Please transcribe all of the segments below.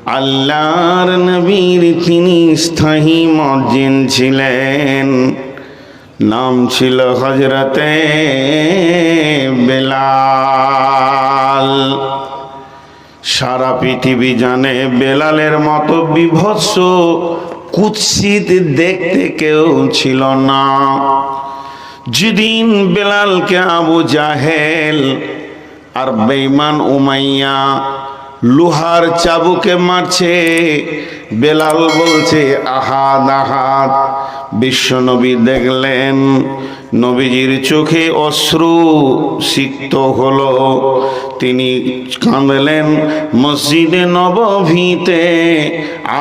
আল্লাহর নবীর তিনি স্থায়ী মুয়াজ্জিন ছিলেন, নাম ছিল হযরতে বেলাল। সারা পৃথিবী জানে বেলালের মতো বিভৎস কুৎসিত দেখতে কেউ ছিল না। যেদিন বেলালকে আবু জাহেল আর বেঈমান উমাইয়া লোহার চাবুকে মারছে, বেলাল বলছে আহাদ আহাদ। বিশ্বনবী দেখলেন, নবীজির চোখে অশ্রু সিক্ত হলো, তিনি কাঁদলেন মসজিদে নববীতে,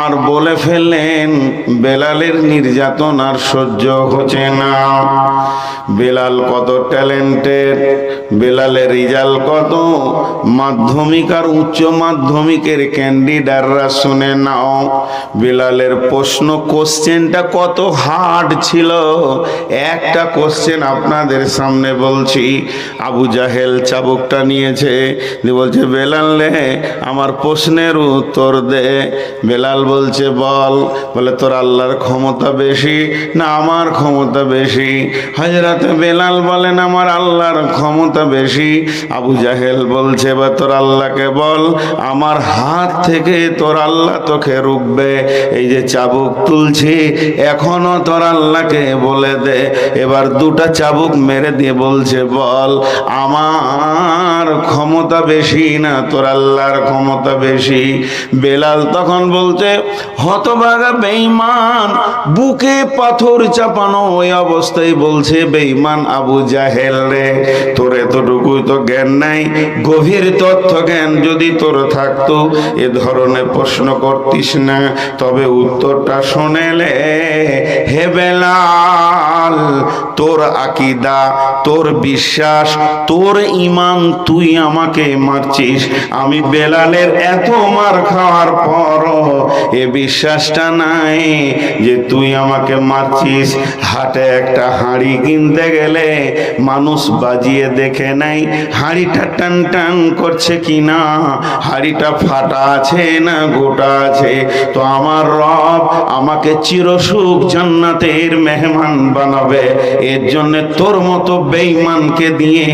আর বলে ফেললেন বেলালের নির্যাতন আর সহ্য হচ্ছে না। বেলাল কত ট্যালেন্টেড, বেলালের রেজাল্ট কত, মাধ্যমিক আর উচ্চ মাধ্যমিকের ক্যান্ডিডেটরা শুনে নাও। বেলালের প্রশ্ন কোশ্চেনটা কত হার্ড ছিল। একটা কোশ্চেন আপনাদের সামনে বলছি। আবু জাহেল চাবুকটা নিয়েছে, বলছে বেলাল রে আমার প্রশ্নের উত্তর দে। বেলাল বলছে বল। বলে তোর আল্লাহর ক্ষমতা বেশি না আমার ক্ষমতা বেশি? হযরত বেলাল বলেন আমার আল্লাহর ক্ষমতা বেশি। আবু জাহেল বলছে বা তোর আল্লাহকে বল, আমার হাত থেকে তোর আল্লাহ তোকে রুখবে। এই যে চাবুক তুলছি এখনো তোর আল্লাহকে বলে দে। এবার দুটা চাবুক মেরে দিয়ে বলছে বল আমার ক্ষমতা বেশি না তোর আল্লাহর ক্ষমতা বেশি? বেলাল তখন বলছে হতভাগা বেঈমান, বুকে পাথর চাপানো ওই অবস্থায় বলছে বেঈমান আবু জাহেল রে, তোর এতটুকুই তো জ্ঞান নাই, গভীর তথ্য জ্ঞান যদি তোর থাকতো এ ধরনের প্রশ্ন করতিস না। তবে উত্তরটা শুনেলে, হে বেলাল তোর আকীদা, তোর বিশ্বাস, তোর ঈমান, তুই আমাকে মারছিস। আমি বেলালের এত মার খাওয়ার পরও এ বিশ্বাসটা নাই যে তুই আমাকে মারছিস। হাটে একটা হাঁড়ি কিনতে গেলে মানুষ বাজিয়ে দেখে নাই হাঁড়িটা টান টান করছে কিনা, হাঁড়িটা ফাটা আছে না গোটা আছে। তো আমার রব আমাকে চিরসুখ জান্নাতের মেহমান বানাবে, এর জন্য তোর মতো বেঈমানকে দিয়ে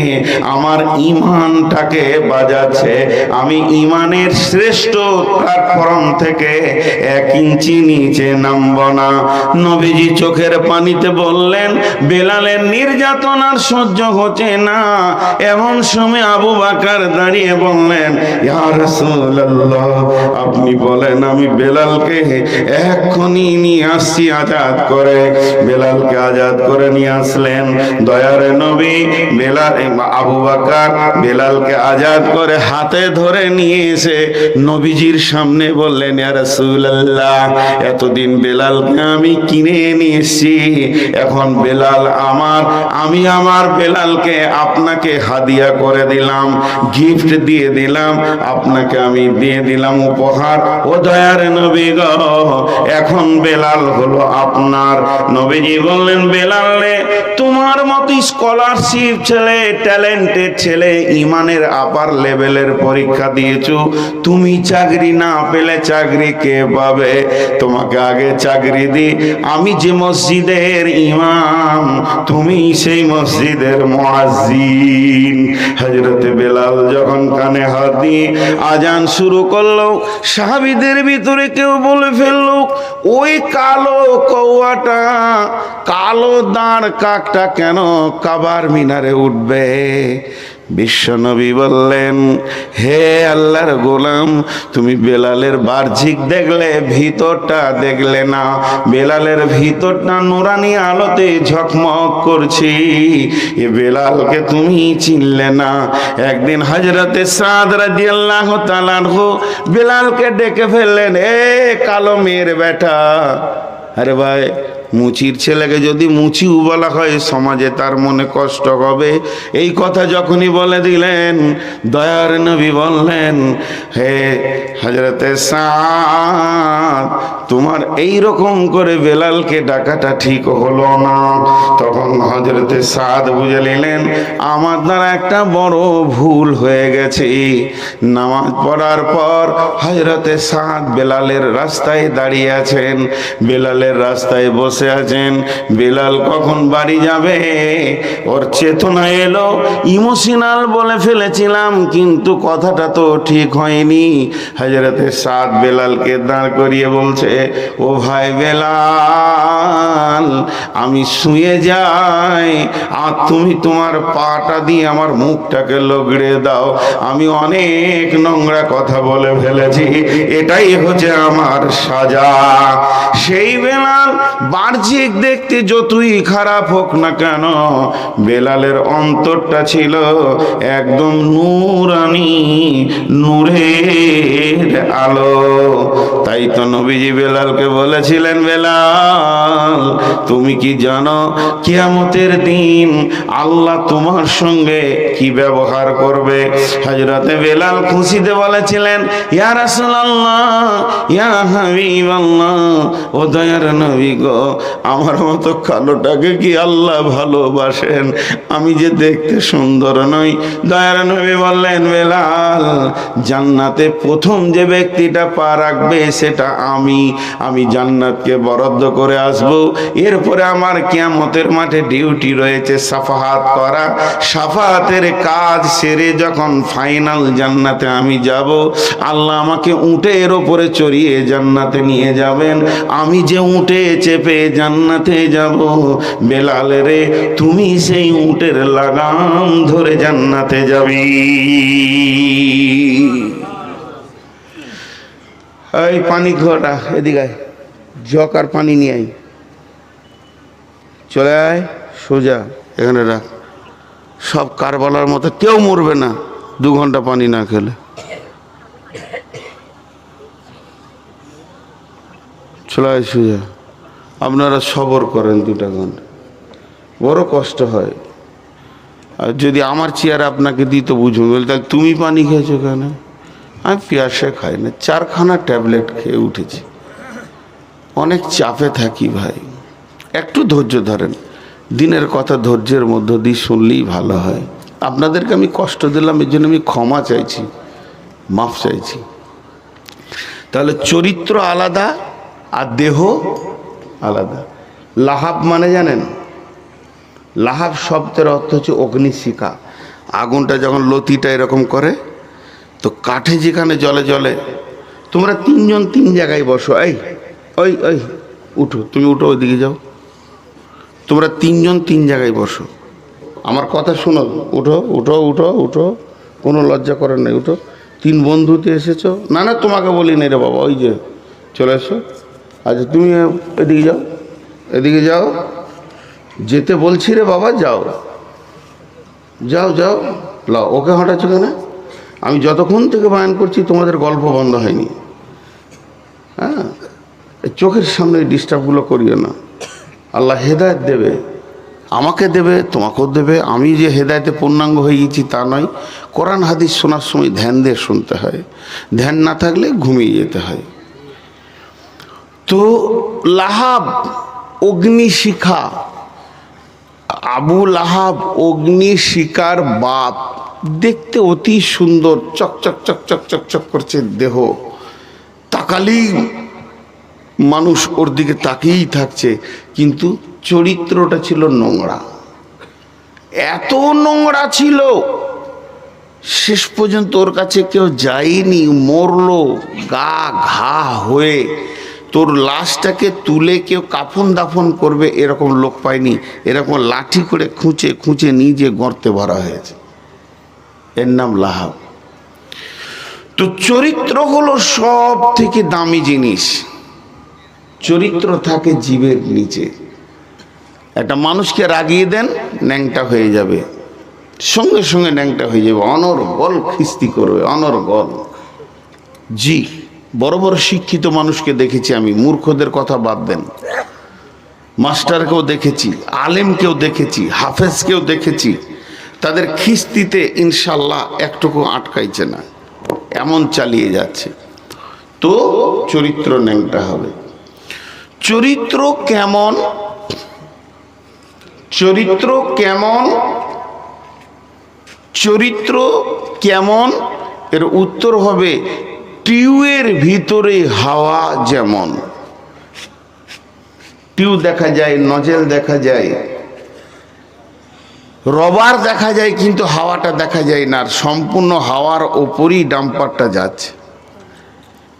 আমার ঈমানটাকে বাজাচ্ছে। আমি ঈমানের শ্রেষ্ঠ প্ল্যাটফর্ম থেকে 1 ইঞ্চি নিচে নামব না। নবীজি চোখের পানিতে বললেন বেলালের নির্যাতন আর সহ্য হচ্ছে না। এমন সময় আবু বকর দাঁড়িয়ে বললেন ইয়া রাসূলুল্লাহ আপনি বলেন আমি বেলালকে এক্ষুনি নিয়ে আসছি আজাদ করে। বেলালকে আজাদ করে নিয়ে আসলেন দয়ার নবী। বেলাল আবু বকর বেলালকে আজাদ করে হাতে ধরে নিয়ে এসে নবীজির সামনে বললেন ইয়া রাসূলুল্লাহ এতদিন বেলালকে আমি কিনে নিয়ে এসেছি, এখন বেলাল আমার, আমি আমার বেলালকে আপনাকে হাদিয়া করে দিলাম, গিফট দিয়ে দিলাম, আপনাকে আমি দিয়ে দিলাম উপহার। ও দয়ার নবী গো এখন বেলাল হলো আপনার। নবীজি বললেন বেলাল রে তোমার মতো স্কলারশিপ ছেলে, ট্যালেন্টেড ছেলে, ঈমানের আপার লেভেলের পরীক্ষা দিয়েছো, তুমি চাকরি না পেলে চাকরি কে পাবে? তোমাকে আগে চাকরি দি, আমি যে মসজিদের ইমাম তুমি সেই মসজিদের মুয়াজ্জিন। হযরত বেলাল যখন কানে হাত দিয়ে আজান শুরু করলো, সাহাবীদের ভিতরে কেউ বলে ফেললো ওই কালো কৌয়াটা, কালো দাঁড় কাকটা কেন কাবার মিনারে উঠবে? বিশ্বনবী বললেন হে আল্লাহর গোলাম তুমি বেলালের বাহ্যিক দেখলে ভিতরটা দেখলে না। বেলালের ভিতরটা নুরানি আলোতে ঝকমক করছি, এ বেলালকে তুমি চিনলে না। একদিন হযরতে সাদ রাদিয়াল্লাহু তাআলা আনহু বেলালকে ডেকে ফেললেন এ কালো মেয়ের বেটা, আরে ভাই মুচির ছেলেকে যদি মুচিও বলা হয় সমাজে তার মনে কষ্ট হবে। এই কথা যখনই বলে দিলেন, দয়ার নবী বললেন, হে হযরতে সাদ, তোমার এই রকম করে বেলালকে ডাকাটা ঠিক হলো না। তখন হযরতে সাদ বুঝে নিলেন আমার দ্বারা একটা বড় ভুল হয়ে গেছে। নামাজ পড়ার পর হযরতে সাদ বেলালের রাস্তায় দাঁড়িয়ে আছেন, বেলালের রাস্তায় বসে আছেন। বেলাল কখন বাড়ি যাবে ওর চেতনা এলো। ইমোশনাল বলে ফেলেছিলাম, কিন্তু কথাটা তো ঠিক হয়নি। হযরতে সাদ বেলালকে দাঁড় করিয়ে বলছে, ও ভাই বেলাল, আমি শুয়ে যাই আর তুমি তোমার পাটা দিয়ে আমার মুখটাকে লগড়ে দাও। আমি অনেক নোংরা কথা বলে ফেলেছি, এটাই হচ্ছে আমার সাজা। সেই বেলাল বাহ্যিক দেখতে যতই খারাপ হোক না কেন, বেলালের অন্তরটা ছিল একদম নূরানি, নূরের আলো। তাই তো নবীজি বেলালকে বলেছিলেন, বেলাল তুমি কি জানো কিয়ামতের দিন আল্লাহ তোমার সঙ্গে কি ব্যবহার করবে? হযরতে বেলাল খুশিতে বলেছিলেন, ইয়া রাসূলুল্লাহ, ইয়া হাবিবাল্লাহ, ও দয়ার নবী গো, আমার মতো কালোটাকে কি আল্লাহ ভালোবাসেন? আমি যে দেখতে সুন্দর নই। দয়ার নবী বললেন, বেলাল, জান্নাতে প্রথম যে ব্যক্তিটা পা রাখবে সেটা আমি জান্নাতকে বরাদ্দ করে আসব। এরপরে আমার কিয়ামতের মাঠে ডিউটি রয়েছে সাফাহাত করা। সাফাহাতের কাজ সেরে যখন ফাইনাল জান্নাতে আমি যাব, আল্লাহ আমাকে উটের ওপরে চড়িয়ে জান্নাতে নিয়ে যাবেন। আমি যে উটে চেপে জান্নাতে যাব, বেলাল রে, তুমি সেই উটের লাগাম ধরে জান্নাতে যাবি। এই পানি ঘটা, এদিকে আয়, জগ আর পানি নিয়ে আয়, চলে আয় সোজা এখানে রাখ। সব কারবালার মতো কেউ মরবে না 2 ঘন্টা পানি না খেলে। চলে আয় সোজা। আপনারা সবর করেন 2টা ঘন্টা, বড় কষ্ট হয়। আর যদি আমার চেয়ার আপনাকে দিই তো বুঝুন, বলে তাহলে তুমি পানি খেয়েছো কেন? আমি পিয়াসে খাই না, 4খানা ট্যাবলেট খেয়ে উঠেছি, অনেক চাপে থাকি ভাই। একটু ধৈর্য ধরেন, দিনের কথা ধৈর্যের মধ্য দিয়ে শুনলেই ভালো হয়। আপনাদেরকে আমি কষ্ট দিলাম, এর জন্য আমি ক্ষমা চাইছি, মাফ চাইছি। তাহলে চরিত্র আলাদা আর দেহ আলাদা। লাহাব মানে জানেন? লাহাব শব্দের অর্থ হচ্ছে অগ্নিশিখা। আগুনটা যখন লতিটা এরকম করে, তো কাঠে যেখানে জলে জলে, তোমরা 3 জন 3 জায়গায় বসো। এই ওই ওই উঠো, তুমি উঠো, ওইদিকে যাও। তোমরা 3 জন 3 জায়গায় বসো, আমার কথা শোনো। উঠো উঠো উঠো উঠো, কোনো লজ্জা করার নেই, উঠো। 3 বন্ধুতে এসেছো? না না, তোমাকে বলি নাই রে বাবা, ওই যে চলে এসো। আচ্ছা তুমি এদিকে যাও, এদিকে যাও, যেতে বলছি রে বাবা, যাও যাও যাও। লাও, ওকে হঠাৎ কেন? আমি যতক্ষণ থেকে বয়ান করছি তোমাদের গল্প বন্ধ হয়নি। হ্যাঁ, চোখের সামনে ডিস্টার্বগুলো করিও না। আল্লাহ হেদায়েত দেবে, আমাকে দেবে, তোমাকেও দেবে। আমি যে হেদায়েতে পূর্ণাঙ্গ হয়ে গেছি তা নয়। কোরআন হাদিস শোনার সময় ধ্যান দিয়ে শুনতে হয়, ধ্যান না থাকলে ঘুমিয়ে যেতে হয়। তো লাহাব অগ্নিশিখা, আবু লাহাব অগ্নিশিখার বাপ, দেখতে অতি সুন্দর, চকচক চকচক চকচক করছে দেহ। তাকালেই মানুষ ওর দিকে তাকিয়েই থাকছে, কিন্তু চরিত্রটা ছিল নোংরা। এত নোংরা ছিল, শেষ পর্যন্ত ওর কাছে কেউ যায়নি, মরলো গা ঘা হয়ে। তোর লাশটাকে তুলে কেউ কাফন দাফন করবে এরকম লোক পায়নি, এরকম লাঠি করে খুঁচে খুঁচে নিজে গর্তে ভরা হয়েছে। এর নাম লাহাব। তো চরিত্র হলো সব থেকে দামি জিনিস। চরিত্র থাকে জীবের নিচে। একটা মানুষকে রাগিয়ে দেন, ন্যাংটা হয়ে যাবে, সঙ্গে সঙ্গে ন্যাংটা হয়ে যাবে, অনর্গল খিস্তি করবে, অনর্গল। জি, বড় বড় শিক্ষিত মানুষকে দেখেছি আমি, মূর্খদের কথা বাদ দেন। মাস্টারকেও দেখেছি, আলেমকেও দেখেছি, হাফেজকেও দেখেছি, তাদের খিস্তিতে ইনশাল্লাহ একটুকু আটকাইছে না, এমন চালিয়ে যাচ্ছে। তো চরিত্র ন্যাংটা হবে। চরিত্র কেমন? চরিত্র কেমন? চরিত্র কেমন এর উত্তর হবে টিউয়ের ভিতরে হাওয়া যেমন। টিউ দেখা যায়, নজেল দেখা যায়, রবার দেখা যায়, কিন্তু হাওয়াটা দেখা যায় না। আর সম্পূর্ণ হাওয়ার ওপরই ডাম্পারটা যাচ্ছে।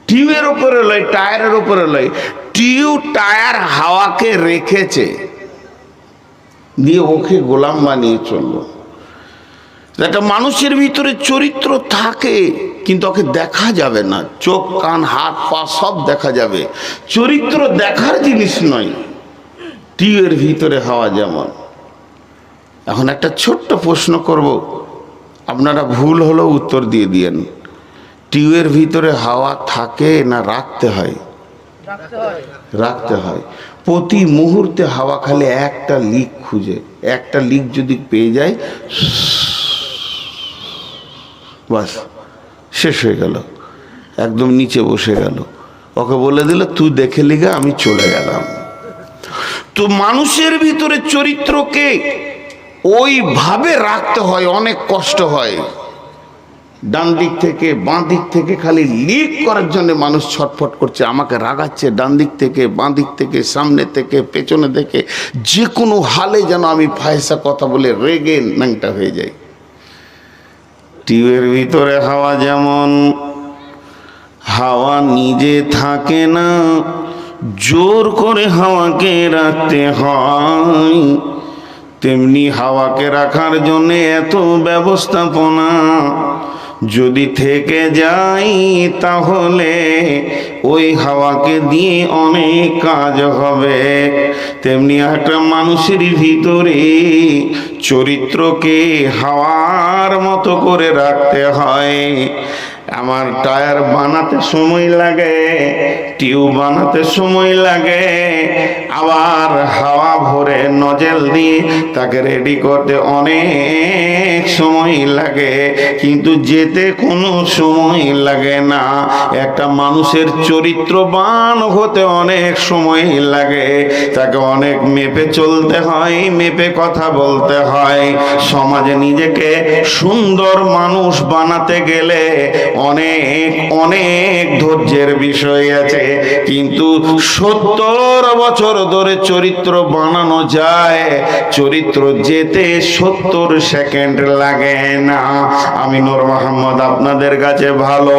টিউয়ের ওপরে লয়, টায়ারের ওপরে লয়, টিউ টায়ার হাওয়াকে রেখেছে, দিয়ে ওকে গোলাম বানিয়ে চললো। একটা মানুষের ভিতরে চরিত্র থাকে, কিন্তু ওকে দেখা যাবে না। চোখ, কান, হাত, পা সব দেখা যাবে, চরিত্র দেখার জিনিস নয়। টিউয়ের ভিতরে হাওয়া যেমন। এখন একটা ছোট্ট প্রশ্ন করব, আপনারা ভুল হলেও উত্তর দিয়ে দিয়েন। টিউয়ের ভিতরে হাওয়া থাকে না রাখতে হয়? রাখতে হয়। প্রতি মুহূর্তে হাওয়া খালি একটা লিক খুঁজে, একটা লিক যদি পেয়ে যায় বাস শেষ হয়ে গেল, একদম নিচে বসে গেল। ওকে বলে দিল তুই দেখে লিগা, আমি চলে গেলাম। তো মানুষের ভিতরে চরিত্রকে ওইভাবে রাখতে হয়, অনেক কষ্ট হয়। ডান দিক থেকে বাঁ দিক থেকে খালি লিক করার জন্য মানুষ ছটফট করছে, আমাকে রাগাচ্ছে। ডান দিক থেকে বাঁ দিক থেকে, সামনে থেকে পেছনে থেকে, যে কোনো হালে যেন আমি ফায়সা কথা বলে রেগে ন্যাংটা হয়ে যাই। টিউবের ভিতরে হাওয়া যেমন, হাওয়া নিজে থাকে না, জোর করে হাওয়াকে রাখতে হয়। তেমনি হাওয়াকে রাখার জন্য এত ব্যবস্থাপনা যদি থেকে যায়, তাহলে ওই হাওয়াকে দিয়ে অনেক কাজ হবে। তেমনি একটা মানুষের ভিতরে চরিত্রকে হাওয়ার মতো করে রাখতে হয়। আমার টায়ার বানাতে সময় লাগে, টিউব বানাতে সময় লাগে, আবার হাওয়া ভরে নজেল দিয়ে তাকে রেডি করতে অনেক সময় লাগে, কিন্তু যেতে কোনো সময় লাগে না। একটা মানুষের চরিত্রবান হতে অনেক সময় লাগে, তাকে অনেক মেপে চলতে হয়, মেপে কথা বলতে হয়। সমাজে নিজেকে সুন্দর মানুষ বানাতে গেলে অনেক অনেক ধৈর্যের বিষয় আছে, কিন্তু 70 বছর ধরে চরিত্র বানানো যায়, চরিত্র যেতে 70 সেকেন্ড লাগে না। আমি নূর মোহাম্মদ আপনাদের কাছে ভালো,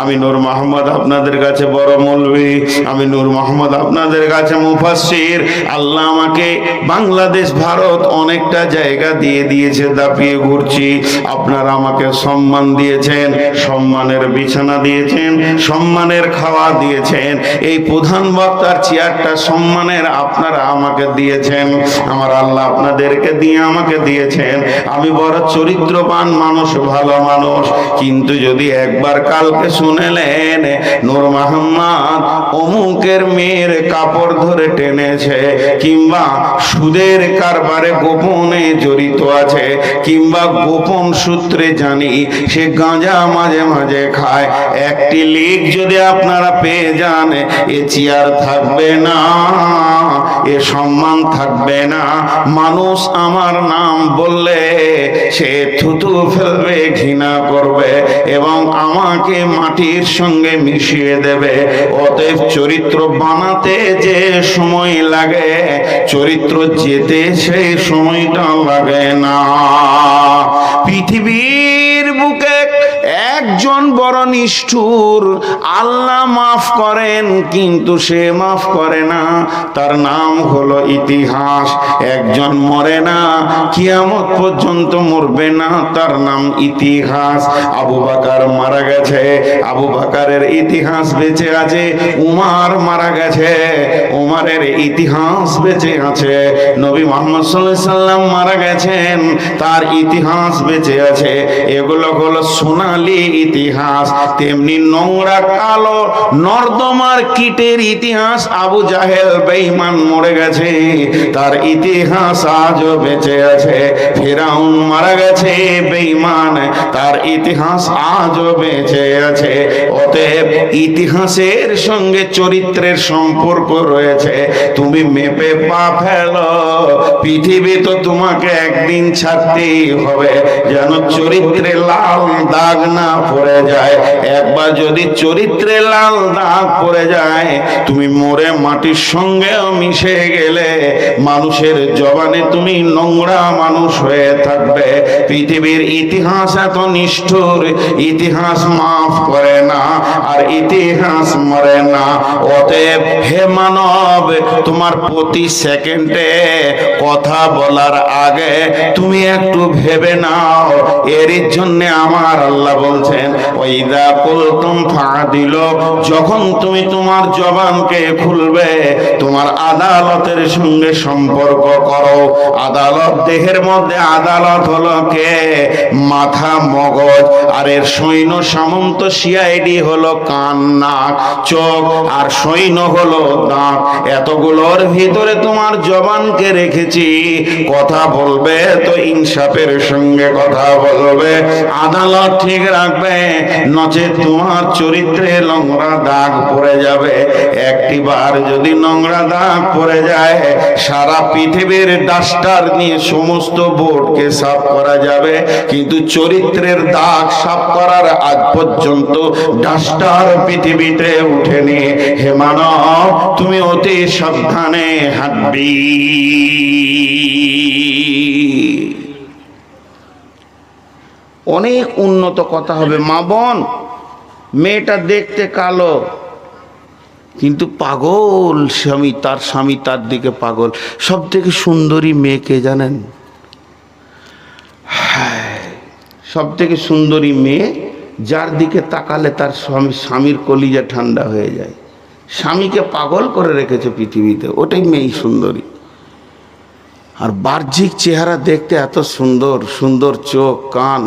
আমি নূর মোহাম্মদ আপনাদের কাছে বড় মৌলভী, আমি নূর মোহাম্মদ আপনাদের কাছে মুফাসসির। আল্লাহ আমাকে বাংলাদেশ, ভারত অনেকটা জায়গা দিয়ে দিয়েছে, দাপিয়ে ঘুরছি। আপনারা আমাকে সম্মান দিয়েছেন, সম্মানের বিছানা দিয়েছেন, সম্মানের খাওয়া দিয়েছেন। এই প্রধান বক্তার চেয়ারটা সম্মানের আপনারা আমাকে দিয়েছেন। আমার আল্লাহ আপনাদেরকে দিয়ে আমাকে দিয়েছেন। আমি বড় চরিত্রবান মানুষ, ভালো মানুষ, কিন্তু যদি একবার কালকে শুনেলেন নূর মোহাম্মদ অমুকের মেয়ের কাপড় ধরে টেনেছে, কিংবা সুদের কারবারে গোপনে জড়িত আছে, কিংবা গোপন সূত্রে জানি সে গাঁজা মাঝে মাঝে খায়, একটি লিক যদি আপনারা পেয়ে যান, এ চেয়ার থাকবে না, এ সম্মান থাকবে না। মানুষ আমার নাম বললে সে থুতু ফেলবে, ঘৃণা করবে এবং আমাকে মাটির সঙ্গে মিশিয়ে দেবে। অতএব চরিত্র বানাতে যে সময় লাগে, চরিত্র যেতে সেই সময়টা লাগে না। পৃথিবীর বুকে একজন বড় নিষ্ঠুর, আল্লাহ মাফ করেন কিন্তু সে মাফ করে না, তার নাম হলো ইতিহাস। একজন মরে না, কিয়ামত পর্যন্ত মরবে না, তার নাম ইতিহাস। আবু বকর মারা গেছে, আবু বকরের ইতিহাস বেঁচে আছে। উমর মারা গেছে, উমরের ইতিহাস বেঁচে আছে। নবী মুহাম্মদ সাল্লাল্লাহু আলাইহি সাল্লাম মারা গেছেন, তার ইতিহাস বেঁচে আছে। এগুলো হলো সোনালী ইতিহাস, তেমনি নোংরা কালো নর্দমার কীটের ইতিহাস। আবু জাহেল বেঈমান মরে গেছে, তার ইতিহাস আজও বেঁচে আছে। ফিরাউন মারা গেছে বেঈমান, তার ইতিহাস আজও বেঁচে আছে। অতএব ইতিহাসের সঙ্গে চরিত্রের সম্পর্ক রয়েছে। তুমি মেপে পা ফেলো, পৃথিবী তো তোমাকে একদিন ছাড়তেই হবে, যেন চরিত্রে লাল দাগ না পড়ে যায়। একবার যদি চরিত্রে লাল দাগ পড়ে যায়, তুমি মরে মাটির সঙ্গেও মিশে গেলে মানুষের জবানে তুমি নোংরা মানুষ হয়ে থাকবে। পৃথিবীর ইতিহাস এত নিষ্ঠুর, ইতিহাস মাফ করে না, আর ইতিহাস মরে না। অতএব হে মানব, তোমার প্রতি সেকেন্ডে কথা বলার আগে তুমি একটু ভেবে নাও। এর জন্য আমার আল্লাহ বলছেন, ওয়াইদা কুলতুম ফাদিলু, যখন তুমি তোমার জবানকে খুলবে, তোমার আদালতের সঙ্গে সম্পর্ক করো। আদালত, দেহের মধ্যে আদালত হলো কে? মাথা, মগজ, আর এর সৈন্য সামন্ত সিআইডি হলো কান, নাক, চোখ, আর সৈন্য হলো দাঁত। এতগুলোর ভিতরে তোমার জবানকে রেখেছি। কথা বলবে তো ইনসাফের সঙ্গে কথা বলবে, আদালত ঠিক রাখবে, নচেত তোমার চরিত্রে নোংরা দাগ পড়ে যাবে। একটিবার যদি নোংরা দাগ পড়ে যায়, সারা পৃথিবীর ডাস্টার নিয়ে সমস্ত বোর্ডকে সাফ করা যাবে, কিন্তু চরিত্রের দাগ সাফ করার আজ পর্যন্ত ডাস্টার পৃথিবীতে উঠেনি। হে মানব, তুমি অতি সাবধানে হাঁটবি। অনেক উন্নত কথা হবে। মা বোন, মেয়েটা দেখতে কালো কিন্তু পাগল স্বামী, তার স্বামী তার দিকে পাগল। সব থেকে সুন্দরী মেয়েকে জানেন? হ্যাঁ, সব থেকে সুন্দরী মেয়ে যার দিকে তাকালে তার স্বামীর কলিজা ঠান্ডা হয়ে যায়। স্বামীকে পাগল করে রেখেছে পৃথিবীতে, ওটাই মেয়ে সুন্দরী। আর বাহ্যিক চেহারা দেখতে এত সুন্দর, সুন্দর চোখ, কান,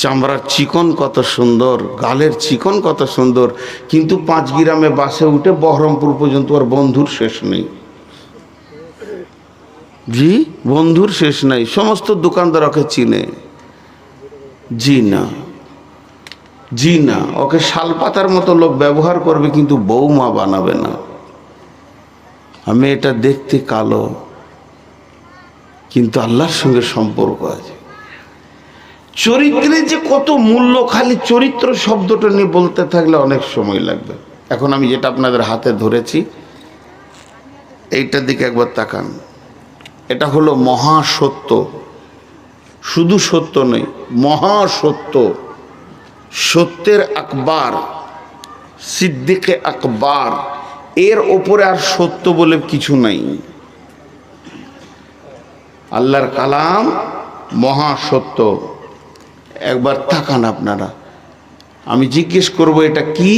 চামড়ার চিকন কত সুন্দর, গালের চিকন কত সুন্দর, কিন্তু 5 গ্রামে বাসে উঠে বহরমপুর পর্যন্ত আর বন্ধুর শেষ নেই। জি, বন্ধুর শেষ নাই। সমস্ত দোকানদার ওকে চিনে। জি না, জি না, ওকে শালপাতার মতো লোক ব্যবহার করবে, কিন্তু বৌমা বানাবে না। আমি এটা দেখতে কালো, কিন্তু আল্লাহর সঙ্গে সম্পর্ক আছে। চরিত্রে যে কত মূল্য, খালি চরিত্র শব্দটা নিয়ে বলতে থাকলে অনেক সময় লাগবে। এখন আমি যেটা আপনাদের হাতে ধরেছি, এইটার দিকে একবার তাকান। এটা হলো মহাসত্য। শুধু সত্য নয়, মহাসত্য, সত্যের আকবার, সিদ্দিকে আকবার। এর ওপরে আর সত্য বলে কিছু নাই। আল্লাহর কালাম মহাসত্য। একবার তাকান আপনারা, আমি জিজ্ঞেস করব এটা কি,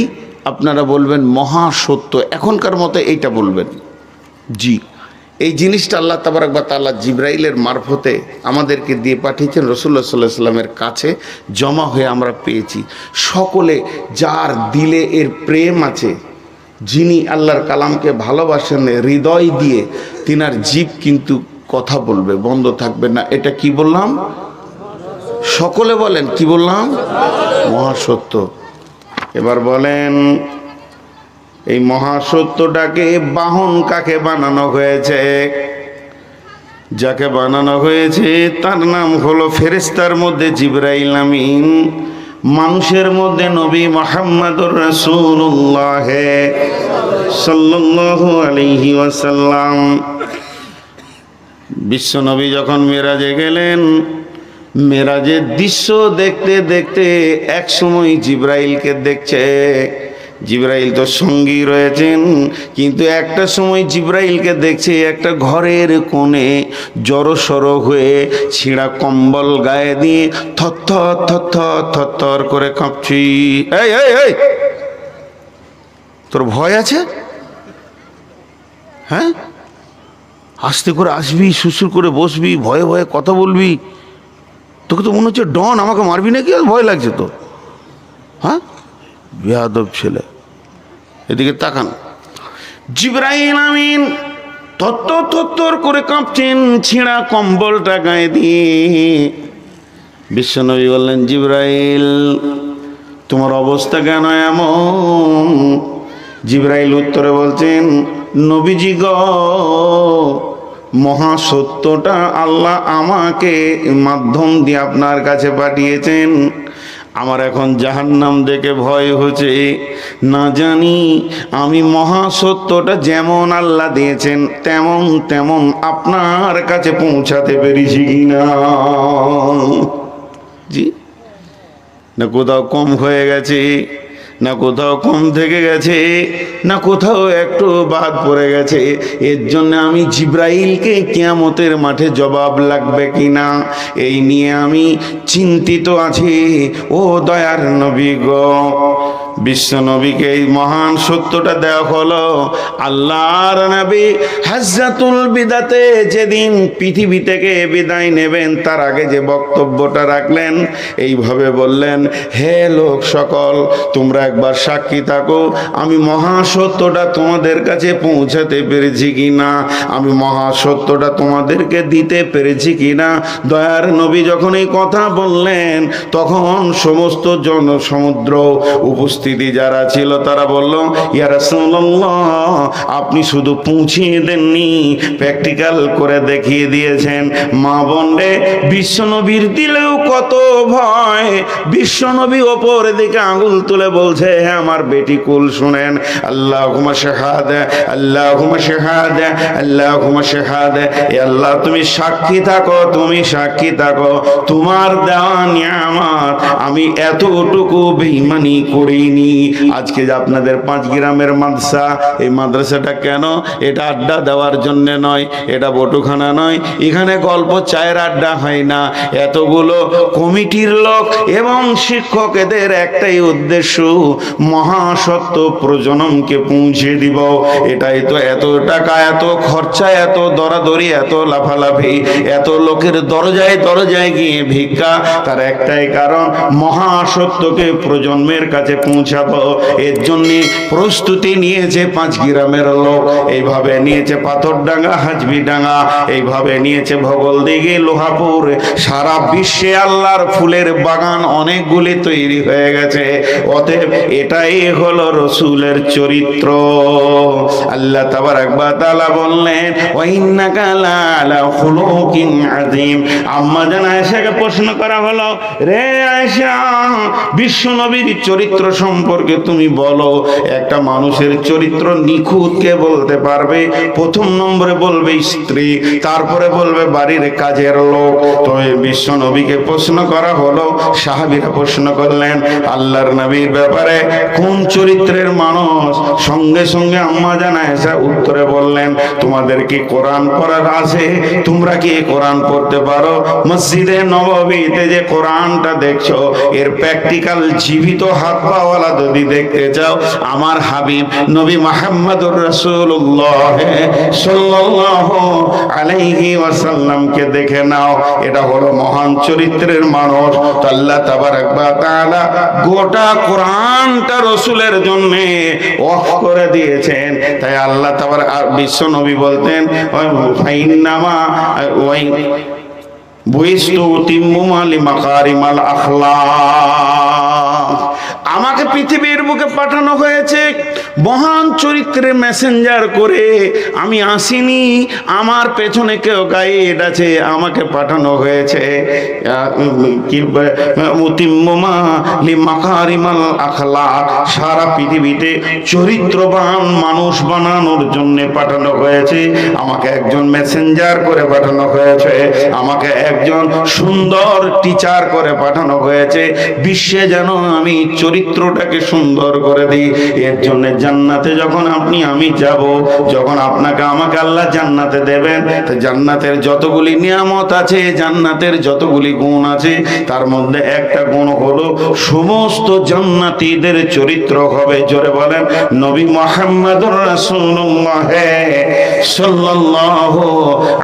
আপনারা বলবেন মহাসত্য। এখনকার মতো এইটা বলবেন। জি, এই জিনিসটা আল্লাহ তাবারক ওয়া তাআলা জিবরাইলের মারফতে আমাদেরকে দিয়ে পাঠিয়েছেন, রাসূলুল্লাহ সাল্লাল্লাহু আলাইহি ওয়াসাল্লামের কাছে জমা হয়ে আমরা পেয়েছি। সকলে যার দিলে এর প্রেম আছে, যিনি আল্লাহর কালামকে ভালোবাসেন হৃদয় দিয়ে, তিনার জিভ কিন্তু কথা বলবে, বন্ধ থাকবে না। এটা কি বললাম? সকলে বলেন, কি বললাম? মহাসত্য। এবার বলেন, এই মহাসত্যটাকে বাহন কাকে বানানো হয়েছে? যাকে বানানো হয়েছে তার নাম হলো ফেরেশতার মধ্যে জিবরাইল আমিন, মানুষের মধ্যে নবী মুহাম্মদুর রাসূলুল্লাহ সাল্লাল্লাহু আলাইহি ওয়াসাল্লাম। বিশ্ব নবী যখন মেরাজে গেলেন, মেরাজের দৃশ্য দেখতে দেখতে এক সময় জিবরাইলকে দেখছে। জিবরাইল তো সঙ্গী রয়েছেন, কিন্তু একটা সময় জিবরাইলকে দেখছে একটা ঘরের কোণে জড়সড় হয়ে ছিঁড়া কম্বল গায়ে দিয়ে থরথর থরথর থরথর করে কাঁপছি। এই এই এই, তোর ভয় আছে? হ্যাঁ, আস্তে করে আসবি, সুসুর করে বসবি, ভয়ে ভয়ে কথা বলবি। তোকে তো মনে হচ্ছে ডন, আমাকে মারবি নাকি? ভয় লাগছে তো। হ্যাঁ, বেয়াদব ছেলে। এদিকে তাকান, জিবরাইল আমিন থরথর করে কাঁপছেন, ছিঁড়া কম্বলটা গায়ে দিয়ে। বিশ্বনবী বললেন, জিবরাইল তোমার অবস্থা কেন এমন? জিবরাইল উত্তরে বলছেন, নবীজি গো, মহাসত্যটা আল্লাহ আমাকে মাধ্যম দিয়ে আপনার কাছে পাঠিয়েছেন। আমার এখন জাহান্নাম দেখে ভয় হচ্ছে, না জানি আমি মহাসত্যটা যেমন আল্লাহ দিয়েছেন তেমন তেমন আপনার কাছে পৌঁছাতে পেরেছি কিনা। জি, না কোথাও কম হয়ে গেছে, না কোথাও কম থেকে গেছে, না কোথাও একটু বাদ পড়ে গেছে। এর জন্য আমি জিবরাইলকে কিয়ামতের মাঠে জবাব লাগবে কিনা এই নিয়ে আমি চিন্তিত আছি। ও দয়ার নবী গো, বিশ্ব নবীকে এই মহান সত্যটা দেওয়া হলো। আল্লাহর নবী হাজ্জাতুল বিদাতে যেদিন পৃথিবী থেকে বিদায় নেবেন তার আগে যে বক্তব্যটা রাখলেন, এইভাবে বললেন, হে লোক সকল, তোমরা একবার সাক্ষী থাকো আমি মহাসত্যটা তোমাদের কাছে পৌঁছাতে পেরেছি কিনা, আমি মহাসত্যটা তোমাদেরকে দিতে পেরেছি কিনা। দয়ার নবী যখন এই কথা বললেন তখন সমস্ত জনসমুদ্র উপস্থিতি যারা ছিল তারা বলল, ইয়া রাসূলুল্লাহ, আপনি শুধু পৌঁছিয়ে দেননি, প্র্যাকটিক্যাল করে দেখিয়ে দিয়েছেন। মা বোনরে, বিশ্বনবীর দিলেও কত ভয়। বিশ্বনবী ওপর দিকে আঙুল তুলে বলছে, হে আমার বেটি কুল শুনেন, আল্লাহুম্মা শাহাদা, আল্লাহুম্মা শাহাদা, আল্লাহুম্মা শাহাদা। এ আল্লাহ তুমি সাক্ষী থাকো, তুমি সাক্ষী থাকো, তোমার দেওয়া নিয়ামত আমি এতটুকু বেঈমানি করিনি। আজকে যে আপনাদের 5 গ্রামের মাদ্রাসা, এই মাদ্রাসাটা কেন? এটা আড্ডা দেওয়ার জন্য নয়, এটা বটুখানা নয়, এখানে গল্প চায়ের আড্ডা হয় না। এতগুলো কমিটির লোক এবং শিক্ষক, এদের একটাই উদ্দেশ্য, মহাসত্য প্রজননকে পৌঁছে দিব। এটাই তো এত টাকা, এত খরচা, এত দরাদরি, এত লাফালাফি, এত লোকের দরজায় দরজায় গিয়ে ভিক্ষা, তার একটাই কারণ, মহাসত্যকে প্রজন্মের কাছে পৌঁছাবো। এর জন্য প্রস্তুতি নিয়েছে 5 গ্রামের লোক, এইভাবে নিয়েছে পাথরডাঙ্গা, হাজবিডাঙ্গা, এইভাবে নিয়েছে ভগলদিঘি, লোহাপুর। সারা বিশ্বে আল্লাহর ফুলের বাগান অনেকগুলি তৈরি হয়ে গেছে। অতএব এটাই হলো রসুলের চরিত্র। আল্লাহ তাবারাক ওয়া তাআলা বললেন, ওয়া ইন্নাকা লাআলা খুলুকিন আযীম। আম্মা জান আয়েশাকে প্রশ্ন করা হলো, রে আয়েশা, বিশ্ব নবীর চরিত্র সম্পর্কে তুমি বলো। একটা মানুষের চরিত্র নিখুঁত কে বলতে পারবে? প্রথম নম্বরে বলবে স্ত্রী, তারপরে বলবে বাড়ির কাজের লোক। তো বিশ্ব নবীকে প্রশ্ন করা হলো, সাহাবীরা প্রশ্ন করলেন আল্লাহর নবীর ব্যাপারে কোন চরিত্রের মানুষ? সঙ্গে সঙ্গে আম্মা জান আয়েশা উত্তরে বললেন, তোমাদের কি কোরআন পড়ার আছে? তোমরা কি কোরআন পড়তে পারো? মসজিদে নববীতে যে কোরআনটা দেখছো, এর প্র্যাকটিক্যাল জীবিত হাত পাওয়ালা যদি দেখতে চাও, আমার হাবিব নবী মুহাম্মদুর রাসূলুল্লাহ সাল্লাল্লাহু আলাইহি ওয়াসাল্লামকে দেখে নাও। এটা হলো মহান চরিত্রের মানুষ। আল্লাহ তাবারাক ওয়া তাআলা গোটা কোরআনটা রাসূলের জন্য ওয়াক করে দিয়েছেন। তাই আল্লাহ তাবারাক বিশ্ব নবী বলতেন, ফাইন্নামা ওয়াই বুইস্তু তিম্মুমা লিমাকারিমাল আখলাক। আমাকে পৃথিবীর বুকে পাঠানো হয়েছে মহান চরিত্রের মেসেঞ্জার করে। আমি আসিনি, আমার পেছনে কেউ গাইড আছে, আমাকে পাঠানো হয়েছে মুতিম্মুমা লিমাকারিমাল আখলাক। সারা পৃথিবীতে চরিত্রবান মানুষ বানানোর জন্য পাঠানো হয়েছে। আমাকে একজন মেসেঞ্জার করে পাঠানো হয়েছে, আমাকে একজন সুন্দর টিচার করে পাঠানো হয়েছে, বিশ্বে যেন আমি চরিত্রটাকে সুন্দর করে দিই। এর জন্য জান্নাতে যখন আপনি আমি যাব, যখন আপনাকে আমাকে আল্লাহ জান্নাতে দেবেন, তো জান্নাতের যতগুলি নিয়ামত আছে, জান্নাতের যতগুলি গুণ আছে, তার মধ্যে একটা গুণ হলো সমস্ত জান্নাতীদের চরিত্র হবে, জোরে বলেন, নবী মুহাম্মদুর রাসূলুল্লাহ সাল্লাল্লাহু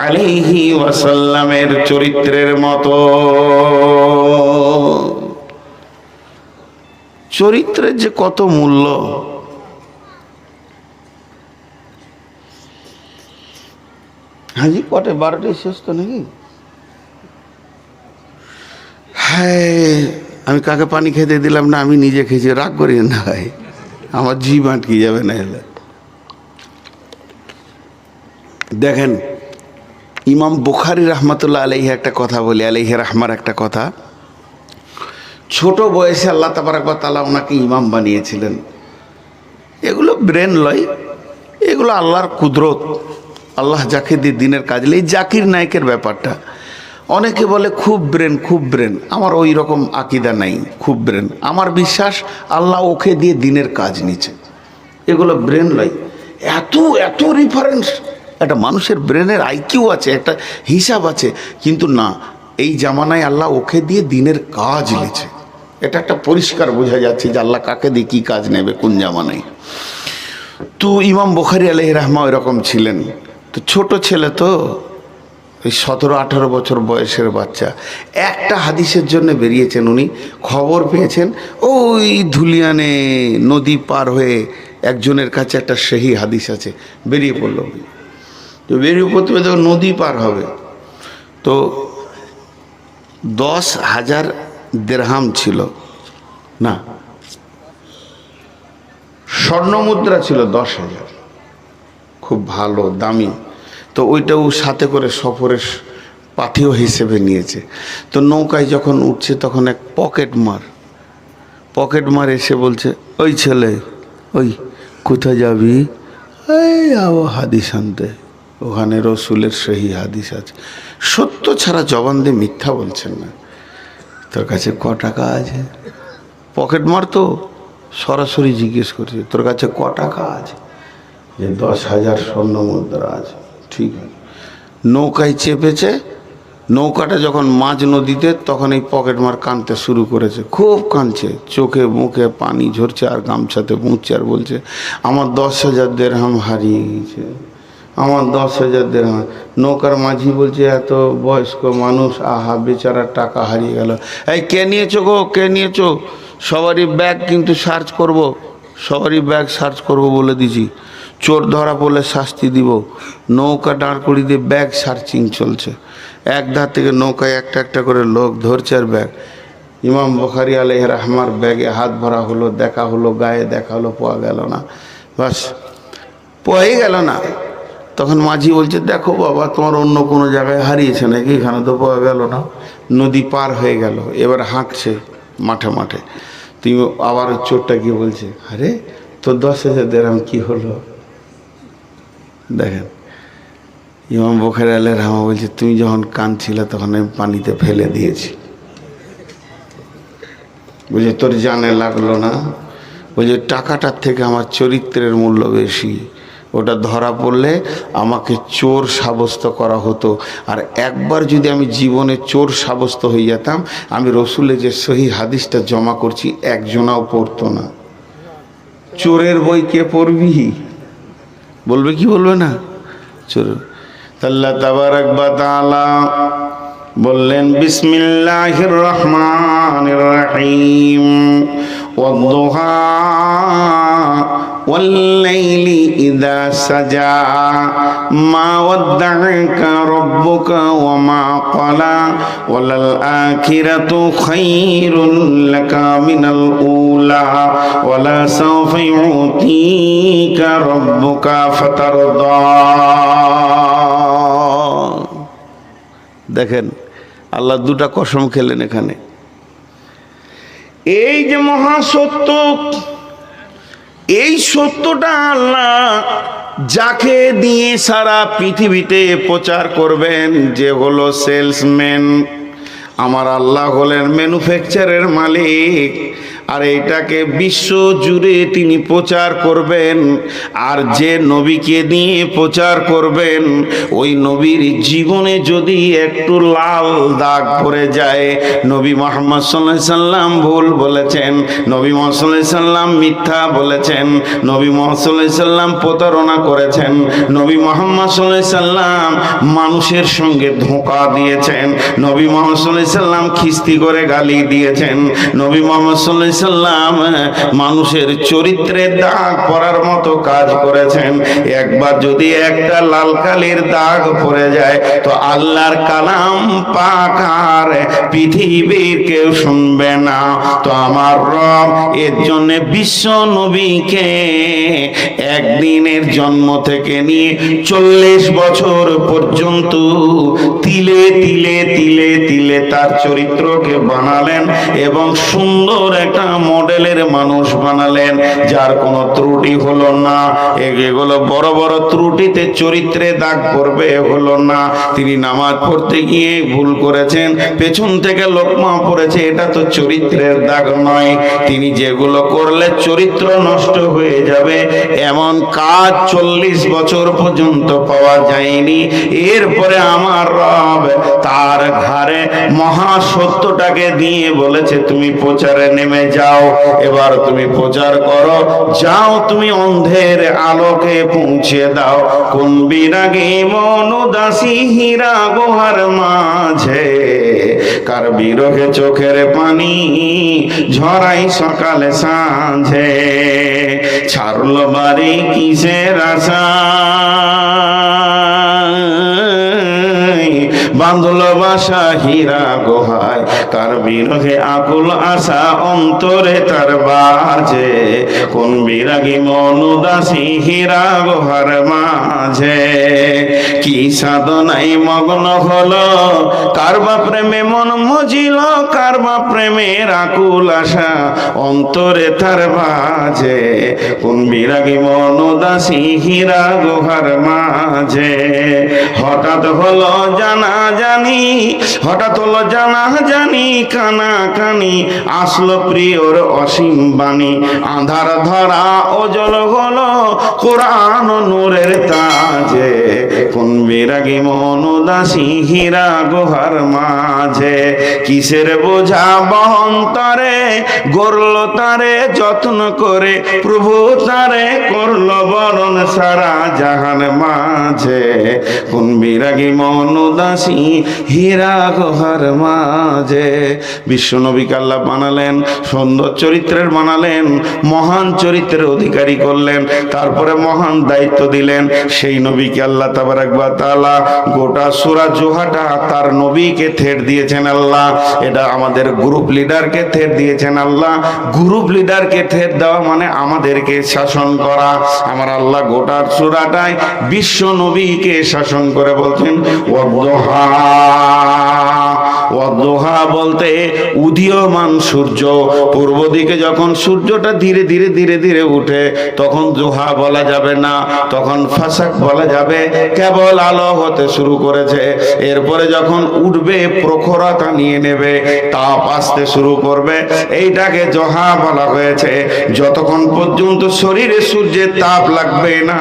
আলাইহি ওয়াসাল্লামের চরিত্রের মতো। চরিত্রের যে কত মূল্য। হাজি কটে 12টায় শেষ তো নাকি? হ্যাঁ, আমি কাকে পানি খেতে দিলাম না, আমি নিজে খেয়েছি, রাগ করি না ভাই, আমার জিভ আটকে যাবে না এলে। দেখেন ইমাম বুখারী রহমতুল্লাহ আলাইহি একটা কথা বলি, আলাইহি রাহমার একটা কথা। ছোট বয়সে আল্লাহ তাবারক ওয়া তাআলা ওনাকে ইমাম বানিয়েছিলেন। এগুলো ব্রেন লয়, এগুলো আল্লাহর কুদরত। আল্লাহ যাকে দিয়ে দিনের কাজ, এই জাকির নায়কের ব্যাপারটা অনেকে বলে খুব ব্রেন, খুব ব্রেন। আমার ওই রকম আকিদা নাই খুব ব্রেন। আমার বিশ্বাস আল্লাহ ওকে দিয়ে দিনের কাজ নিচ্ছে। এগুলো ব্রেন লয়, এত এত রেফারেন্স। একটা মানুষের ব্রেনের আইকিউ আছে, একটা হিসাব আছে, কিন্তু না, এই জামানায় আল্লাহ ওকে দিয়ে দিনের কাজ নিয়েছে। এটা একটা পরিষ্কার বোঝা যাচ্ছে যে আল্লাহ কাকে দিয়ে কী কাজ নেবে কোন জামানায়। তো ইমাম বুখারী আলাইহি রাহমা এরকম ছিলেন। তো ছোট ছেলে তো, ওই 17-18 বছর বয়সের বাচ্চা, একটা হাদিসের জন্য বেরিয়েছেন উনি। খবর পেয়েছেন ওই ধুলিয়ানে নদী পার হয়ে একজনের কাছে একটা সহি হাদিস আছে, বেরিয়ে পড়ল। তো বেরিয়ে পড়তে যখন নদী পার হবে, তো 10,000 দিরহাম ছিল না, স্বর্ণ মুদ্রা ছিল 10,000, খুব ভালো দামি। তো ওইটাও সাথে করে সফরের পাথেয় হিসেবে নিয়েছে। তো নৌকায় যখন উঠছে তখন এক পকেট মার এসে বলছে, ওই ছেলে, ওই কোথায় যাবি? এই আও হাদিস আনতে, ওখানে রসুলের সহি হাদিস আছে। সত্য ছাড়া জবান দিয়ে মিথ্যা বলছেন না। তোর কাছে ক টাকা আছে? পকেট মার তো সরাসরি জিজ্ঞেস করছে, তোর কাছে ক টাকা আছে? যে 10,000 স্বর্ণ মুদ্রা আছে। ঠিক আছে। নৌকায় চেপেছে, নৌকাটা যখন মাঝ নদীতে, তখন এই পকেট মার কাঁদতে শুরু করেছে, খুব কাঁদছে, চোখে মুখে পানি ঝরছে, আর গামছাতে মুছছে, আর বলছে আমার 10,000 দিরহাম হারিয়ে গেছে, আমার 10,000 দিরহাম। নৌকার মাঝি বলছে, এত বয়স্ক মানুষ, আহা বেচারা, টাকা হারিয়ে গেল। এই কে নিয়েছো গো, কে নিয়েছো? সবারই ব্যাগ কিন্তু সার্চ করব, সবারই ব্যাগ সার্চ করব বলে দিছি, চোর ধরা পড়লে শাস্তি দিব। নৌকা দাঁড় করিয়ে দিয়ে ব্যাগ সার্চিং চলছে। এক ধার থেকে নৌকায় একটা একটা করে লোক ধরছে আর ব্যাগ। ইমাম বুখারী আলাইহি রাহমার ব্যাগে হাত ভরা হলো, দেখা হলো, গায়ে দেখা হলো, পাওয়া গেল না। বাস, পাওয়াই গেল না। তখন মাঝি বলছে, দেখো বাবা, তোমার অন্য কোনো জায়গায় হারিয়েছে নাকি? এখানে তো পাওয়া গেল না। নদী পার হয়ে গেল, এবার হাঁকছে মাঠে মাঠে। তুমি আবার চোরটা গিয়ে বলছে, আরে তোর 10,000 দিরহাম কি হলো? দেখেন ইমাম বুখারী আলাইহি রাহমা বলছে, তুমি যখন কাঁদছিলে তখন আমি পানিতে ফেলে দিয়েছি। বুঝে তোর জানে লাগলো না? বলছে টাকাটার থেকে আমার চরিত্রের মূল্য বেশি। ওটা ধরা পড়লে আমাকে চোর সাব্যস্ত করা হতো, আর একবার যদি আমি জীবনে চোর সাব্যস্ত হয়ে যেতাম, আমি রসুলের যে সহি হাদিসটা জমা করছি একজনাও পড়তো না। চোরের বই কে পড়বি? বলবে কি বলবে না? চোর। আল্লাহ তাবারক ওয়া তাআলা বললেন, বিসমিল্লাহির রহমানির রহিম, ওয়াদ-দুহা ওয়াল-লাইলি ইযা সাজা, মা ওয়াদ্দা'আকা রাব্বুকা ওয়া মা ক্বালা, ওয়ালাল আখিরাতু খায়রুল লাকা মিনাল উলা, ওয়ালা সাওফা ইউতিকা রাব্বুকা ফাতারদা। দেখেন আল্লাহ দুটা কসম খেলেন এখানে। এই যে মহাসত্য, এই সত্যটা আল্লাহ যাকে দিয়ে সারা পৃথিবীতে প্রচার করবেন, যে হলো সেলসম্যান, আমার আল্লাহ হলেন ম্যানুফ্যাকচারের মালিক, আর এটাকে বিশ্ব জুড়ে তিনি প্রচার করবেন। আর যে নবীকে নিয়ে প্রচার করবেন, ওই নবীর জীবনে যদি একটু লাল দাগ পড়ে যায়, নবী মুহাম্মদ সাল্লাল্লাহু আলাইহি সাল্লাম ভুল বলেছেন, নবী মুহাম্মদ সাল্লাল্লাহু আলাইহি সাল্লাম মিথ্যা বলেছেন, নবী মুহাম্মদ সাল্লাল্লাহু আলাইহি সাল্লাম প্রতারণা করেছেন, নবী মুহাম্মদ সাল্লাল্লাহু আলাইহি সাল্লাম মানুষের সঙ্গে ধোঁকা দিয়েছেন, নবী মুহাম্মদ সাল্লাল্লাহু আলাইহি সাল্লাম খিস্তি করে গালি দিয়েছেন, নবী মুহাম্মদ সাল্লাল্লাহু আলাইহি সাল্লাম মানুষের চরিত্রের দাগ পড়ার মতো কাজ করেছেন। একবার যদি একটা লাল কালির দাগ পড়ে যায় তো আল্লাহর কালাম পাক আর পৃথিবীর কেউ শুনবে না। তো আমার রব এর জন্য বিশ্ব নবীকে একদিনের জন্ম থেকে নিয়ে 40 বছর পর্যন্ত তিলে তিলে তিলে তিলে তার চরিত্রকে বানালেন এবং সুন্দর একটা মডেলের মানুষ বানালেন, যার কোনো ত্রুটি হলো না। এগুলো বড় বড় ত্রুটিতে চরিত্রে দাগ পড়বে হলো না। তিনি নামাজ পড়তে গিয়ে ভুল করেছেন, পেছন থেকে লোকমা পড়েছে, এটা তো চরিত্রের দাগ নয়। তিনি যেগুলো করলে চরিত্র নষ্ট হয়ে যাবে এমন কাজ 40 বছর পর্যন্ত পাওয়া যায়নি। এরপরে আমার রব তার ঘাড়ে মহা সত্যটাকে দিয়ে বলেছে, তুমি প্রচারে নেমে যাও, এবার তুমি প্রচার করো, যাও তুমি অন্ধের আলোকে পৌঁছে দাও। কোন বিরাগে মন উদাসী হীরা গুহার মাঝে, কার বিরহে চোখের পানি ঝরাই সকালে সাঁঝে, ছাড়ল বাড়ি কিসের আশা, বাঁধল বাসা হীরা গুহায়, কার বিরহে আকুল আশা অন্তরে তার বাজে, কোন বিরাগী মন উদাসী হীরা গুহার মাঝে, কি সাধনাই মগ্ন হলো, কার বা প্রেমে মন মজিল, কার বা প্রেমের আকুল আশা অন্তরে তার বাজে, কোন বিরাগী মন উদাসী হীরা গুহার মাঝে। হঠাৎ হলো জানা জানি, হঠাৎ হলো জানা জানি, কানা কানি আসলো প্রিয়র অসীম বাণী, আধার ধরা ওজল হলো কোরআন নূরের তাজে, কোন বিরাগী মন উদাসী হীরা গুহার মাঝে, কিসের বোঝা বহন তারে গড়ল তারে যত্ন করে, প্রভু তারে করল বরণ সারা জাহান মাঝে, কোন বিরাগী মন উদাসী হীরা গুহার মাঝে। বিশ্বনবীকে আল্লাহ বানালেন, সুন্দর চরিত্রের বানালেন, মহান চরিত্রের অধিকারী করলেন, তারপরে মহান দায়িত্ব দিলেন। সেই নবীকে আল্লাহ তাবারাক ওয়া তাআলা গোটা সূরা জুহাটা তার নবীকে থেট দিয়েছেন আল্লাহ। এটা আমাদের গ্রুপ লিডারকে থেট দিয়েছেন আল্লাহ। গ্রুপ লিডারকে থেট দেওয়া মানে আমাদেরকে শাসন করা। আমার আল্লাহ গোটা সূরাটায় বিশ্ব নবীকে শাসন করে বলছেন ওয়াদুহা। ওয়াদুহা বলতে উদীয়মান সূর্য, পূর্ব দিকে যখন সূর্যটা ধীরে ধীরে ধীরে ধীরে উঠে তখন দুহা বলা যাবে না, তখন ফাসাক বলা যাবে, কেবল আলো হতে শুরু করেছে। এরপরে যখন উঠবে প্রখরতা নিয়ে নেবে, তাপ আসতে শুরু করবে, এইটাকে জোহা বলা হয়েছে। যতক্ষণ পর্যন্ত শরীরে সূর্যের তাপ লাগবে না,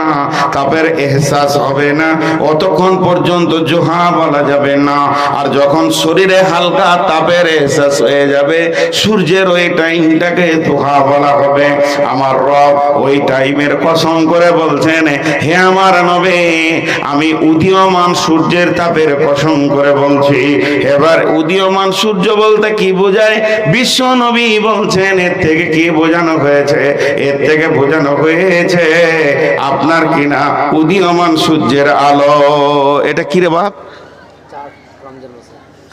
তাপের এহসাস হবে না, অতক্ষণ পর্যন্ত জোহা বলা যাবে না। আর যখন শরীরে হালকা তাপের এহসাস হয়ে যাবে, সূর্যের ওই টাইমটাকে দোহা বলা হবে। আমার রব ওই টাইমের কসম করে বলছেন, হে আমার নবী, আমি উদীয়মান সূর্যের তাপের কসম করে বলছি। এবার উদীয়মান সূর্য বলতে কি বোঝায়? বিশ্ব নবী বলছেন এর থেকে কি বোঝানো হয়েছে? এর থেকে বোঝানো হয়েছে আপনার কিনা উদীয়মান সূর্যের আলো। এটা কি রে বাপ?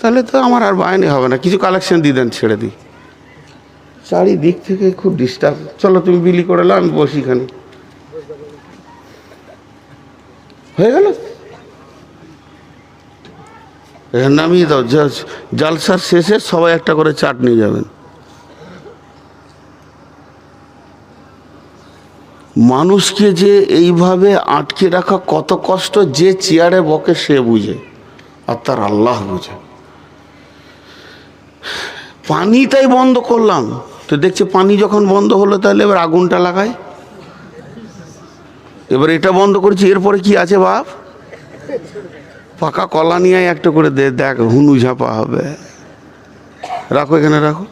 তাহলে তো আমার আর বায়নি হবে না, কিছু কালেকশন দিয়ে দেন, ছেড়ে দিই। চারিদিক থেকে খুব ডিস্টার্ব। চলো তুমি বিলি করে নাও, আমি বসি এখানে। হয়ে গেল, এখানে নামিয়ে দাও। জালসার শেষে সবাই একটা করে চাট নিয়ে যাবেন। মানুষকে যে এইভাবে আটকে রাখা কত কষ্ট, যে চেয়ারে বকে সে বুঝে, আর তার আল্লাহ বুঝে। পানিটাই বন্ধ করলাম তো দেখছে পানি যখন বন্ধ হলো তাহলে এবার আগুনটা লাগায়। এবার এটা বন্ধ করেছি, এরপরে কি আছে বাপ? পাকা কলা নিয়ে একটা করে দে, দেখ হুনু ঝাপা হবে। রাখো এখানে, রাখো।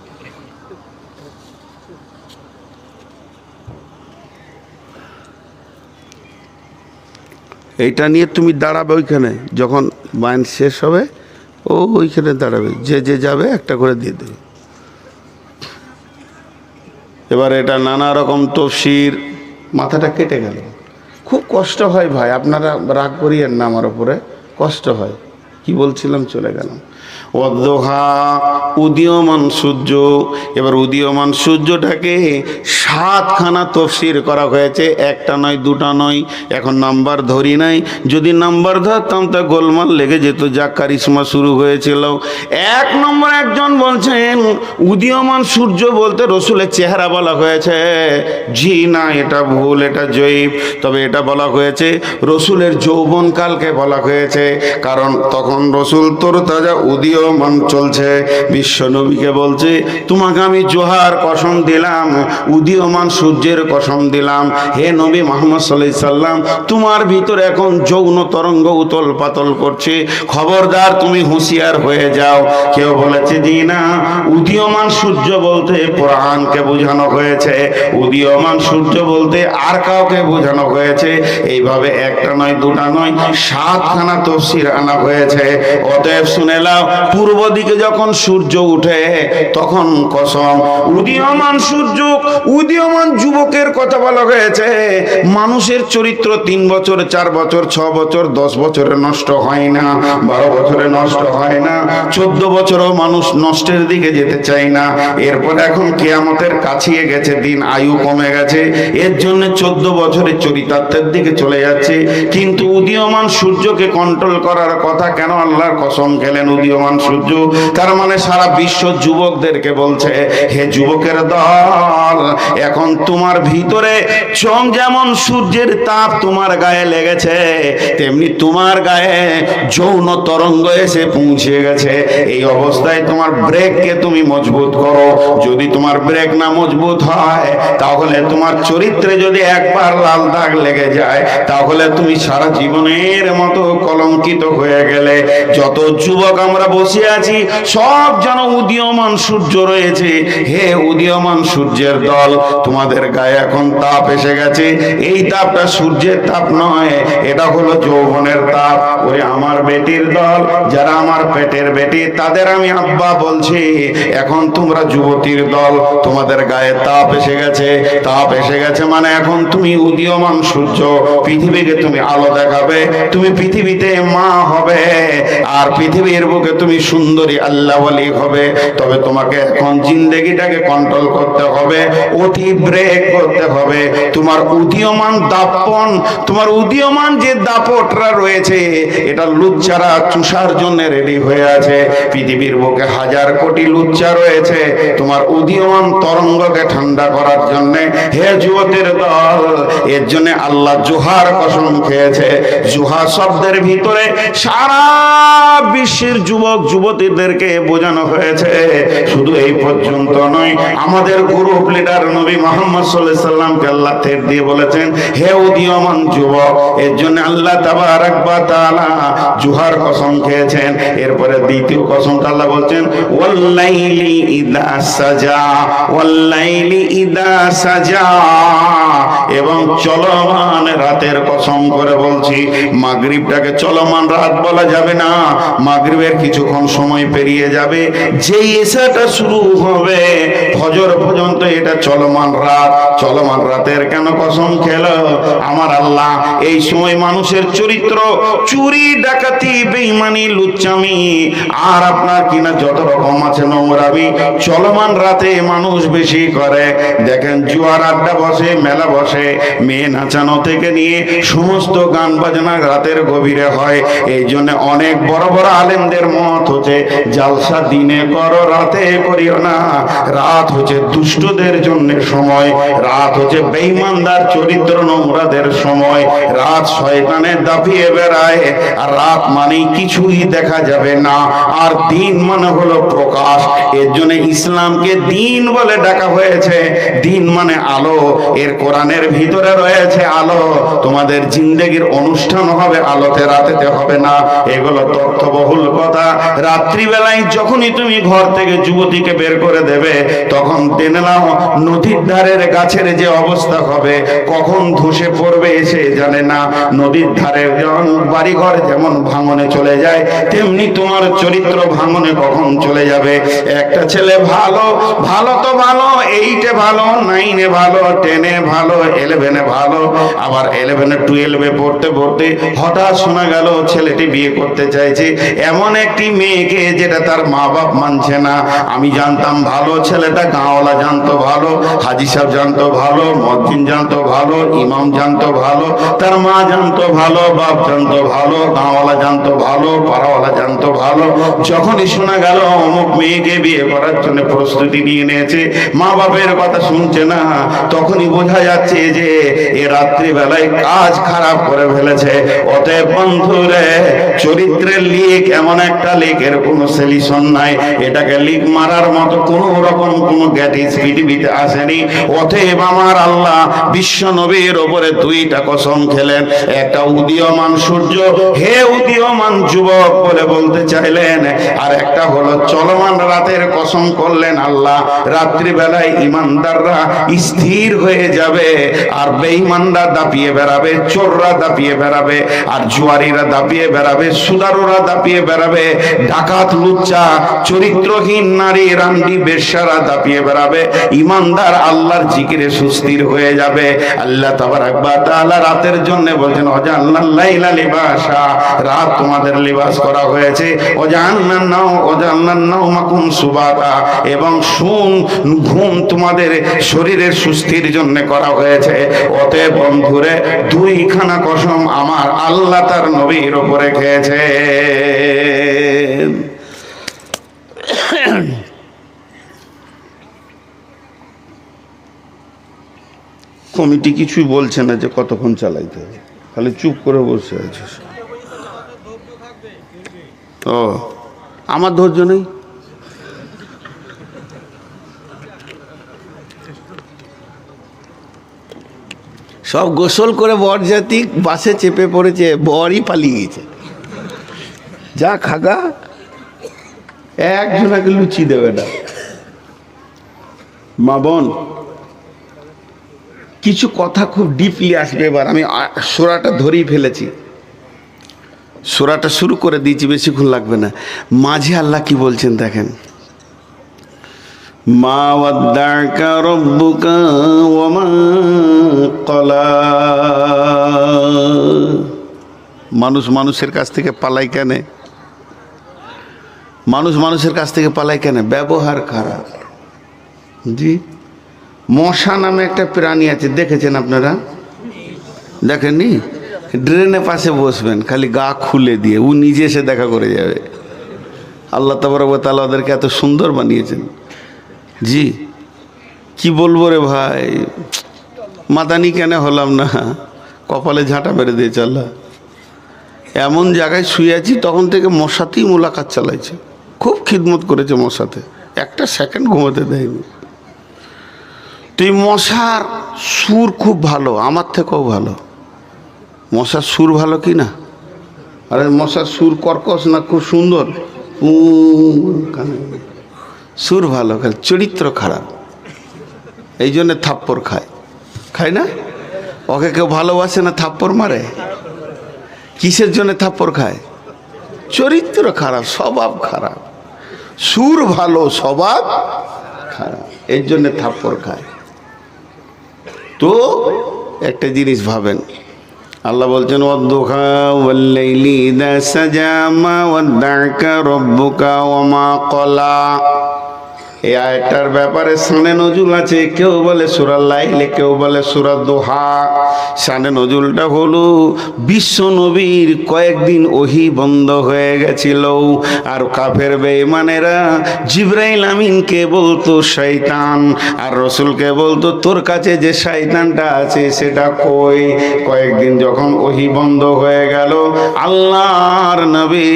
এইটা নিয়ে তুমি দাঁড়াবে ওইখানে, যখন বাইন শেষ হবে ও ওইখানে দাঁড়াবে, যে যে যাবে একটা করে দিয়ে দেবে। এবার এটা নানা রকম তফসির, মাথাটা কেটে গেল। খুব কষ্ট হয় ভাই, আপনারা রাগ করিয়েন না আমার উপরে, কষ্ট হয়। কি বলছিলাম, চলে গেলাম। অদ্দোহা, উদীয়মান সূর্য। এবার উদীয়মান সূর্যটাকে 7খানা তফসির করা হয়েছে, একটা নয় দুটা নয়, এখন নাম্বার ধরি নাই। যদি নাম্বার ধরতাম তা গোলমাল লেগে যেত, যা কারিশমা শুরু হয়েছিল। 1 নম্বর একজন বলছেন উদীয়মান সূর্য বলতে রসুলের চেহারা বলা হয়েছে। জি না, এটা ভুল, এটা জয়ীফ। তবে এটা বলা হয়েছে রসুলের যৌবনকালকে বলা হয়েছে, কারণ তখন রসুল তরতাজা উদীয়মান চলছে। বিশ্ব নবীকে বলছে, তোমাকে আমি জোহার কসম দিলাম, উদীয়মান সূর্যের কসম দিলাম, হে নবী মুহাম্মদ সাল্লাল্লাহু আলাইহি সাল্লাম, তোমার ভিতরে এখন যৌন তরঙ্গ উতল পাতল করছে, খবরদার তুমি হুঁশিয়ার হয়ে যাও। কেউ বলেছে জি না, উদীয়মান সূর্য বলতে কোরআনকে বোঝানো হয়েছে, উদীয়মান সূর্য বলতে আর কাউকে বোঝানো হয়েছে। এইভাবে একটা নয় দুটা নয়, 7খানা তফসির আনা হয়েছে। অতএব শুনে নাও, পূর্ব দিকে যখন সূর্য উঠে তখন কসম, উদীয়মান সূর্য, উদীয়মান যুবকের কথা বলা হয়েছে। মানুষের চরিত্র 3 বছর 4 বছর 6 বছর 10 বছরে নষ্ট হয় না, 12 বছরে নষ্ট হয় না, 14 বছরও মানুষ নষ্টের দিকে যেতে চায় না। এরপর এখন কিয়ামতের কাছিয়ে গেছে দিন, আয়ু কমে গেছে, এর জন্য 14 বছরের চরিতার্থের দিকে চলে যাচ্ছে। কিন্তু উদীয়মান সূর্যকে কন্ট্রোল করার কথা কেন আল্লাহর কসম খেলেন উদীয়মান সূর্য? তার মানে সারা বিশ্ব যুবকদেরকে বলছে, হে যুবকের দল, এখন তোমার ভিতরে যেমন সূর্যের তাপ তোমার গায়ে লেগেছে, তেমনি তোমার গায়ে যৌন তরঙ্গ এসে পৌঁছে গেছে। এই অবস্থায় তোমার ব্রেককে তুমি মজবুত করো। যদি তোমার ব্রেক না মজবুত হয়, তাহলে তোমার চরিত্রে যদি একবার লাল দাগ লেগে যায়, তাহলে তুমি সারা জীবনের মতো কলঙ্কিত হয়ে গেলে। যত যুবক আমরা বসে আছি, সব যেন উদীয়মান সূর্য রয়েছে। হে উদীয়মান সূর্যের দল, তোমাদের গায়ে এখন তাপ এসে গেছে। এই তাপটা সূর্যের তাপ নয়, এটা হলো যৌবনের তাপ। ওরে আমার বেটির দল, যারা আমার পেটের বেটি, তাদের আমি আব্বা বলছি, এখন তোমরা যুবতীর দল, তোমাদের গায়ে তাপ এসে গেছে। তাপ এসে গেছে মানে এখন তুমি উদীয়মান সূর্য, পৃথিবীকে তুমি আলো দেখাবে, তুমি পৃথিবীতে মা হবে, আর পৃথিবীর বুকে তুমি সুন্দরী আল্লাহওয়ালি হবে। তবে তোমাকে এখন জিন্দেগিটাকে কন্ট্রোল করতে হবে, অতি ব্রেক করতে হবে। তোমার উদীয়মান দাপন, তোমার উদীয়মান যে দাপটরা রয়েছে, এটা লুচ্চারা চুষার জন্য রেডি হয়ে আছে। পৃথিবীর বুকে 1000 কোটি লুচ্চা রয়েছে তোমার উদীয়মান তরঙ্গকে ঠান্ডা করার জন্য। হে যুবতের দল, এর জন্য আল্লাহ জোহার কসম খেয়েছে। জোহা শব্দের ভিতরে সারা বিশ্বের যুবক যুবতীদেরকে বোঝানো হয়েছে। শুধু এই পর্যন্ত নয়, আমাদের গ্রুপ লিডার নবী মুহাম্মদ সাল্লাল্লাহু আলাইহি সাল্লামকে আল্লাহ থের দিয়ে বলেছেন, হে উদীয়মান যুবক। এর জন্য আল্লাহ তাবারাক ওয়া তাআলা জোহার কসম খেয়েছেন। এরপরে দ্বিতীয় কসমটা আল্লাহ বলছেন, ওয়াল্লাইলি ইযা সাজা, ওয়াল্লাইলি ইযা সাজা, এবং চলমান রাতের কসম করে বলছি। মাগরিবটাকে চলমান রাত বলা যাবে না, মাগরিবের কিছুক্ষণ সময় পেরিয়ে যাবে, যেই এশাটা শুরু হবে ফজর পর্যন্ত এটা চলমান রাত। চলমান রাতের কেন কসম খেলো আমার আল্লাহ? এই সময় মানুষের চরিত্র চুরি ডাকাতি বেঈমানি লুচ্চামি আর আপনার কিনা যত রকম আছে নোংরামি, চলমান রাতে মানুষ বেশি করে। দেখেন জুয়ার আড্ডা বসে, মেলা বসে, মেয়ে নাচানো থেকে নিয়ে সমস্ত গান বাজনা রাতের গভীরে হয়। এই জন্য অনেক বড় বড় আলেমদের মত হচ্ছে, জালসা দিনে করো রাতে করিও না। রাত হচ্ছে দুষ্টদের জন্য সময়, রাত হচ্ছে বেঈমানদার চরিত্র নোংরাদের সময়, রাত শয়তানের দাপিয়ে বেড়ায়। আর রাত মানেই কিছুই দেখা যাবে না, আর দিন মানে হলো প্রকাশ। এর জন্য ইসলামকে দিন বলে ডাকা হয়েছে। দিন মানে আলো, এর কোরআনের ভিতরে রয়েছে আলো। তোমাদের জিন্দেগির অনুষ্ঠান হবে আলোতে, রাতেতে হবে না। এগুলো তথ্যবহুল কথা। রাত্রিবেলায় যখনই তুমি ঘর থেকে যুবতীকে বের করে দেবে, তখন টেনে নাও নদীর ধারের গাছের যে অবস্থা হবে, কখন ধসে পড়বে সে জানে না। নদীর ধারে যেমন বাড়িঘর যেমন ভাঙনে চলে যায়, তেমনি তোমার চরিত্র ভাঙনে কখন চলে যাবে। একটা ছেলে ভালো ভালো তো ভালো, 8-এ ভালো, 9-এ ভালো, 10-এ ভালো, 11-এ ভালো, আবার 11-এ 12-এ পড়তে পড়তে হঠাৎ শোনা গেল ছেলেটি বিয়ে করতে চাইছে এমন একটি মেয়েকে যেটা তার মা বাপ মানছে না। আমি জানতাম ভালো ছেলেটা, গাঁওয়ালা জানতো ভালো, হাজি সাহেব জানতো ভালো, মদ্দিন জানতো ভালো, ইমাম জানতো ভালো, তার মা জানতো ভালো, বাপ জানতো ভালো, গাঁওয়ালা জানতো ভালো, পাড়াওয়ালা জানতো ভালো। যখনই শোনা গেল অমুক মেয়েকে বিয়ে করার জন্য প্রস্তুতি নিয়ে নিয়েছে, মা বাপের কথা শুনছে না, তখনই বোঝা যাচ্ছে যে এ রাত্রিবেলায় কাজ খারাপ করে ফেলেছে। অতএব বন্ধুরে, চরিত্রের লিক এমন একটা লিকের কোনো সলিউশন নাই, এটাকে লিক মারার মতো কোন রকম কোন গ্যাটিস পৃথিবীতে আসেনি। অতএব আমার আল্লাহ বিশ্ব নবীর ওপরে 2টা কসম খেলেন। একটা উদীয়মান সূর্য, হে উদীয়মান যুবক বলে বলতে চাইলেন, আর একটা হলো চলমান রাতের কসম করলেন আল্লাহ। রাত্রিবেলায় ইমানদাররা স্থির হয়ে যাবে, আর বেঈমানরা দাপিয়ে বেড়াবে, চোররা দাপিয়ে বেড়াবে, আর জুয়ারিরা দাপিয়ে বেড়াবে, সুদারুরা দাপিয়ে বেড়াবে, ডাকাত লুচ্চা চরিত্রহীন নারী রান্ডি বেশ্যারা দাপিয়ে বেড়াবে। ইমানদার আল্লাহর জিকিরে সুস্থির হয়ে যাবে। আল্লাহ তাবারাক ওয়া তাআলা রাতের জন্য বলছেন ওয়াজআলনাল লাইলা লিবাসা, রাত তোমাদের লিবাস করা হয়েছে। ওয়াজআলনান নাওমাকুম সুবাতা, এবং ঘুম তোমাদের শরীরের সুস্থির জন্য করা হয়েছে। অতএব বন্ধুরে, 2খানা কসম আমার আল্লাহ তার নবীর উপরে খেয়েছে। কমিটি কিছুই বলছে না যে কতক্ষণ চালাইতে হবে, খালি চুপ করে বসে আছে। ও, আমার ধৈর্য নেই। সব গোসল করে বরযাত্রী বাসে চেপে পড়েছে, বরই পালিয়ে গেছে। যা খাগা, একজনাকে লুচি দেবে না। মা বোন, কিছু কথা খুব ডিপলি আসবে। এবার আমি সূরাটা ধরেই ফেলেছি, সূরাটা শুরু করে দিয়েছি, বেশিক্ষণ লাগবে না। মাঝে আল্লাহ কি বলছেন দেখেন, মা ওয়াদ্দাকা রাব্বুকা ওয়া মা ক্বালা। মানুষ মানুষের কাছ থেকে পালায় কেন? মানুষ মানুষের কাছ থেকে পালায় কেন? ব্যবহার খারাপ। জি, মশা নামে একটা প্রাণী আছে, দেখেছেন আপনারা? দেখেননি? ড্রেনের পাশে বসবেন, খালি গা খুলে দিয়ে ও নিজে এসে দেখা করে যাবে। আল্লাহ তাবারক ওয়া তাআলা ওদেরকে এত সুন্দর বানিয়েছেন। জি, কি বলবো রে ভাই, মাদানি কেন হলাম না, কপালে ঝাঁটা মেরে দিয়েছে আল্লাহ। এমন জায়গায় শুয়ে আছি, তখন থেকে মশাতেই মোলাকাত চালাইছে, খুব খিদমত করেছে মশাতে, একটা সেকেন্ড ঘুমাতে দেয়নি। তুই মশার সুর খুব ভালো, আমার থেকেও ভালো। মশার সুর ভালো কি না? আরে মশার সুর কর্কশ না, খুব সুন্দর, সুর ভালো, চরিত্র খারাপ, এই জন্যে থাপ্পড় খায় না? ওকে কেউ ভালোবাসে না, থাপ্পড় মারে। কিসের জন্য থাপ্পড় খায়? চরিত্র খারাপ, স্বভাব খারাপ। সুর ভালো, স্বভাব খারাপ, এর জন্য থাপ্পড় খায়। তো একটা জিনিস ভাবেন, আল্লাহ বলছেন ওয়াদ্দুহা ওয়াল্লাইলি ইযা সাজা মা ওয়াদ্দাকা রাব্বুকা ওয়া মা ক্বালা। এই আয়াতটার ব্যাপারে শানে নজুল আছে, কেউ বলে সূরা লাইল, কেউ বলে সূরা দুহা। শানে নজুলটা হলো বিশ্ব নবীর কয়েকদিন ওহী বন্ধ হয়ে গেছিল, আর কাফের বেঈমানেরা জিবরাইল আমিনকে বলতো শয়তান, আর রসুলকে বলতো তোর কাছে যে শয়তানটা আছে সেটা কই। কয়েকদিন যখন ওহী বন্ধ হয়ে গেল, আল্লাহর নবী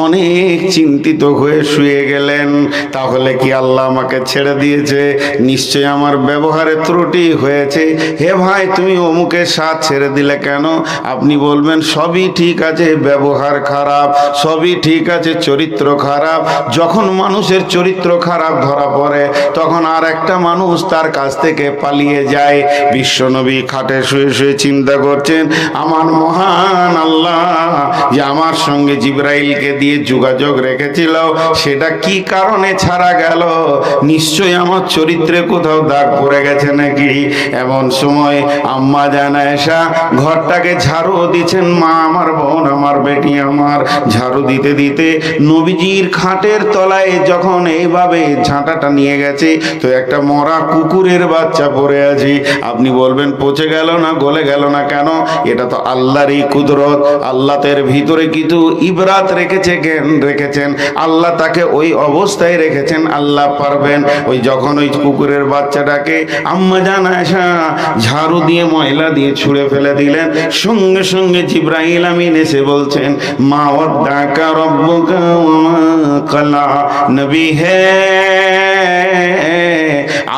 অনেক চিন্তিত হয়ে শুয়ে গেলেন। তাহলে কি আল্লাহ আমাকে ছেড়ে দিয়েছে, নিশ্চয়ই আমার ব্যবহারে ত্রুটি হয়েছে। হে ভাই, তুমি অমুকের সাথ ছেড়ে দিলে কেন? আপনি বলবেন সবই ঠিক আছে, ব্যবহার খারাপ, সবই ঠিক আছে, চরিত্র খারাপ। যখন মানুষের চরিত্র খারাপ ধরা পড়ে তখন আর একটা মানুষ তার কাছ থেকে পালিয়ে যায়। বিশ্বনবী খাটে শুয়ে শুয়ে চিন্তা করছেন, আমার মহান আল্লাহ যে আমার সঙ্গে জিবরাইলকে দিয়ে যোগাযোগ রেখেছিল, সেটা কি কারণে ছাড়া গেল? নিশ্চয়ই আমার চরিত্রে কোথাও দাগ পড়ে গেছে নাকি? এমন সময় আম্মা জান আয়েশা ঘরটাকে ঝাড়ু দিচ্ছেন। মা আমার, বোন আমার, বেটি আমার, ঝাড়ু দিতে দিতে নবীজির খাটের তলায় যখন এইভাবে ঝাঁটাটা নিয়ে গেছে তো একটা মরা কুকুরের বাচ্চা পড়ে আছে। আপনি বলবেন পচে গেল না, গলে গেল না কেন? এটা তো আল্লাহরই কুদরত। আল্লাহ তার ভিতরে কিছু ইবরাত রেখেছেন। আল্লাহ তাকে ওই অবস্থায় রেখেছেন, আল্লাহ পারবেন। ওই যখন ওই কুকুরের বাচ্চাটাকে আম্মা জান আয়েশা ঝাড়ু দিয়ে ময়লা দিয়ে ছুঁড়ে ফেলে দিলেন, সঙ্গে সঙ্গে জিবরাইল আমিন এসে বলছেন, মা ওয়াদ্দাকা রব্বুকা ওয়া মা ক্বালা। নবী হে,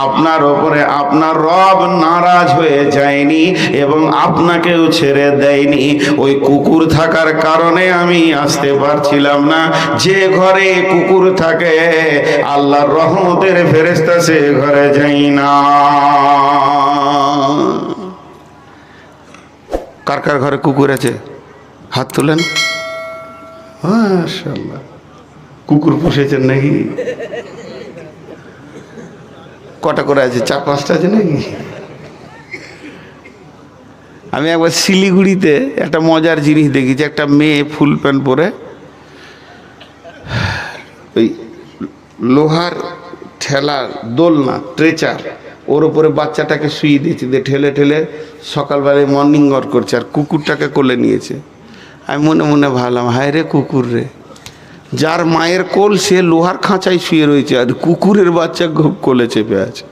আপনার ওপরে আপনার রব নারাজ হয়ে যায়নি এবং আপনাকেও ছেড়ে দেয়নি। ওই কুকুর থাকার কারণে আমি আসতে পারছিলাম না। যে ঘরে কুকুর থাকে আল্লাহর রহমতের ফেরেশতা সে ঘরে যাই না। কার কার ঘরে কুকুর আছে? হাত তোলেন। মাশাআল্লাহ, কুকুর পুষেছেন নাকি? কটা করে আছে? 4-5টা আছে নাকি? আমি একবার শিলিগুড়িতে একটা মজার জিনিস দেখেছি। একটা মেয়ে ফুল প্যান্ট পরে ওই লোহার ঠেলা, দোলনা, ট্রেচার, ওর উপরে বাচ্চাটাকে শুয়ে দিয়েছে, দিয়ে ঠেলে ঠেলে সকালবেলায় মর্নিং ওয়াক করছে, আর কুকুরটাকে কোলে নিয়েছে। আমি মনে মনে ভাবলাম, হায় রে কুকুর রে, যার মায়ের কোল সে লোহার খাঁচায় শুয়ে রয়েছে আর কুকুরের বাচ্চা কোলে চেপে আছে।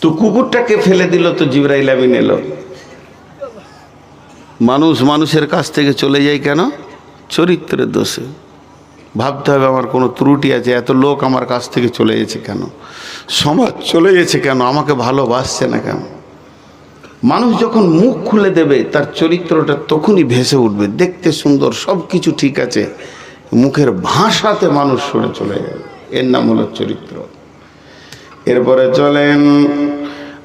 তো কুকুরটাকে ফেলে দিল, তো জিবরাইল আমিন এলো। মানুষের কাছ থেকে চলে যায় কেন? চরিত্রের দোষে। ভাবতে হবে আমার কোনো ত্রুটি আছে, এত লোক আমার কাছ থেকে চলে গেছে কেন, সমাজ চলে গেছে কেন, আমাকে ভালোবাসছে না কেন? মানুষ যখন মুখ খুলে দেবে তার চরিত্রটা তখনই ভেসে উঠবে। দেখতে সুন্দর, সব কিছু ঠিক আছে, মুখের ভাষাতে মানুষ সরে চলে যাবে। এর নাম হলো চরিত্র। এরপরে চলেন,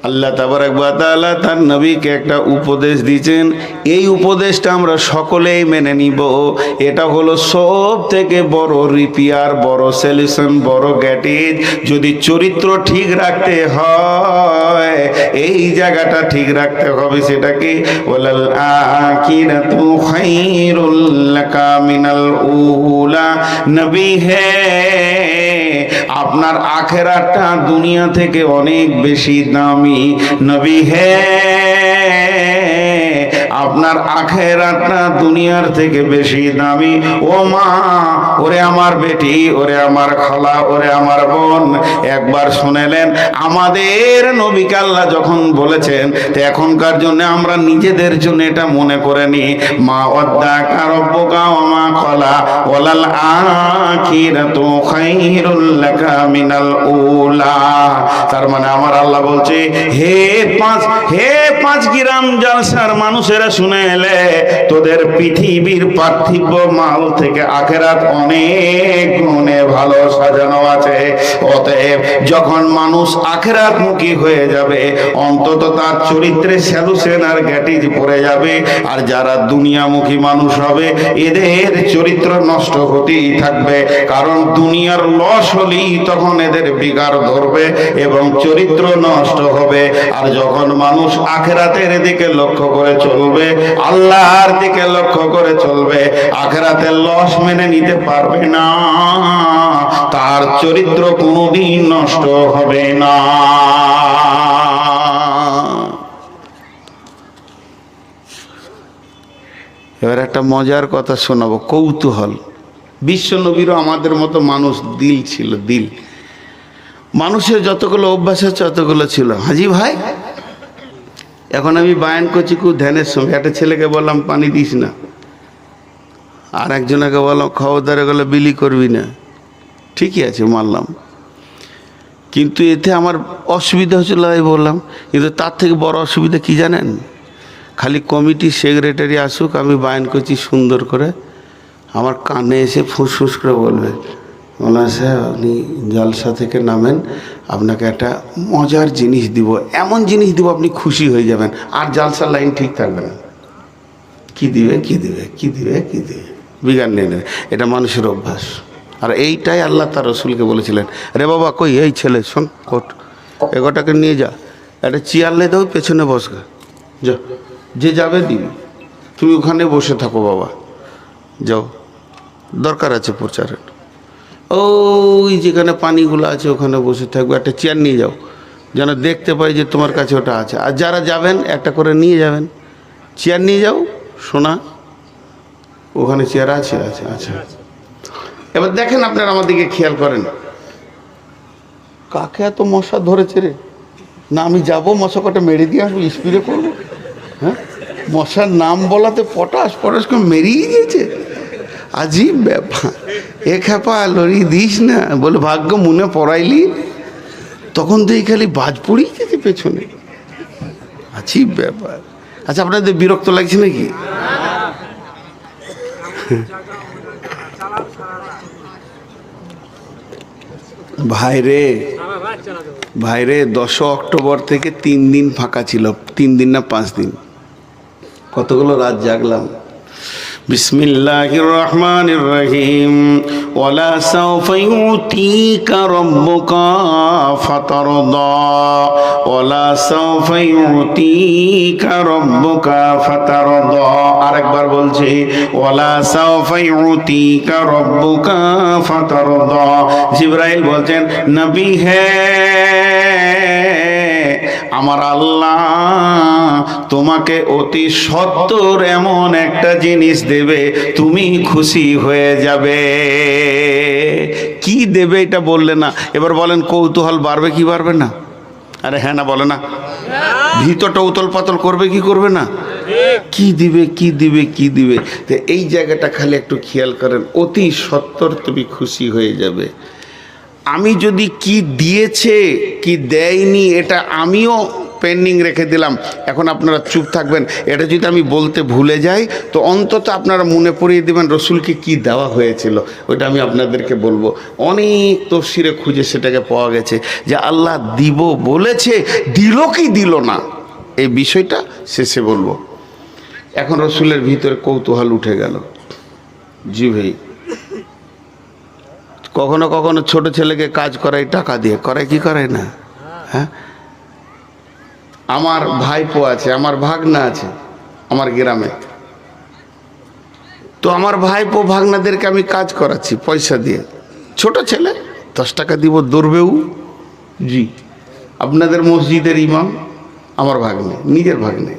আল্লাহ তাবারক ওয়া তাআলা তার নবীকে একটা উপদেশ দিয়েছেন। এই উপদেশটা আমরা সকলেই মেনে নিব। এটা হলো সব থেকে বড় রিপিয়ার, বড় সলিউশন, বড় গ্যাটিজ। যদি চরিত্র ঠিক রাখতে হয়, এই জায়গাটা ঠিক রাখতে হবে। সেটাকে ওয়ালাল আখিরাতু খায়রুল লাকা মিনাল উলা। নবী হে, আপনার আখেরাতটা দুনিয়া থেকে অনেক বেশি দামি। নবী হে, আপনার আখেরাতটা দুনিয়ার থেকে বেশি দামি। ও মা, ওরে আমার বেটি, ওরে আমার খালা, ওরে আমার বোন, একবার শুনেলেন আমাদের নবীকে আল্লাহ যখন বলেছেন, তো এখনকার জন্য আমরা নিজেদের জন্য এটা মনে করে নি, মা ওয়াদ্দাকা রব্বুকা ওয়া মা ক্বালা ওয়ালাল আখিরাতু খায়রুল লাকা মিনাল উলা। তার মানে আমার আল্লাহ বলছে, হে পাঁচ গ্রাম জালসার মানুষেরা শুনে এলে, তোদের পৃথিবীর পার্থিব মাল থেকে আখেরাত অনেক গুণে ভালো সাজানো আছে। অতএব যখন মানুষ আখেরাত মুখী হয়ে যাবে, অন্তত তার চরিত্রে স্যালুশন আর গ্যাটিজ পড়ে যাবে। আর যারা দুনিয়ামুখী মানুষ হবে, এদের চরিত্র নষ্ট হতেই থাকবে। কারণ দুনিয়ার লস হলেই তখন এদের বিকার ধরবে এবং চরিত্র নষ্ট হবে। আর যখন মানুষ আখেরাতের দিকে লক্ষ্য করে চলবে, আল্লাহর দিকে লক্ষ্য করে চলবে, আখেরাতের লস মেনে নিতে পারবে না, তার চরিত্র কোনোদিন নষ্ট হবে না। এবার একটা মজার কথা শোনাবো, কৌতূহল। বিশ্ব নবীরও আমাদের মতো মানুষ দিল ছিল, দিল। মানুষের যতগুলো অভ্যাস আছে ততগুলো ছিল। হাজি ভাই, এখন আমি বায়ান করছি খুব ধ্যানের সঙ্গে। একটা ছেলেকে বললাম পানি দিস না, আর একজনকে বললাম খবরদারে গেলে বিলি করবি না। ঠিকই আছে, মানলাম, কিন্তু এতে আমার অসুবিধা হচ্ছিল, আমি বললাম। কিন্তু তার থেকে বড় অসুবিধা কি জানেন? খালি কমিটির সেক্রেটারি আসুক, আমি বায়ান করছি সুন্দর করে, আমার কানে এসে ফুসফুস করে বলবে, মৌলানা সাহেব আপনি জলসা থেকে নামেন, আপনাকে একটা মজার জিনিস দিব, এমন জিনিস দিব আপনি খুশি হয়ে যাবেন, আর জলসার লাইন ঠিক থাকবে না। কি দিবে কি দিবে কি দিবে কি দিবে, বিজ্ঞান নিয়ে নেবে, এটা মানুষের অভ্যাস। আর এইটাই আল্লাহ তার রসুলকে বলেছিলেন, রে বাবা কই এই ছেলে শোন, কোট এগোটাকে নিয়ে যা, একটা চেয়ার লে দাও, পেছনে বসগা, যা, যে যাবে দিবি, তুমি ওখানে বসে থাকো বাবা, যাও, দরকার আছে প্রচারের, ওই যেখানে পানিগুলো আছে ওখানে বসে থাকবে, একটা চেয়ার নিয়ে যাও, যেন দেখতে পাই যে তোমার কাছে ওটা আছে। আর যারা যাবেন একটা করে নিয়ে যাবেন, চেয়ার নিয়ে যাও, শোনা ওখানে চেয়ার আছে, আচ্ছা আচ্ছা। এবার দেখেন আপনারা আমার দিকে খেয়াল করেন, কাকে এত মশা ধরেছে রে, না আমি যাবো মশা কটা মেরে দিয়ে আসবো, স্প্রে করবো, হ্যাঁ, মশার নাম বলাতে পটাশ পটাশ করে মেরিয়ে গেছে, আজীব ব্যাপার। এ খেপা লড়ি দিস না, বলে ভাগ্য মনে পড়াইলি, তখন তো এই খালি বাজ পড়িয়ে গেছে পেছনে, আজীব ব্যাপার। আচ্ছা আপনাদের বিরক্ত লাগছে নাকি? ভাইরে ভাইরে 10 অক্টোবর থেকে 3 দিন ফাঁকা ছিল, 3 দিন না 5 দিন, কতগুলো রাত জাগলাম। বিসমিল্লাহির রহমানির রহিম, ওয়ালা সাওফা ইউতিকা রাব্বুকা ফাতারদা, ওয়ালা সাওফা ইউতিকা রাব্বুকা ফাতারদা। আরেকবার বলছি, ওয়ালা সাওফা ইউতিকা রাব্বুকা ফাতারদা। জিবরাইল বলছেন, নবী হে আমার আল্লাহ তোমাকে অতি সত্বর এমন একটা জিনিস দেবে, তুমি খুশি হয়ে যাবে। কি দেবে এটা বললে না, এবার বলেন কৌতূহল বাড়বে কি বাড়বে না? আরে হ্যাঁ না বলে না, ভিতরটা উতল পাতল করবে কি করবে না? কি দিবে কি দিবে কি দিবে, তো এই জায়গাটা খালি একটু খেয়াল করেন, অতি সত্বর তুমি খুশি হয়ে যাবে। আমি যদি কি দিয়েছে কি দেয়নি এটা আমিও পেন্ডিং রেখে দিলাম, এখন আপনারা চুপ থাকবেন। এটা যদি আমি বলতে ভুলে যাই তো অন্তত আপনারা মনে পড়িয়ে দেবেন রসুলকে কি দেওয়া হয়েছিল, ওইটা আমি আপনাদেরকে বলবো। অনেক তফসিরে খুঁজে সেটাকে পাওয়া গেছে যে আল্লাহ দিব বলেছে, দিল কি দিল না এই বিষয়টা শেষে বলবো। এখন রসুলের ভিতরে কৌতূহল উঠে গেল। জি ভাই, কখনো কখনো ছোট ছেলেকে কাজ করাই টাকা দিয়ে, করায় কি করায় না? হ্যাঁ, আমার ভাইপো আছে, আমার ভাগনা আছে আমার গ্রামে, তো আমার ভাইপো ভাগনাদেরকে আমি কাজ করাচ্ছি পয়সা দিয়ে। ছোট ছেলে, 10 টাকা দিব, দৌড়বেও। জি, আপনাদের মসজিদের ইমাম আমার ভাগ্নে, নিজের ভাগ্নে।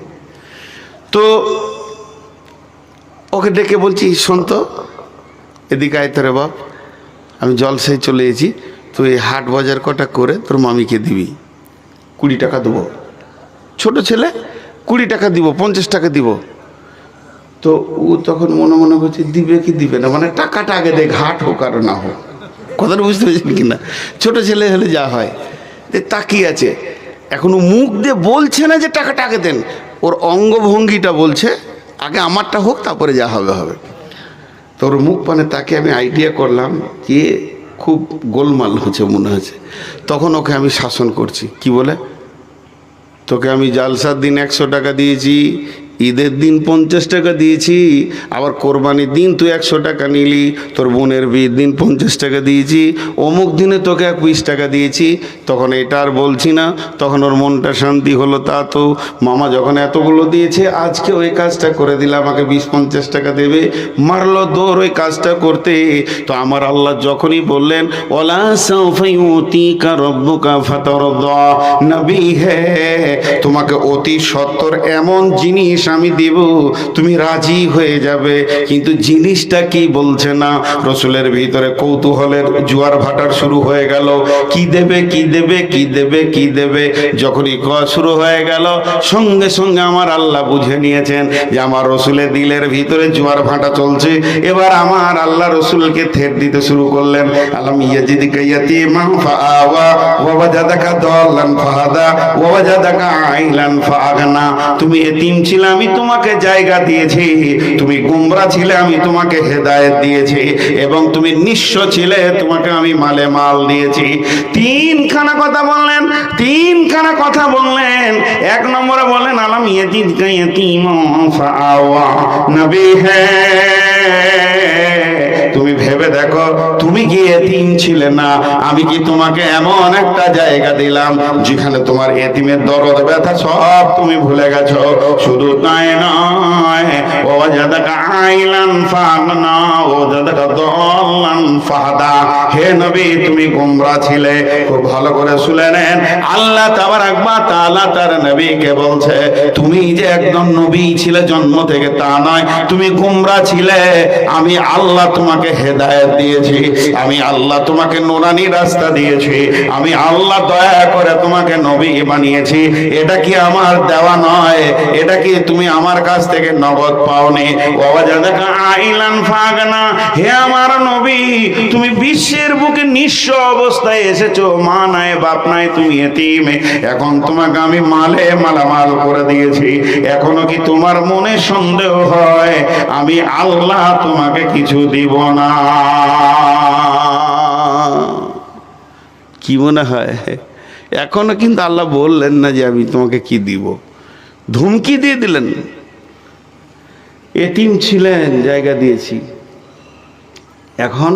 তো ওকে ডেকে বলছি, শোন তো এদিকে আয়, তোরে বাপ আমি জলসায় চলে এসেছি, তুই হাট বাজার কটা করে তোর মামিকে দিবি, 20 টাকা দেবো। ছোট ছেলে, 20 টাকা দিব, 50 টাকা দিব। তো ও তখন মনে মনে করছে দিবে কি দিবে না, মানে টাকাটা আগে দেখ, হাট হোক আর না হোক, কথাটা বুঝতে পেরেছেন কিনা? ছোট ছেলে হলে যা হয়, তাকিয়ে আছে, এখনো মুখ দিয়ে বলছে না যে টাকাটা আগে দেন, ওর অঙ্গভঙ্গিটা বলছে আগে আমারটা হোক তারপরে যা হবে হবে। তোর মুখ পানে তাকে আমি আইডিয়া করলাম যে খুব গোলমাল হচ্ছে মনে হচ্ছে। তখন ওকে আমি শাসন করছি, কি বলে, তোকে আমি জালসার দিন 100 টাকা দিয়েছি, ঈদের দিন 50 টাকা দিয়েছি, আবার কোরবানির দিন তুই 100 টাকা নিলি, তোর বোনের বিয়ের দিন 50 টাকা দিয়েছি, অমুক দিনে তোকে 20 টাকা দিয়েছি। তখন এটা আর বলছি না, তখন ওর মনটা শান্তি হলো। তা তো মামা যখন এতগুলো দিয়েছে, আজকে ওই কাজটা করে দিলে আমাকে 20-50 টাকা দেবে, মারলো দৌড় ওই কাজটা করতে। তো আমার আল্লাহ যখনই বললেন ওয়ালা সাওফা ইউতিকা রাব্বুকা ফাতারদা, নবী হে তোমাকে অতি সত্বর এমন জিনিস আমি দিব, তুমি রাজি হয়ে যাবে। কিন্তু জিনিসটা কি বলছে না। রসুলের ভিতরে কৌতূহলের জোয়ার ভাটার শুরু হয়ে গেল, কি দেবে কি দেবে কি দেবে কি দেবে। যখনই শুরু হয়ে গেল, সঙ্গে সঙ্গে আমার আল্লাহ বুঝে নিয়েছেন যে আমার রসুলের দিলের ভিতরে জোয়ার ভাটা চলছে। এবার আমার আল্লাহ রসুলকে থেট দিতে শুরু করলেন। আলাম ইয়াজিদিকা ইয়াতীমান ফাআওয়া ওয়া ওয়াজাদাকা দাল্লান ফাহাদা ওয়া ওয়াজাদাকা আইলান ফাআগনা। তুমি এতিম ছিলে, আমি তোমাকে জায়গা দিয়েছি। তুমি গুমরা ছিলে, আমি তোমাকে হেদায়েত দিয়েছি। এবং তুমি নিঃস্ব ছিলে, তোমাকে আমি মালে মাল দিয়েছি। তিনখানা কথা বললেন, তিনখানা কথা বললেন। এক নম্বরে বললেন আলাম ইয়াজিদিকা ইয়াতীমান ফাআওয়া। নবী তুমি ভেবে দেখো, তুমি কি এতিম ছিলে না? আমি কি তোমাকে এমন একটা জায়গা দিলাম যেখানে তোমার এতিমের দরদ ব্যথা সব তুমি ভুলে গেছো। শুধু তাই নয়, ওয়াজাদাকা আইলান ফাগনা ওয়াজাদাকা দাল্লান ফাহাদা। হে নবী, তুমি গোমরা ছিলে। খুব ভালো করে শুনে নেন, আল্লাহ তাবারাক ওয়া তাআলা তার নবীকে বলছে, তুমি যে একদম নবী ছিলে জন্ম থেকে তা নয়, তুমি গোমরা ছিলে। আমি আল্লাহ তোমাকে হেদায়েত দিয়েছি, আমি আল্লাহ তোমাকে নুরানি রাস্তা দিয়েছি, আমি আল্লাহ দয়া করে তোমাকে নবী বানিয়েছি। এটা কি আমার দেওয়া নয়? এটা কি তুমি আমার কাছ থেকে নগদ পাওনি? ওয়াজাদাকা আইলান ফাগনা। হে আমার নবী, তুমি বিশ্বের বুকে নিঃস্ব অবস্থায় এসেছো, মা নাই বাপ নাই, তুমি এতিম। এখন তোমাকে আমি মালে মালামাল করে দিয়েছি। এখনো কি তোমার মনে সন্দেহ হয় আমি আল্লাহ তোমাকে কিছু দিব না? কি মনে হয়? এখনো কিন্তু আল্লাহ বললেন না যে আমি তোমাকে কি দিব, ধুমকি দিয়ে দিলেন। এতিম ছিলেন, জায়গা দিয়েছি। এখন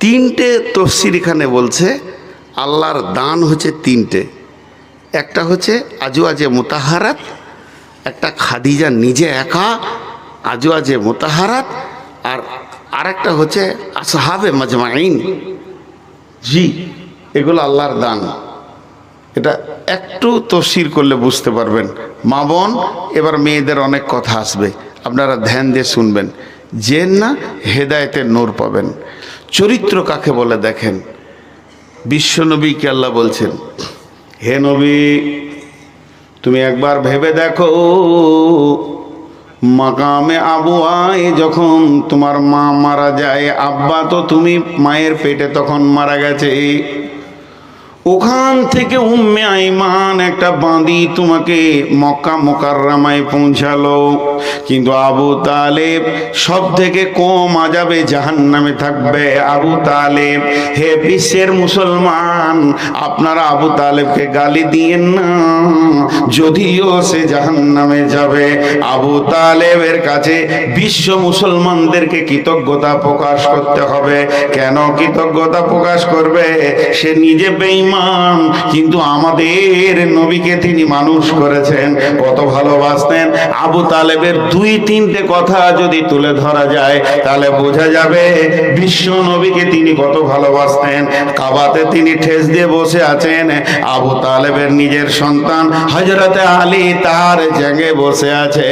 তিনটে তফসির এখানে বলছে। আল্লাহর দান হচ্ছে তিনটে। একটা হচ্ছে আজওয়াজে মুতাহারাত, একটা খাদিজা নিজে একা আজওয়াজে মুতাহারাত, আর আরেকটা হচ্ছে আসহাবে মাজমাইন। জি, এগুলো আল্লাহর দান। এটা একটু তফসির করলে বুঝতে পারবেন। মা বোন, এবার মেয়েদের অনেক কথা আসবে, আপনারা ধ্যান দিয়ে শুনবেন, জেন না হেদায়েতের নূর পাবেন। চরিত্র কাকে বলে দেখেন। বিশ্বনবীকে আল্লাহ বলছেন, হে নবী, তুমি একবার ভেবে দেখো, মাকামে আবুয়ায় যখন তোমার মা মারা যায়, আব্বা তো তুমি মায়ের পেটে তখন মারা গেছে, ওখান থেকে উম্মে আইমান একটা বাঁধি তোমাকে মক্কা মুকাররমায় পৌঁছালো। কিন্তু আবু তালেব সব থেকে কম আযাবে জাহান্নামে থাকবে। আবু তালেব, হে বিশ্বের মুসলমান, আপনারা আবু তালেবকে গালি দিয়েন না, যদিও সে জাহান্নামে যাবে। আবু তালেবের কাছে বিশ্ব মুসলমানদেরকে কৃতজ্ঞতা প্রকাশ করতে হবে। কেন কৃতজ্ঞতা প্রকাশ করবে? সে নিজে বেঈমান, কিন্তু আমাদের নবীকে তিনি মানুষ করেছেন, কত ভালোবাসতেন। আবু তালেবের দুই তিনটে কথা যদি তুলে ধরা যায় তাহলে বোঝা যাবে বিশ্ব নবীকে তিনি কত ভালোবাসতেন। কাবাতে তিনি ঠেস দিয়ে বসে আছেন, আবু তালেবের নিজের সন্তান হযরতে আলী তার জায়গায় বসে আছে।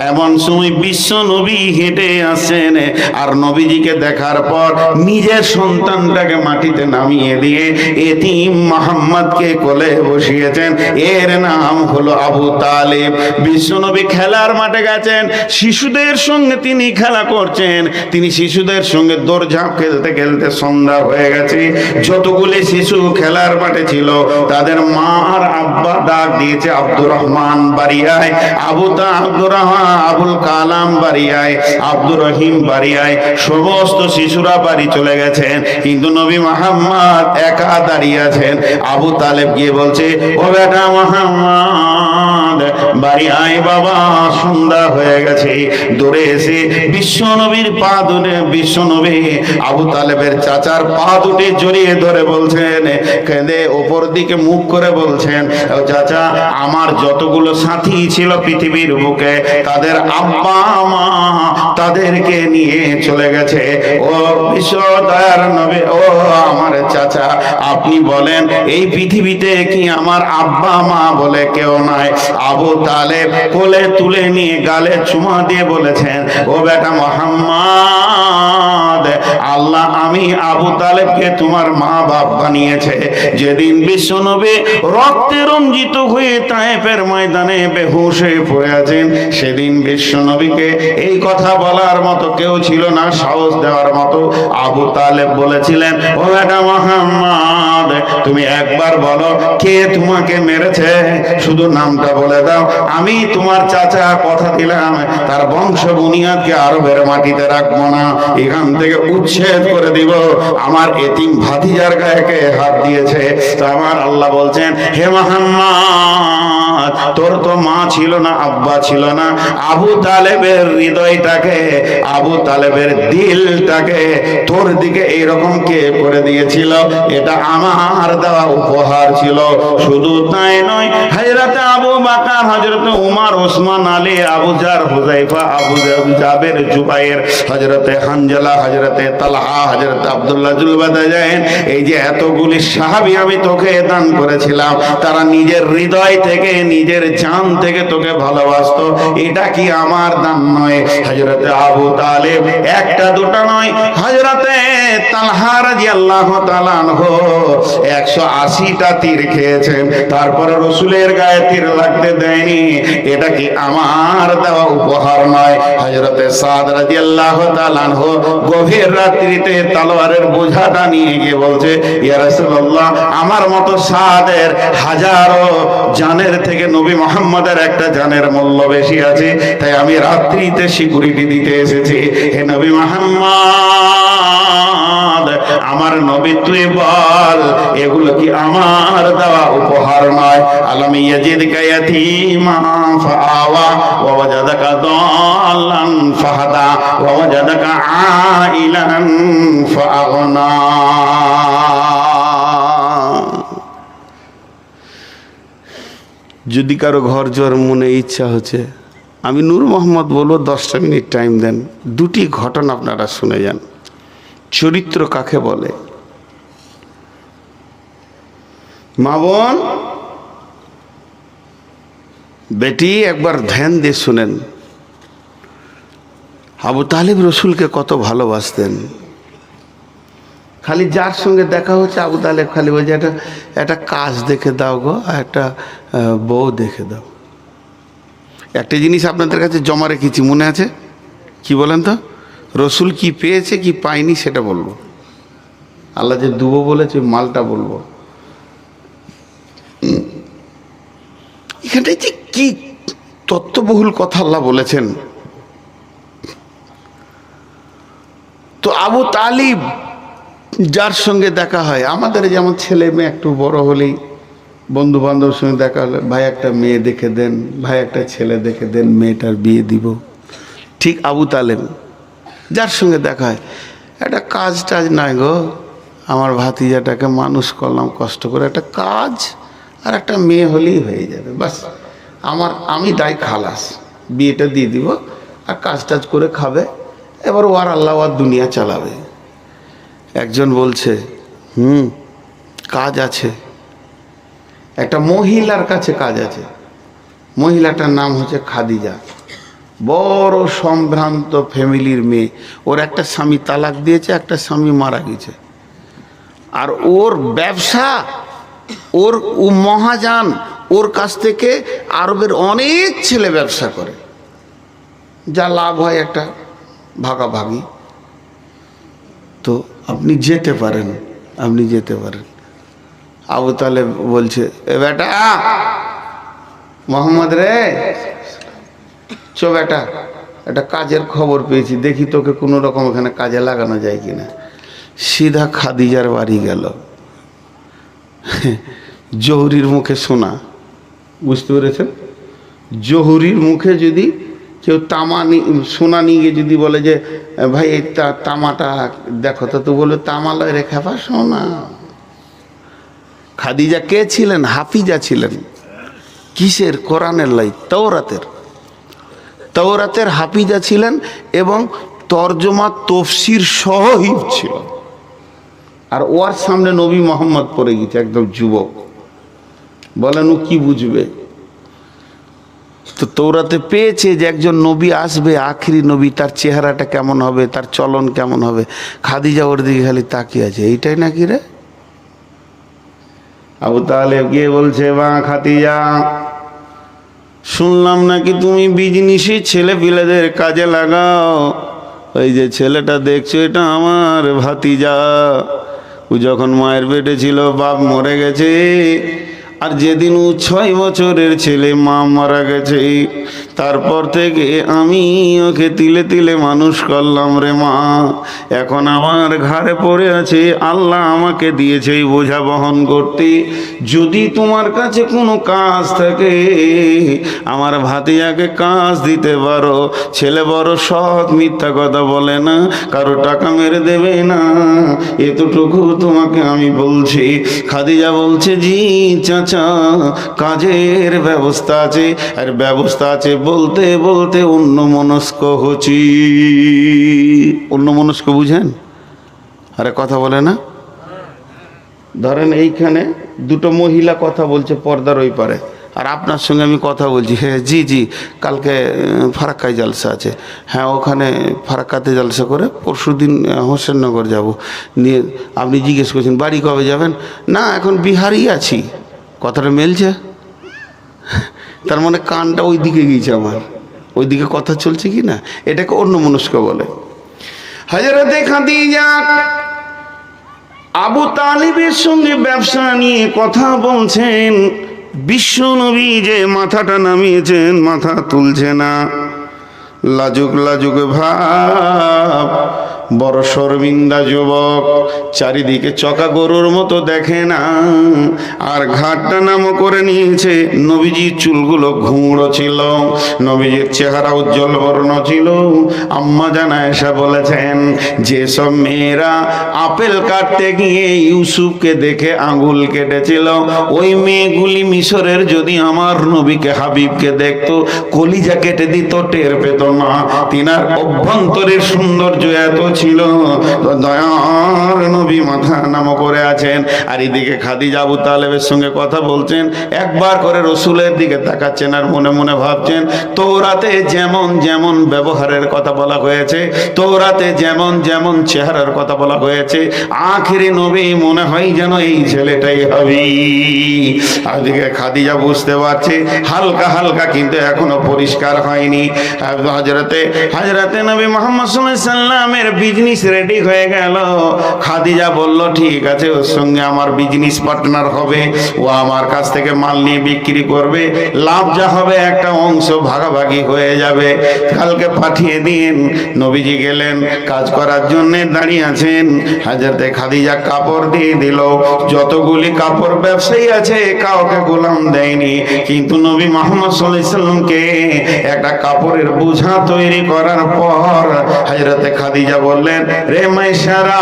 এমন সময় বিশ্ব নবী হেঁটে আসছেন, আর নবীজিকে দেখার পর নিজের সন্তানটাকে মাটিতে নামিয়ে দিয়ে এতিম মুহাম্মদকে কোলে বসিয়েছেন। এর নাম হলো আবু তালেব। বিশ্বনবী খেলার মাঠে গেছেন, শিশুদের সঙ্গে তিনি খেলা করছেন। তিনি শিশুদের সঙ্গে দৌড়ঝাঁপ খেলতে খেলতে সন্ধ্যা হয়ে গেছে। যতগুলি শিশু খেলার মাঠে ছিল তাদের মা আর আব্বা ডাক দিয়েছে, আব্দুর রহমান বাড়ি আয়, আব্দুর রহমান, আবুল কালাম বাড়ি আয়, আব্দুর রহিম বাড়ি আয়। সমস্ত শিশুরা বাড়ি চলে গেছেন, কিন্তু নবী মুহাম্মদ একা দাঁড়িয়ে আছেন। আবু তালেব গিয়ে বলছে, ও বেটা মুহাম্মদ, বাড়ি আয় বাবা, সন্ধ্যা হয়ে গেছে। দৌড়ে এসে বিশ্বনবীর পা দুটে, বিশ্বনবী আবু তালেবের চাচার পা দুটে জড়িয়ে ধরে বলছেন, কেঁদে ওপর দিকে মুখ করে বলছেন, ও চাচা, আমার যতগুলো সাথী ছিল পৃথিবীর বুকে, তাদের আব্বা মা তাদেরকে নিয়ে চলে গেছে। ও বিশ্ব দয়ার নবী, ও আমার চাচা, আপনি বলেন এই পৃথিবীতে কি আমার আব্বা মা বলে কেউ নাই? আবু তালেব কোলে তুলে নিয়ে গালে চুমা দিয়ে বলেছেন, ও বেটা মুহাম্মদ, আল্লাহ আমি আবু তালেবকে তোমার মা বাপ বানিয়েছে। যেদিন বিশ্বনবী রক্তে রঞ্জিত হয়ে তায়েফের ময়দানে বেহুশ হয়ে পড়ে আছেন, সেদিন বিশ্বনবীকে এই কথা বলার মতো কেউ ছিল না, সাহস দেওয়ার মতো। আবু তালেব বলেছিলেন, ও বেটা মুহাম্মদ, তুমি একবার বলো কে তোমাকে মেরেছে, শুধু নামটা বলে দাও, আমি তোমার চাচা কথা দিলাম তার বংশ বুনিয়াদকে আরবের মাটিতে রাখবো না, এখান থেকে উচ্ছেদ করে দিব। আমার এতিম ভাতিজার গায়ে হাত দিয়েছে। তো আমার আল্লাহ বলছেন, হে মুহাম্মদ, তোর তো মা ছিল না, আব্বা ছিল না, আবু তালেবের হৃদয়টাকে, আবু তালেবের দিলটাকে তোর দিকে এইরকম কে করে দিয়েছিল? এটা আমার দেওয়া উপহার ছিল। শুধু তাই নয়, হযরতে আবু বকর, হযরতে উমর, ওসমান, আলী, আবু জার, হুযায়ফা, আবু জাবের, জুবাইর, হযরতে হানজালা, হযরতে তালহা, হযরতে আব্দুল্লাহ জুলবাদাজাইন, এই যে এতগুলি সাহাবী আমি তোকে দান করেছিলাম, তারা নিজের হৃদয় থেকে, নিজের জান থেকে তোকে ভালোবাসতো। এটা কি আমার দান নয়? হযরতে আবু তালেব একটা দুটো নয়, হযরতে তালহা রাদিয়াল্লাহু তাআলা আনহু 180টা তীর খেয়েছেন, তারপরে রাসূলের গায়ে তীর লাগতে দেয়নি। এটা কি আমার দেওয়া উপহার নয়? হযরতে সাদ রাদিয়াল্লাহু তাআলা আনহু গভীর রাত্রিতে তলোয়ারের বোঝাটা নিয়ে গিয়ে বলছে, ইয়া রাসূলুল্লাহ, আমার মতো সাদের হাজারো জানের থেকে নবী মুহাম্মদের একটা জানের মূল্য বেশি আছে, তাই আমি রাত্রিতে সিকিউরিটি দিতে এসেছি। হে নবী মুহাম্মদ, আমার নবী তুই বল, এগুলো কি আমার দেওয়া উপহার নয়? আলাম ইয়াজিদকা ইয়াতীমা ফাআওয়া ওয়া ওয়াজাদাকা দাল্লান ফাহাদা ওয়া ওয়াজাদাকা আইলান ফাআগনা। যদি কারো ঘর জোর মনে ইচ্ছা হচ্ছে, আমি নূর মোহাম্মদ বলবো, 10টা মিনিট টাইম দেন, দুটি ঘটনা আপনারা শুনে যান। চরিত্র কাকে বলে? মা বোন বেটি একবার ধ্যান দিয়ে শুনেন। আবু তালেব রসুলকে কত ভালোবাসতেন। খালি যার সঙ্গে দেখা হচ্ছে আবু তালেব খালি বলছে, একটা কাজ দেখে দাও গো, একটা বউ দেখে দাও। একটা জিনিস আপনাদের কাছে জমা রেখেছি, মনে আছে? কি বলেন তো? রসুল কি পেয়েছে কি পায়নি সেটা বলবো। আল্লাহ যে দুবো বলেছে মালটা বলবো। এখানটায় যে কি তত্ত্ববহুল কথা আল্লাহ বলেছেন। তো আবু তালিব যার সঙ্গে দেখা হয়, আমাদের যেমন ছেলে মেয়ে একটু বড় হলেই বন্ধু বান্ধবের সঙ্গে দেখা হলে, ভাই একটা মেয়ে দেখে দেন, ভাই একটা ছেলে দেখে দেন, মেয়েটার বিয়ে দিব। ঠিক আবু তালেব যার সঙ্গে দেখা হয়, একটা কাজ টাজ নাই গো, আমার ভাতিজাটাকে মানুষ করলাম কষ্ট করে, একটা কাজ আর একটা মেয়ে হলেই হয়ে যাবে, বাস আমি দায় খালাস, বিয়েটা দিয়ে দিব আর কাজ টাজ করে খাবে, এবার ওর আল্লাহ আর দুনিয়া চালাবে। একজন বলছে কাজ আছে, একটা মহিলার কাছে কাজ আছে। মহিলাটার নাম হচ্ছে খাদিজা, বড় সম্ভ্রান্ত ফ্যামিলির মেয়ে। ওর একটা স্বামী তালাক দিয়েছে, একটা স্বামী মারা গেছে, আর ওর ব্যবসা, ওর মহাজান, ওর কাছ থেকে আরবের অনেক ছেলে ব্যবসা করে, যা লাভ হয় একটা ভাগাভাগি। তো আপনি যেতে পারেন, আপনি যেতে পারেন। আবু তালেব বলছে, এ বেটা মোহাম্মদ রে, চো বেটা, একটা কাজের খবর পেয়েছি, দেখি তোকে কোনো রকম এখানে কাজে লাগানো যায় কিনা। সিধা খাদিজার বাড়ি গেল। জহুরির মুখে শোনা, বুঝতে পেরেছেন? জহুরির মুখে যদি কেউ তামা সোনা নিয়ে গিয়ে যদি বলে যে ভাই এই তামাটা দেখো, তো বলবে তামা লয় রে খেপা, সোনা। খাদিজা কে ছিলেন? হাফিজা ছিলেন। কিসের? কোরআনের লাই, তওরাতের হাফিজা ছিলেন এবং তর্জমা তফসির সহ হিফ ছিল। আর ওর সামনে নবী মোহাম্মদ পড়ে গেছে, একদম যুবক। বলেন ও কি বুঝবে? তো তৌরাতে পেয়েছে যে একজন নবী আসবে, আখিরি নবী, তার চেহারাটা কেমন হবে, তার চলন কেমন হবে। খাদিজা ওর দিকে খালি তাকিয়ে আছে, এইটাই নাকি রে? আবু তালেব গিয়ে বলছে, বা খাদিজা, শুনলাম নাকি তুমি বিজনেসি ছেলে পিলেদের কাজে লাগাও। ওই যে ছেলেটা দেখছো, এটা আমার ভাতিজা। ও যখন মায়ের পেটে ছিল বাপ মরে গেছে, আর যেদিন ও 6 বছরের ছেলে মা মারা গেছে, তারপর থেকে আমি ওকে তিলে তিলে মানুষ করলাম রে মা। এখন আমার ঘাড়ে পড়ে আছে, আল্লাহ আমাকে দিয়েছে এই বোঝা বহন করতে। যদি তোমার কাছে কোনো কাজ থাকে, আমার ভাতিজাকে কাজ দিতে পারো। ছেলে বড় সৎ, মিথ্যা কথা বলে না, কারো টাকা মেরে দেবে না, এতটুকু তোমাকে আমি বলছি। খাদিজা বলছে, জি চাচা, কাজের ব্যবস্থা আছে। আর ব্যবস্থা আছে বলতে বলতে অন্যমনস্ক হচ্ছি। অন্যমনস্ক বুঝেন? আরে কথা বলে না। ধরেন এইখানে দুটো মহিলা কথা বলছে পর্দার ওই পারে, আর আপনার সঙ্গে আমি কথা বলছি। হ্যাঁ জি জি, কালকে ফারাক্কায় জলসা আছে। হ্যাঁ, ওখানে ফারাক্কাতে জলসা করে পরশুদিন হোসেননগর যাব। নিয়ে আপনি জিজ্ঞেস করছেন বাড়ি কবে যাবেন? না, এখন বিহারই আছি। কথাটা মেলছে? তার মানে কানটা ওই দিকে গিয়েছে আমার, ওই দিকে কথা চলছে কি না, এটাকে অন্যমনস্ক বলে। হযরতে খাদিজা আবু তালিবের সঙ্গে ব্যবসা নিয়ে কথা বলছেন। বিশ্ব নবী যে মাথাটা নামিয়েছেন, মাথা তুলছে না, লাজুক লাজুক ভাব, বড় শর্মিন্দা যুবক। চারিদিকে চকা গরুর মতো দেখে না, আর ঘাটটা নামও করে নিয়েছে। নবীজির চুলগুলো ঘুমড়ো ছিল, নবীজির চেহারা উজ্জ্বল বর্ণ ছিল। আম্মা জান আয়েশা বলেছেন, যেসব মেয়েরা আপেল কাটতে গিয়ে ইউসুফকে দেখে আঙ্গুল কেটেছিল, ওই মেয়েগুলি মিশরের যদি আমার নবীকে হাবিবকে দেখতো, কলিজা কেটে দিত, টের পেত না। তিনার অভ্যন্তরের সৌন্দর্য এত ছিল, দয়ার নবী মাথা নামো করে আছেন। আর এদিকে খাদিজা আবু তালেবের সঙ্গে কথা বলছেন, একবার করে রসুলের দিকে তাকাচ্ছেন, আর মনে মনে ভাবছেন, তৌরাতে যেমন যেমন ব্যবহারের কথা বলা হয়েছে, তৌরাতে যেমন যেমন চেহারার কথা বলা হয়েছে, আখেরি নবী মনে হয় যেন এই ছেলেটাই হবে। আর এদিকে খাদিজা বুঝতে পারছে হালকা হালকা, কিন্তু এখনো পরিষ্কার হয়নি। হযরতে নবী মুহাম্মদ সাল্লাল্লাহু আলাইহি সাল্লামের বিজনেস রেডি হয়ে গেল। খাদিজা বলল, ঠিক আছে, ওর সঙ্গে আমার বিজনেস পার্টনার হবে, ও আমার কাছ থেকে মাল নিয়ে বিক্রি করবে, লাভ যা হবে একটা অংশ ভাগাভাগি হয়ে যাবে। কালকে পাঠিয়ে দিন। নবীজি গেলেন, কাজ করার জন্য দাঁড়িয়ে আছেন। হযরতে খাদিজা কাপড় দিয়ে দিল। যতগুলি কাপড় ব্যবসায়ী আছে কাউকে গোলাম দেয়নি, কিন্তু নবী মুহাম্মদ সাল্লাল্লাহু আলাইহি সাল্লামকে একটা কাপড়ের বোঝা তৈরি করার পর হযরতে খাদিজা বললেন, রে মাইসারা,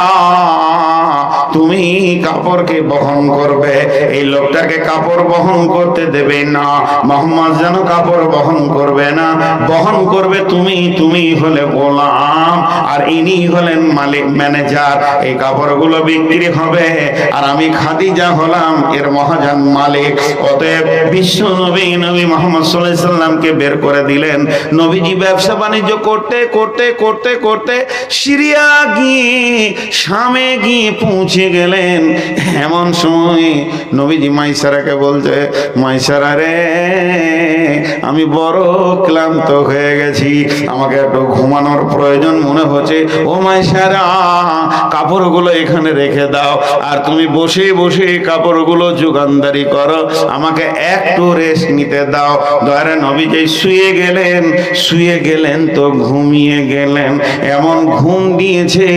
তুমি কাপড়কে বহন করবে, এই লোকটাকে কাপড় বহন করতে দেবে না। মুহাম্মদ যেন কাপড় বহন করবে না, বহন করবে তুমি। তুমি হলে গোলাম, আর ইনি হলেন মালিক, ম্যানেজার। এই কাপড়গুলো বিক্রি হবে, আর আমি খাদিজা হলাম এর মহাজন মালিক। অতএব বিশ্ব নবী মুহাম্মদ সাল্লাল্লাহু আলাইহি সাল্লামকে বের করে দিলেন। নবীজি ব্যবসা বাণিজ্য করতে করতে করতে করতে সিরিয়া গিয়ে, শামে গিয়ে পৌঁছে গেলেন। এমন সময় নবীজি মাইসারাকে বলছে, মাইসারা রে, আমি বড় ক্লান্ত হয়ে গেছি, আমাকে একটু ঘুমানোর প্রয়োজন মনে হচ্ছে। ও মাইসারা, কাপড়গুলো এখানে রেখে দাও, আর তুমি বসে বসে কাপড়গুলো যোগানদারি করো, আমাকে একটু রেস্ট নিতে দাও। দয়ারে নবীজি শুয়ে গেলেন তো ঘুমিয়ে গেলেন। এমন ঘুম দিয়েছে,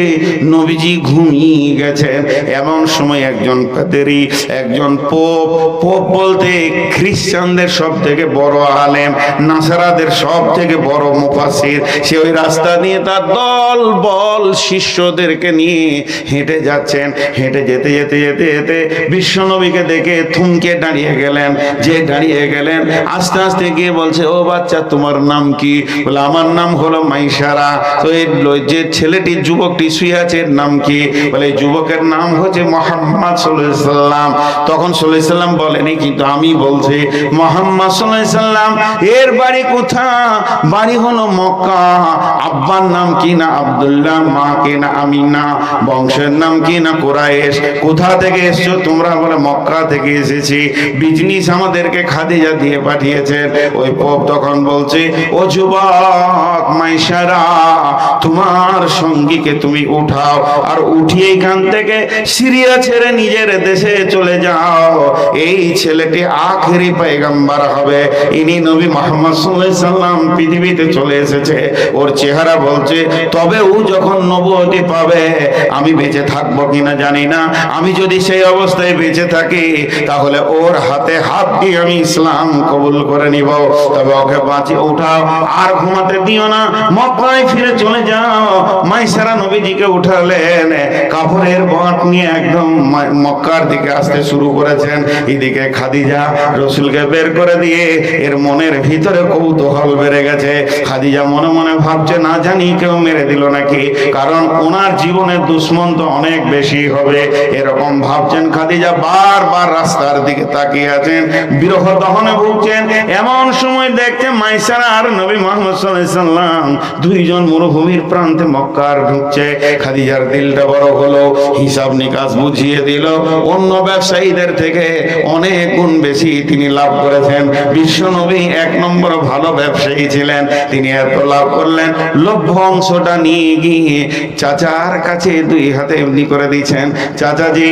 নবীজি ঘুমিয়ে গেছেন। এমন সময় একজন পাদ্রী, একজন পোপ বলতে খ্রিস্টানদের সব থেকে বড় আলেম, আলেম, নাসারাদের সব থেকে বড় মুফাসসির। সে ওই রাস্তা দিয়ে তার দল বল শিষ্যদেরকে নিয়ে হেঁটে যাচ্ছেন। হেঁটে যেতে যেতে যেতে যেতে বিশ্বনবীকে দেখে থমকে দাঁড়িয়ে গেলেন। যে দাঁড়িয়ে গেলেন, আস্তে আস্তে গিয়ে বলছে, ও বাচ্চা, তোমার নাম কি? বলে, আমার নাম হলো মাইসারা। তো এই যে ছেলেটি, যুবকটি শুয়ে আছে, এর নাম কি? বলে, এই যুবকের নাম হচ্ছে মুহাম্মদ সাল্লাল্লাহু আলাইহি সাল্লাম। তখন সাল্লাল্লাহু আলাইহি সাল্লাম বলেনি, কিন্তু আমি বলছি মুহাম্মদ সাল্লাল্লাহু আলাইহি সাল্লাম এর বাড়ি কোথায়? বাড়ি হলো মক্কা। আব্বার নাম কি? না আব্দুল্লাহ। মা কি? না আমিনা। বংশের নাম কি? না কুরাইশ। কোথা থেকে এসছো তোমরা? বলে, মক্কা থেকে এসেছি, বিজনেস আমাদেরকে খাদিজা দিয়ে পাঠিয়েছেন। ওই পোপ তখন বলছে, ও যুবক মাইসারা, তোমার সঙ্গীকে তুমি উঠাও, আর উঠিয়ে এখান থেকে সিরিয়া ছেড়ে নিজের দেশে চলে যাও। এই ছেলেটি আখেরি পয়গম্বর হবে। ইনি নবী মুহাম্মদ সাল্লাল্লাহু আলাইহি সাল্লাম পৃথিবীতে চলে এসেছে। ওর চেহারা বলছে, তবে ও যখন নবুয়তি পাবে, আমি বেঁচে থাকবো কিনা জানি না। আমি যদি সেই অবস্থায় বেঁচে থাকি, তাহলে ওর হাতে হাত দিয়ে আমি ইসলাম কবুল করে নিব। তবে ওকে বাঁচিয়ে উঠাও, আর ঘুমাতে দিও না, মক্কায় ফিরে চলে যাও। মাইসারা নবীজিকে উঠালেন, কাপড়ের বাঁট নিয়ে একদম মক্কার দিকে আসতে শুরু করেছেন। এদিকে খাদিজা রসুলকে বের করে দিয়ে এর মনের ভিতরে কৌতূহল বেড়ে গেছে। খাদিজা মনে মনে ভাবছে, না জানি কেউ মেরে দিল নাকি, কারণ ওনার জীবনের দুশ্মন তো অনেক বেশি হবে, এরকম ভাবছেন। খাদিজা বারবার রাস্তার দিকে তাকিয়ে আছেন, বিরহ দহনে ভুগছেন। এমন সময় দেখছে মাইসারা আর নবী মুহাম্মদ সাল্লাল্লাহু আলাইহি সাল্লাম দুইজন মরুভূমির প্রান্তে মক্কার ঢুকছে। খাদিজার দিলটা বড় হলো, হিসাব নিকাশ বুঝিয়ে দিল। অন্য ব্যবসায়ীদের থেকে অনেক গুণ বেশি তিনি লাভ করেছেন। বিশ্ব নবী এক নম্বর ভালো ব্যবসায়ী ছিলেন। তিনি এত লাভ করলেন, লভ্য অংশটা নিয়ে গিয়ে চাচার কাছে দুই হাতে এমনি করে দিয়েছেন, চাচাজি,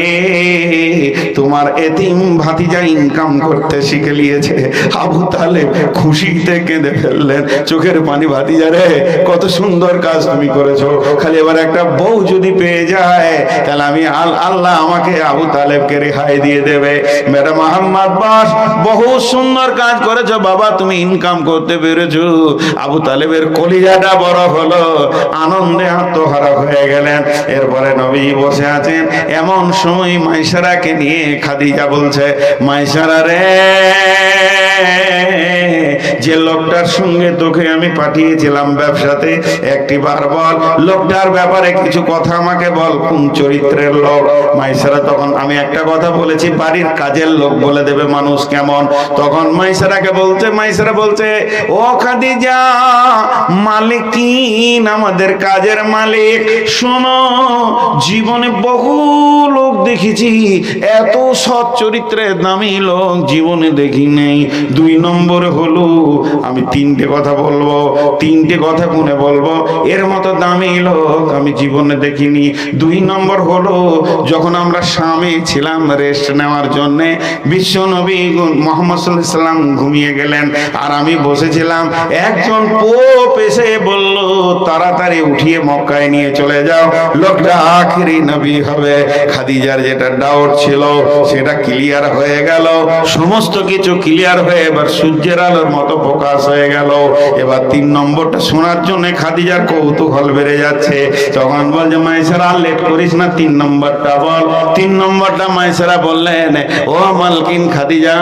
তোমার এতিম ভাতিজা ইনকাম করতে শিখে নিয়েছে। আবু তালেব খুশিতে কেঁদে ফেললেন, চোখের পানি। ভাতিজা রে, কত সুন্দর কাজ তুমি করেছো, খালি এবার একটা বউ যদি পেয়ে যায়, তাহলে আমি আল্লাহ আমাকে আবু তালেবকে রেহাই দিয়ে দেবে। মেরা মোহাম্মদ বাস, বহু সুন্দর কাজ করেছো বাবা, তুমি ইনকাম করতে পেরেছো। আবু তালেবের কলিজাটা বড় হলো, আনন্দে আত্মহারা হয়ে গেলেন। এরপরে নবী বসে আছেন। এমন সময় মাইসারাকে নিয়ে খাদিজা বলছে, মাইসারা রে, যে লোকটার সঙ্গে তোকে আমি পাঠিয়েছিলাম ব্যবসাতে, একটি বার বল, লোকটার ব্যাপারে কিছু কথা আমাকে বল, কোন চরিত্রের লোক? মাইসারা তখন, আমি একটা কথা বলেছি, বাড়ির কাজের লোক বলে দেবে মানুষ কেমন। তখন মাইসারাকে বলছে, মাইসারা বলছে, ও খাদিজা, মালিকিন, আমাদের কাজের মালিক, শোনো, জীবনে বহু লোক দেখেছি, এত সৎ চরিত্রের দামি লোক জীবনে দেখি নেই। দুই নম্বরে হলো, আমি তিনটে কথা বলবো, তিনটে কথা গুনে বলবো, এর মতো দামি লোক আমি জীবনে দেখিনি। দুই নম্বর হলো, যখন আমরা শামে ছিলাম রেস্ট নেওয়ার জন্য, বিশ্ব নবী মুহাম্মদ সাল্লাল্লাহু আলাইহি সাল্লাম ঘুমিয়ে গেলেন, আর আমি বসেছিলাম। একজন পোপ এসে বলল, তাড়াতাড়ি উঠিয়ে মক্কায় নিয়ে চলে যাও, লোকটা আখেরি নবী হবে। খাদিজার যেটা ডাউট ছিল সেটা ক্লিয়ার হয়ে গেল, সমস্ত কিছু ক্লিয়ার হয়ে এবার সূর্যের আলোর মতো প্রকাশ হয়ে গেল। এবার তিন নম্বরটা শোনার জন্য খাদিজার কৌতূহল বেড়ে যাচ্ছে। তখন বলছে, মাইসারা লেট করিস না, তিন নম্বরটা বল। তিন নম্বরটা মাইসারা বললেন, ও মালকিন খাদিজা,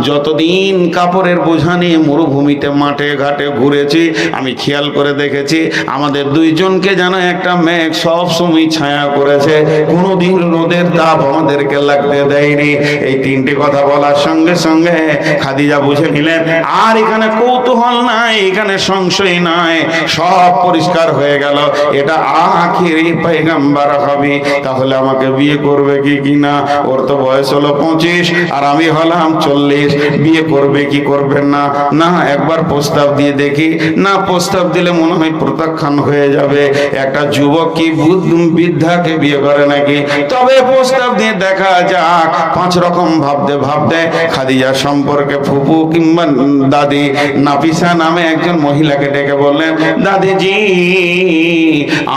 যতদিন কাপড়ের বোঝা নিয়ে মরুভূমিতে মাঠে ঘাটে ঘুরেছি, আমি খেয়াল করে দেখেছি আমাদের দুইজনকে যেন একটা মেঘ সব সময় ছায়া করেছে, কোনোদিন রোদের তাপ আমাদেরকে লাগতে দেয়নি। এই তিনটি কথা বলার সঙ্গে সঙ্গে খাদিজা বুঝে নিলেন, আর এখানে কৌতূহল নাই, এখানে সংশয় নাই, সব পরিষ্কার হয়ে গেল, এটা আখেরি পয়গম্বর হবে। তাহলে আমাকে বিয়ে করবে কি কিনা? ওর তো বয়স হলো 25 আর আমি হলাম 40, বিয়ে করবে কি করবেন না? না, একবার প্রস্তাব দিয়ে দেখি। না, প্রস্তাব দিলে মনে হয় প্রত্যাখ্যান হয়ে যাবে। একটা যুবক কি বৃদ্ধাকে বিয়ে করে নাকি? তবে প্রস্তাব দিয়ে দেখা যাক। 5 রকম ভাবতে ভাবতে খাদিজা সম্পর্কে ফুপু কিংবা দাদি নাফিসা নামে একজন মহিলাকে ডেকে বললেন, দাদিজি,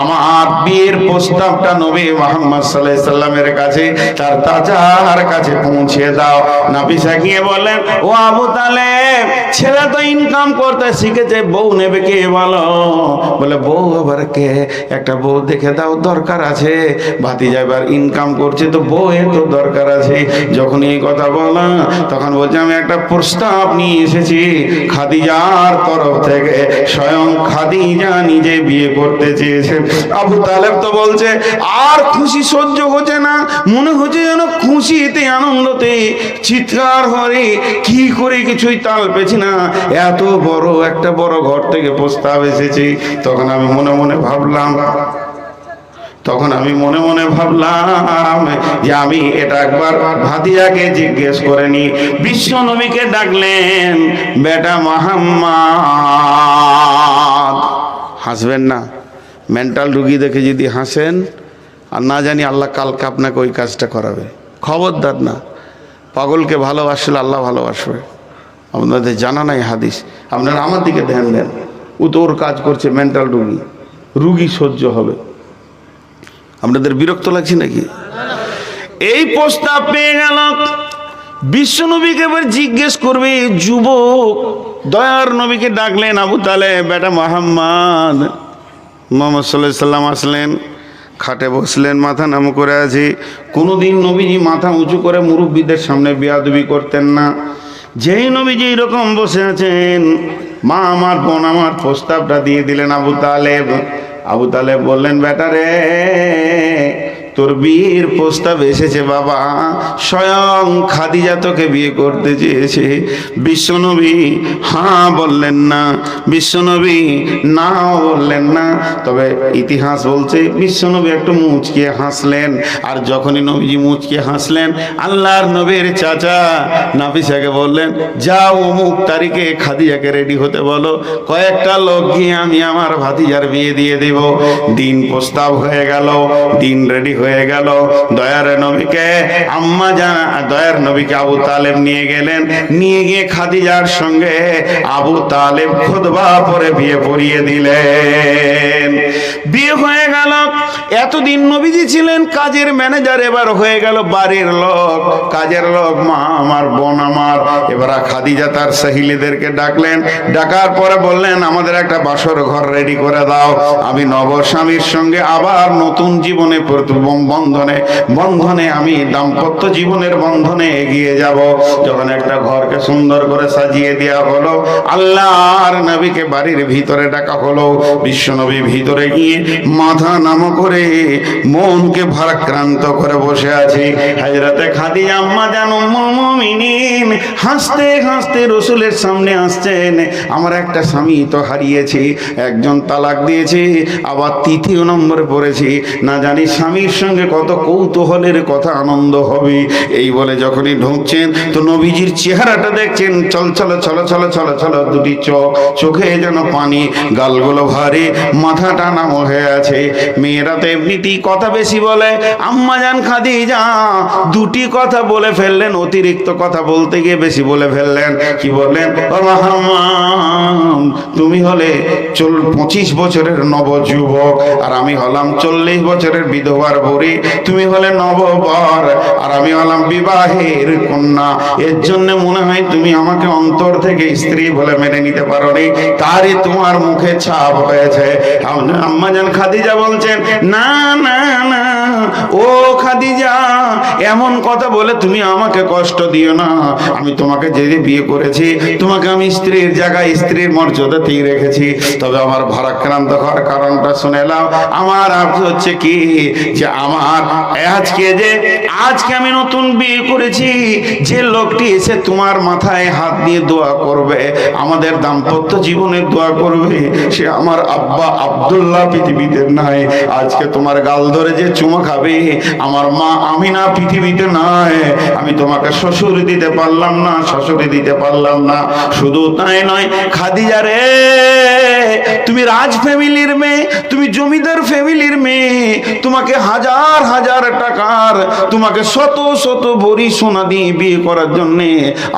আমার বিয়ের প্রস্তাবটা নবী মুহাম্মদ সাল্লাল্লাহু আলাইহি সাল্লামের কাছে, তার চাচার কাছে পৌঁছে দাও। নাফিসা গিয়ে বললেন, ও আবু তালেব, ছেলে তো ইনকাম করতে শিখেছে, বউ নেবে কে বলো? বলে বউ আবার কে? একটা বউ দেখে দাও, দরকার আছে। ভাতিজা এবার ইনকাম করছে তো বউ এর তো দরকার আছে। যখন এই কথা বলা তখন বলছে আমি একটা প্রস্তাব নিয়ে এসেছি খাদিজার তরফ থেকে, স্বয়ং খাদিজা নিজে বিয়ে করতে চেয়েছে। আবু তালেব তো বলছে আর খুশি সহ্য হচ্ছে না, মনে হচ্ছে যেন খুশিতে আনন্দতে চিৎকার হরে কি করে কিছুই তাল পেছি না, এত বড় একটা বড় ঘর থেকে প্রস্তাব এসেছে। তখন আমি মনে মনে ভাবলাম যে আমি এটা একবার ভাতিজাকে জিজ্ঞেস করে নি। বিশ্ব নবীকে ডাকলেন, বেটা মুহাম্মদ। হাসবেন না, মেন্টাল রুগী দেখে যদি হাসেন আর না জানি আল্লাহ কালকে আপনাকে ওই কাজটা করাবে, খবরদার না। পাগলকে ভালোবাসলে আল্লাহ ভালোবাসবে। আপনাদের জানা নাই হাদিস, আপনারা আমার দিকে ধ্যান দেন। ও তো ওর কাজ করছে, মেন্টাল রুগী সহ্য হবে। আপনাদের বিরক্ত লাগছে নাকি? এই প্রস্তাব পেয়ে গেল, বিশ্বনবীকে এবার জিজ্ঞেস করবে। যুবক দয়ার নবীকে ডাকলেন, আবু তালেব, বেটা মুহাম্মদ। মুহাম্মদ সাল্লাল্লাহু আলাইহি সাল্লাম আসলেন, খাটে বসলেন, মাথা নাম করে আছে। কোনোদিন নবীজি মাথা উঁচু করে মুরব্বীদের সামনে বেয়াদবি করতেন না। যেই নবীজি এরকম বসে আছেন, মা আমার, বোন আমার, প্রস্তাবটা দিয়ে দিলেন আবু তালেব। আবু তালেব বললেন, বেটা রে, তোর বিয়ের প্রস্তাব এসেছে বাবা, স্বয়ং খাদিজা তোকে বিয়ে করতে চেয়েছে। বিশ্বনবী হ্যাঁ বললেন না, বিশ্বনবী নাও বললেন না। তবে ইতিহাস বলছে বিশ্বনবী একটু মুচকে হাসলেন। আর যখনই নবীজি মুচকে হাসলেন, আল্লাহর নবীর চাচা নাফিসাকে বললেন, যাও অমুক তারিখে খাদিজাকে রেডি হতে বলো, কয়েকটা লোক গিয়ে আমি আমার ভাতিজার বিয়ে দিয়ে দেব। দিন প্রস্তাব হয়ে গেল, দিন রেডি হয়ে গেল। দয়ার নবীকে দয়ার নবীকে আবু তালেব নিয়ে গেলেন। নিয়ে গিয়ে খাদিজার সঙ্গে আবু তালেব খুতবা পরে বিয়ে পড়িয়ে দিলেন। বিয়ে হয়ে গেল। এতদিন নবীজি ছিলেন কাজের ম্যানেজার, এবার হয়ে গেল বাড়ির লোক, কাজের লোক, মা আমার, বোন আমার। এবার খাদিজা তার সহিলীদেরকে ডাকলেন, ডাকার পরে বললেন, আমাদের একটা বাসর ঘর রেডি করে দাও, আমি নবস্বামীর সঙ্গে আবার নতুন জীবনে বন্ধনে আমি দাম্পত্য জীবনের বন্ধনে এগিয়ে যাব। যখন একটা ঘরকে সুন্দর করে সাজিয়ে দেওয়া হলো, আল্লাহর নবীকে বাড়ির ভিতরে ডাকা হলো। বিশ্বনবী ভিতরে গিয়ে মাথা নাম করে মনকে ভারাক্রান্ত করে বসে আছে। হযরতে খাদিজা আম্মা জান উম্মুল মুমিনিন হাসতে হাসতে রসুলের সামনে আসছেন। আমার একটা স্বামী তো হারিয়েছি, একজন তালাক দিয়েছি, আবার তৃতীয় নম্বরে পড়েছি, না জানি স্বামীর সঙ্গে কত কৌতূহলের কথা, আনন্দ হবে। এই বলে যখনই ঢুকছেন তো নবীজির চেহারাটা দেখছেন, চল দুটি চোখে যেন পানি, গালগুলো ভারী, মাথাটা নাম হয়ে আছে। মেয়েরা তো এমনিতেই কথা বেশি বলে। আম্মা জান খাদিজা দুটি কথা বলে ফেললেন, অতিরিক্ত কথা বলতে গিয়ে বেশি বলে ফেললেন। কি বললেন? ও মুহাম্মদ, তুমি হলে 25 বছরের নবযুবক, আর আমি হলাম 40 বছরের বিধবার বুড়ি। তুমি হলে নববর আর আমি হলাম বিবাহের কন্যা। এর জন্য মনে হয় তুমি আমাকে অন্তর থেকে স্ত্রী বলে মেনে নিতে পারোনি, তারই তোমার মুখে ছাপ হয়েছে। আম্মা জান খাদিজা বলছেন, না না না, ও খাদিজা, এমন কথা বলে তুমি আমাকে কষ্ট দিও না। আমি তোমাকে যে বিয়ে করেছি, তোমাকে আমি স্ত্রীর জায়গায় স্ত্রীর মর্যাদাতেই রেখেছি। তবে আমার ভারাক্রান্ত হওয়ার কারণটা শুনে নাও। আমার হচ্ছে কি, যে আমার আজকে আমি নতুন বিয়ে করেছি, যে লোকটি এসে তোমার মাথায় হাত দিয়ে দোয়া করবে, আমাদের দাম্পত্য জীবনের দোয়া করবে, সে আমার আব্বা আব্দুল্লাহ পৃথিবীতে নাই। আজকে তোমার গাল ধরে যে চুমা খাবে, আমার মা আমিনা পৃথিবীতে নাই। আমি তোমাকে শ্বশুরি দিতে পারলাম না, শাশুড়ি দিতে পারলাম না। শুধু তাই নয় খাদিজা রে, তুমি রাজ ফ্যামিলির মেয়ে, তুমি জমিদার ফ্যামিলির মেয়ে, তোমাকে হাজার হাজার টাকার, তোমাকে শত শত ভরি সোনা দিয়ে বিয়ে করার জন্যে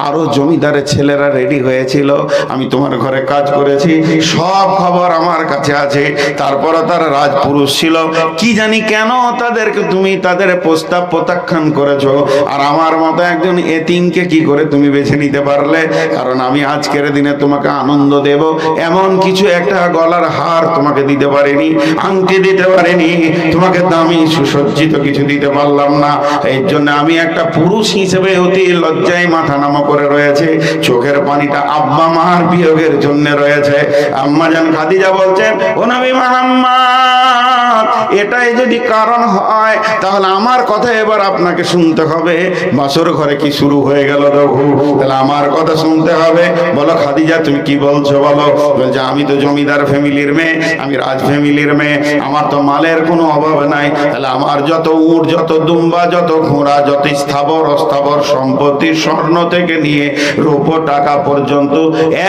আরো জমিদারের ছেলেরা রেডি হয়েছিল। আমি তোমার ঘরে কাজ করেছি, সব খবর আমার কাছে আছে। তারপরে তারা রাজপুরুষ ছিল, কি জানি কেন তাদের তুমি তাদের প্রস্তাব প্রত্যাখ্যান করেছো, আর আমার মতো একজন এতিমকে কি করে তুমি বেছে নিতে পারলে? কারণ আমি আজকের দিনে তোমাকে আনন্দ দেব এমন কিছু একটা গলার হার তোমাকে দিতে পারিনি, আংটি দিতে পারিনি, তোমাকে দামি সুসজ্জিত কিছু দিতে পারলাম না। এই জন্য আমি একটা পুরুষ হিসেবে অতি লজ্জায় মাথা নামা করে রয়েছে, চোখের পানিটা আব্বা মার বিয়োগের জন্য রয়েছে। আম্মা জান খাদিজা বলছেন, ও নবী মুহাম্মদ, এটাই যদি কারণ হয় তাহলে আমার কথা এবার আপনাকে শুনতে হবে। বাসর ঘরে কি শুরু হয়ে গেল রঘু, তাহলে আমার কথা শুনতে হবে। বলো খাদিজা তুমি কি বলছো বলো। বলছে আমি তো জমিদার ফ্যামিলির মেয়ে, আমি রাজ ফ্যামিলির মেয়ে, আমার তো মালের কোনো অভাব নাই। তাহলে আমার যত উট, যত দুম্বা, যত ঘোড়া, যত স্থাবর অস্থাবর সম্পত্তি, স্বর্ণ থেকে নিয়ে রূপো টাকা পর্যন্ত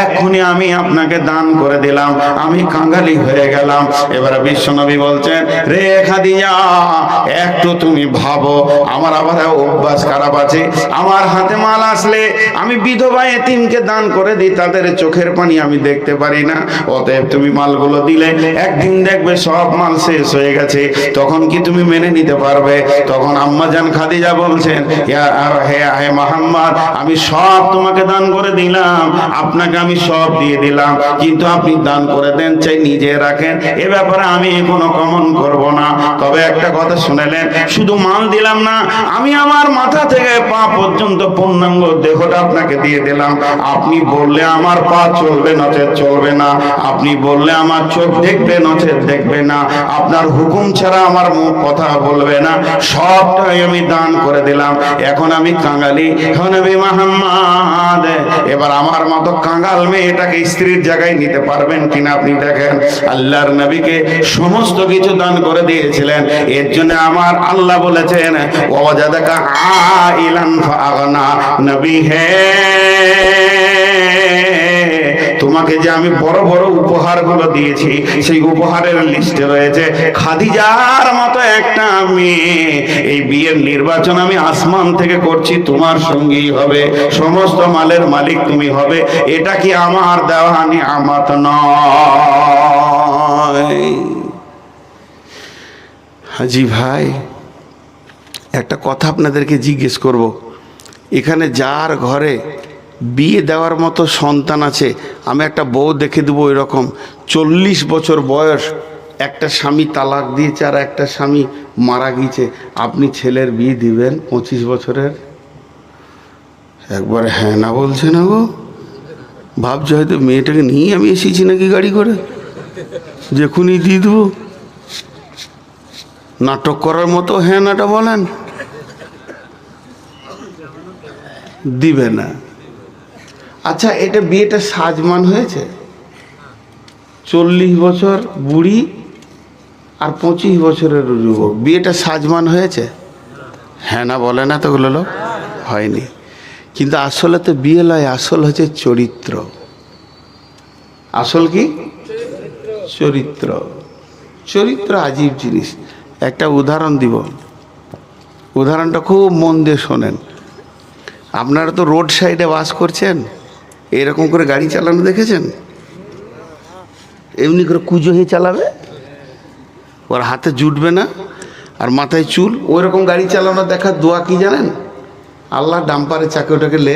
এক্ষুনি আমি আপনাকে দান করে দিলাম, আমি কাঙ্গালি হয়ে গেলাম। এবারে বিশ্বনবী বলছেন, রে খাদিজা একটু তুমি ভাবো, আমার আবার অভ্যাস খারাপ আছে, আমার হাতে মাল আসলে আমি বিধবা এতিমকে দান করে দিই, তাদের চোখের পানি আমি দেখতে পারি না। অতএব তুমি মালগুলো দিলে একদিন দেখবে সব মাল শেষ হয়ে গেছে, তখন কি তুমি মেনে নিতে পারবে? তখন আম্মা জান খাদিজা বলছেন, হে মুহাম্মদ, আমি সব তোমাকে দান করে দিলাম, আপনাকে আমি সব দিয়ে দিলাম, কিন্তু আপনি দান করে দেন চাই নিজে রাখেন, এ ব্যাপারে আমি কোনো কমন করব না। তবে একটা কথা শুনেলেন, শুধু মাল দিলাম না, আমি আমার মাথা থেকে পা পর্যন্ত পূর্ণাঙ্গ দেহটা আপনাকে দিয়ে দিলাম। আপনি বললে আমার পা চলবে, নচেত চলবে না। আপনি বললে আমার চোখ দেখবে, নচেত দেখবে না। আপনার হুকুম ছাড়া আমার মুখ কথা বলবে না। সবটাই আমি দান করে দিলাম। এখন আমি কাঙ্গালি, নবী মুহাম্মদ, এবার আমার মতো কাঙ্গাল মেয়েটাকে স্ত্রীর জায়গায় নিতে পারবেন কিনা আপনি দেখেন। আল্লাহর নবীকে সমস্ত কিছু দান করে দিয়েছিলেন, এর জন্য আমার আল্লাহ বলেছেন, ওয়াজাদাকা আইলান ফাগনা। নবী হে, তোমাকে যে আমি বড় বড় উপহারগুলো দিয়েছি, সেই উপহারের লিস্টে রয়েছে খাদিজার মতো একটা মেয়ে। এই বিয়ের নির্বাচন আমি আসমান থেকে করছি, তোমার সঙ্গী হবে, সমস্ত মালের মালিক তুমি হবে। এটা কি আমার দেওয়া নিয়ামত নয়? হাজি ভাই, একটা কথা আপনাদেরকে জিজ্ঞেস করব, এখানে যার ঘরে বিয়ে দেওয়ার মতো সন্তান আছে, আমি একটা বউ দেখে দেবো এরকম 40 বছর বয়স, একটা স্বামী তালাক দিয়েছে আর একটা স্বামী মারা গিয়েছে, আপনি ছেলের বিয়ে দিবেন 25 বছরের? একবার হ্যাঁ না বলছে না গো, ভাবছে হয়তো মেয়েটাকে নিয়ে আমি এসেছি নাকি গাড়ি করে, যখনই দিয়ে দেবো। নাটক করার মতো হ্যাঁ নাটা বলেন, দিবে না। আচ্ছা, এটা বিয়েটা সাজমান হয়েছে? 40 বছর বুড়ি আর 25 বছরের যুবক, বিয়েটা সাজমান হয়েছে? হ্যাঁ না বলে না তোগুলো লোক, হয়নি। কিন্তু আসলে তো বিয়ে লয়, আসল হচ্ছে চরিত্র। আসল কি? চরিত্র। চরিত্র আজীব জিনিস। একটা উদাহরণ দিব, উদাহরণটা খুব মন দিয়ে শোনেন। আপনারা তো রোড সাইডে বাস করছেন, এরকম করে গাড়ি চালানো দেখেছেন? এমনি করে কুজো হয়ে চালাবে, ওর হাতে জুটবে না আর মাথায় চুল, ওই রকম গাড়ি চালানো দেখার দোয়া কি জানেন? আল্লাহ ডাম্পারে চাকে ওটাকে লে,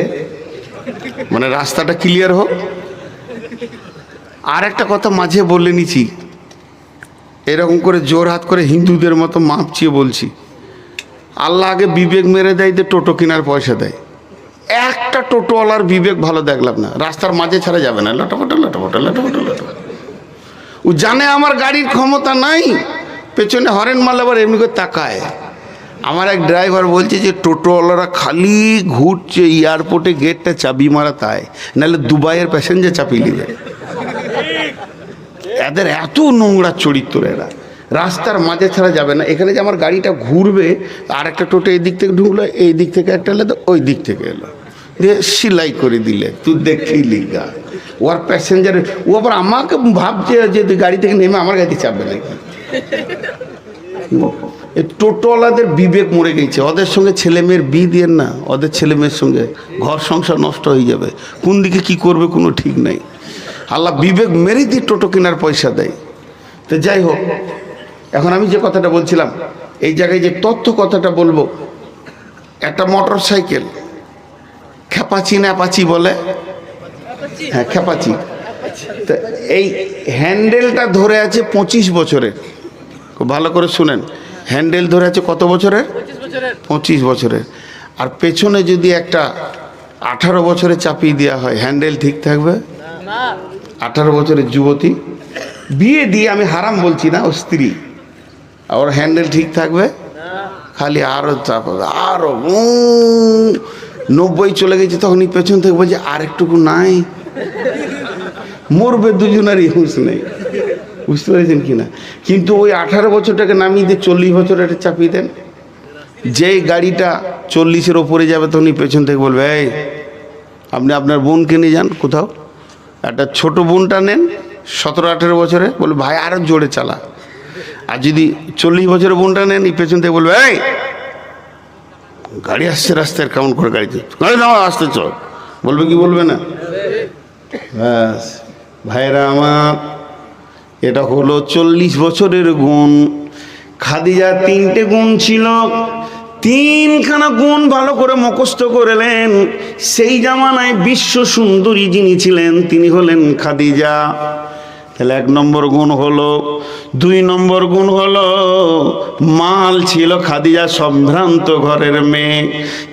মানে রাস্তাটা ক্লিয়ার হোক। আর একটা কথা মাঝে বলে নিছি, এরকম করে জোর হাত করে হিন্দুদের মতো মাপচিয়ে বলছি, আল্লাহ আগে বিবেক মেরে দেয়, যে টোটো কেনার পয়সা দেয়। একটা টোটোওয়ালার বিবেক ভালো দেখলাম না, রাস্তার মাঝে ছাড়া যাবে না, লটপটা লটপটা লটপটা লটপটা। ও জানে আমার গাড়ির ক্ষমতা নাই, পেছনে হরেন মারলে আবার এমনি করে তাকায়। আমার এক ড্রাইভার বলছে যে টোটোওয়ালারা খালি ঘুরছে এয়ারপোর্টে গেটটা চাবি মারা, তাই নাহলে দুবাইয়ের প্যাসেঞ্জার চাপিয়ে নিবে। এদের এত নোংরা চরিত্র, এরা রাস্তার মাঝে ছাড়া যাবে না। এখানে যে আমার গাড়িটা ঘুরবে, আর একটা টোটো এই দিক থেকে ঢুকলো, এই দিক থেকে একটা এলো, ওই দিক থেকে এলো, দিয়ে সেলাই করে দিলে, তুই দেখি লিগা ওর প্যাসেঞ্জার। ও আবার আমাকে ভাবছে যে গাড়ি থেকে নেমে আমার গাড়িতে চাপবে নাকি। টোটোওয়ালাদের বিবেক মরে গেছে। ওদের সঙ্গে ছেলে মেয়ের বিয়ে দিয়ে না, ওদের ছেলে মেয়ের সঙ্গে ঘর সংসার নষ্ট হয়ে যাবে, কোন দিকে কি করবে কোনো ঠিক নাই। আল্লাহ বিবেক মেরে দিয়ে টোটো কেনার পয়সা দেয়। তো যাই হোক, এখন আমি যে কথাটা বলছিলাম, এই জায়গায় যে তথ্য কথাটা বলবো, একটা মোটর সাইকেল খ্যাপাচি ন্যাপাচি বলে, হ্যাঁ খ্যাপাচি, তা এই হ্যান্ডেলটা ধরে আছে 25 বছরের। খুব ভালো করে শুনেন, হ্যান্ডেল ধরে আছে কত বছরের? 25 বছরের। আর পেছনে যদি একটা 18 বছরে চাপিয়ে দেওয়া হয়, হ্যান্ডেল ঠিক থাকবে? 18 বছরের যুবতী, বিয়ে দিয়ে, আমি হারাম বলছি না, ও স্ত্রী, ওর হ্যান্ডেল ঠিক থাকবে? খালি আরো চাপাবে, আরো 90 চলে গেছে, তখনই পেছন থেকে বলছে আর একটুকু নাই, মরবে দুজনেরই হুঁশ নেই। বুঝতে পেরেছেন কিনা? কিন্তু ওই 18 বছরটাকে নামিয়ে দিয়ে 40 বছর এটা চাপিয়ে দেন, যেই গাড়িটা 40-এর ওপরে যাবে তখনই পেছন থেকে বলবে এই আপনি আপনার বোনকে নিয়ে যান কোথাও, একটা ছোট বোনটা নেন 17-18 বছরে, বলবে ভাই আরো জোরে চালা। আর যদি 40 বছরের বোনটা নেন, এই পেছন থেকে বলবে এই গাড়ি আসছে রাস্তায়, কেমন করে গাড়িতে গাড়ি নামা, আসতে চল, বলবে কি বলবে না? ব্যাস ভাইরা আমার, এটা হলো 40 বছরের গুণ। খাদিজা 3টে গুণ ছিল, 3খানা গুণ ভালো করে মুখস্থ করলেন। সেই জামানায় বিশ্ব সুন্দরী যিনি ছিলেন তিনি হলেন খাদিজা। তাহলে 1 নম্বর গুণ হলো। 2 নম্বর গুণ হলো মাল ছিল, খাদিজা সম্ভ্রান্ত ঘরের মেয়ে।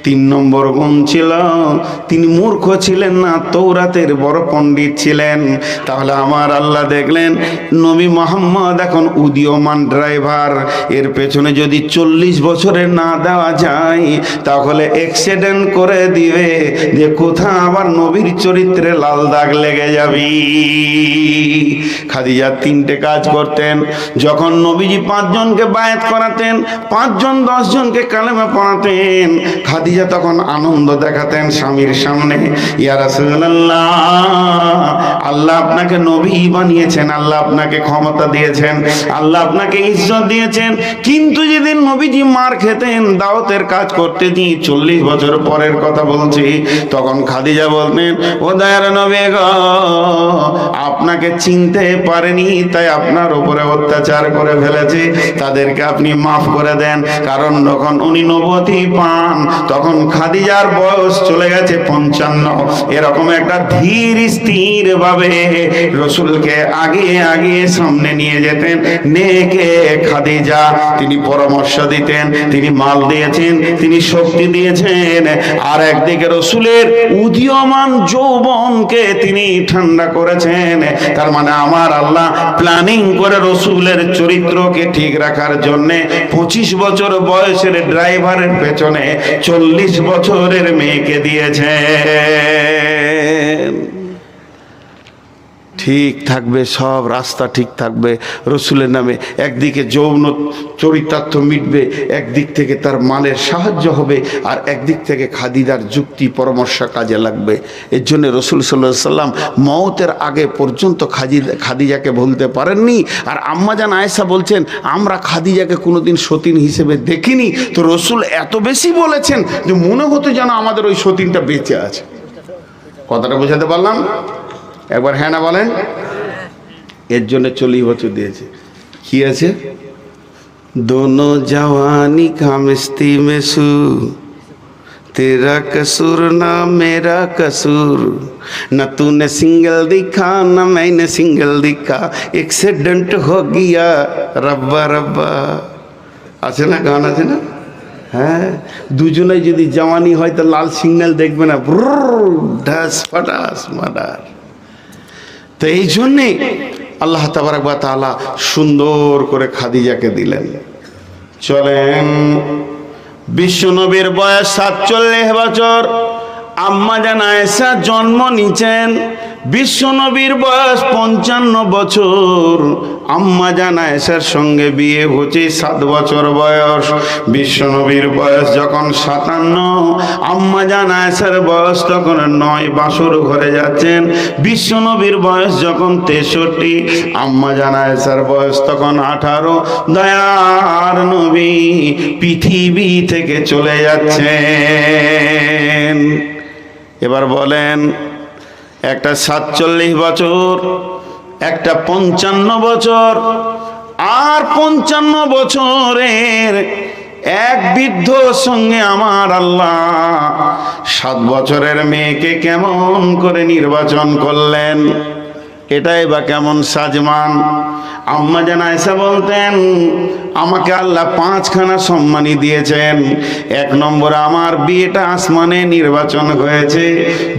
3 নম্বর গুণ ছিল তিনি মূর্খ ছিলেন না, তৌরাতের বড় পণ্ডিত ছিলেন। তাহলে আমার আল্লাহ দেখলেন নবী মোহাম্মদ এখন উদীয়মান ড্রাইভার, এর পেছনে যদি 40 বছরের না দেওয়া যায় তাহলে অ্যাক্সিডেন্ট করে দিবে, যে কোথা আবার নবীর চরিত্রে লাল দাগ লেগে যাবি। খাদিজা 3টে কাজ করতেন। যখন নবীজি 5 জনকে বায়াত করাতেন, 5 জন 10 জনকে কালেমা পড়াতেন, খাদিজা তখন আনন্দ দেখাতেন স্বামীর সামনে, ইয়া রাসূলুল্লাহ আল্লাহ আপনাকে নবী বানিয়েছেন, আল্লাহ আপনাকে ক্ষমতা দিয়েছেন, আল্লাহ আপনাকে ইজ্জত দিয়েছেন। কিন্তু যেদিন নবীজি মার খেতেন দাওয়াতের কাজ করতে গিয়ে, 40 বছর পরের কথা বলছি, তখন খাদিজা বলতেন ও দয়ার নবী গো, আপনাকে চিনতে পারেনি তাই আপনার উপরে অত্যাচার করে ফেলেছে, তাদেরকে আপনি মাফ করে দেন। কারণ যখন উনি নবুয়তি পান তখন খাদিজার বয়স চলে গেছে 55। এরকম একটা ধীর স্থির ভাবে রসুলকে আগিয়ে আগিয়ে সামনে নিয়ে যেতেন নেকে খাদিজা। তিনি পরামর্শ দিতেন, তিনি মাল দিয়েছেন, তিনি শক্তি দিয়েছেন। আর একদিকে রসুলের উদীয়মান যৌবনকে তিনি ঠান্ডা করেছেন। তার মানে আমার আল্লাহ প্ল্যানিং করে রসুলের চরিত্রকে ঠিক রাখার জন্য 25 বছর বয়সের ড্রাইভারের পেছনে 40 বছরের মেয়েকে দিয়েছে। ঠিক থাকবে, সব রাস্তা ঠিক থাকবে রসুলের নামে। একদিকে যৌন চরিতার্থ মিটবে, একদিক থেকে তার মালের সাহায্য হবে, আর একদিক থেকে খাদিজার যুক্তি পরামর্শ কাজে লাগবে। এর জন্য রসুল সাল্লাল্লাহু আলাইহি সাল্লাম মওতের আগে পর্যন্ত খাদিজাকে ভুলতে পারেননি। আর আম্মাজান আয়েশা বলছেন আমরা খাদিজাকে কোনোদিন সতীন হিসেবে দেখিনি। তো রসুল এত বেশি বলেছেন যে মনে হতো যেন আমাদের ওই সতীনটা বেঁচে আছে। কথাটা বোঝাতে পারলাম? একবার হ্যাঁ না বলেন। এর জন্য 40 বছর দিয়েছে। কি আছে? দোনো জওয়ানি কা মিস্তি মেসু, তেরা কসুর না মেরা কসুর, না তूने सिंगल दिखा ना मैंने सिंगल दिखा, एक्सीडेंट हो गया रब्बा रब्बा। আছে না, গান আছে না? হ্যাঁ, দুজনে যদি জওয়ানি হয় তো লাল সিগন্যাল দেখবে না, ঢাস ফাটাস মার্ডার। তো এই জন্যে আল্লাহ তাবারক ওয়া তাআলা সুন্দর করে খাদিজাকে দিলেন। চলেন, বিশ্বনবীর বয়স 47 বছর, আম্মাজান আয়েশা জন্ম নিয়েছেন। বিশ্বনবীর বয়স 55 বছর, আম্মাজান আয়েশার সঙ্গে বিয়ে হচ্ছে 7 বছর বয়স। বিশ্বনবীর বয়স যখন 57, আম্মাজান আয়েশার বয়স তখন 9, বাসর ঘরে যাচ্ছেন। বিশ্বনবীর বয়স যখন 63, আম্মাজান আয়েশার বয়স তখন 18। দয়ার নবী পৃথিবী থেকে চলে যাচ্ছেন। এবার বলেন, একটা 47 বছর, একটা 55 বছর, আর 55 বছরের এক বৃদ্ধর সঙ্গে আমার আল্লাহ 7 বছরের মেয়েকে কেমন করে নির্বাচন করলেন? এটাই বা কেমন সাজমান? আম্মা জান আয়েশা বলতেন, আমাকে আল্লাহ 5খানা সম্মানই দিয়েছেন। 1 নম্বরে আমার বিয়েটা আসমানে নির্বাচন হয়েছে,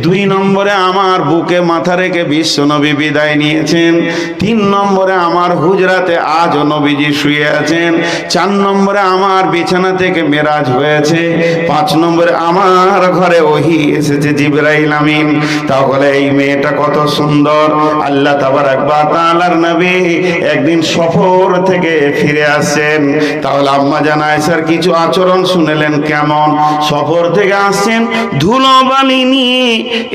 2 নম্বরে আমার বুকে মাথা রেখে বিশ্বনবী বিদায় নিয়েছেন, 3 নম্বরে আমার হুজরাতে আজও নবীজি শুয়ে আছেন, 4 নম্বরে আমার বিছানা থেকে মেরাজ হয়েছে, 5 নম্বরে আমার ঘরে ওহী এসেছে জিবরাইল আমিন। তাহলে এই মেয়েটা কত সুন্দর! আল্লাহ তাবারাক ওয়া তাআলার নবী একদিন সফর থেকে ফিরে আসছেন। তাহলে আম্মা জান আয়েশার কিছু আচরণ শুনলেন কেমন? সফর থেকে আসছেন ধুলোবালি নিয়ে,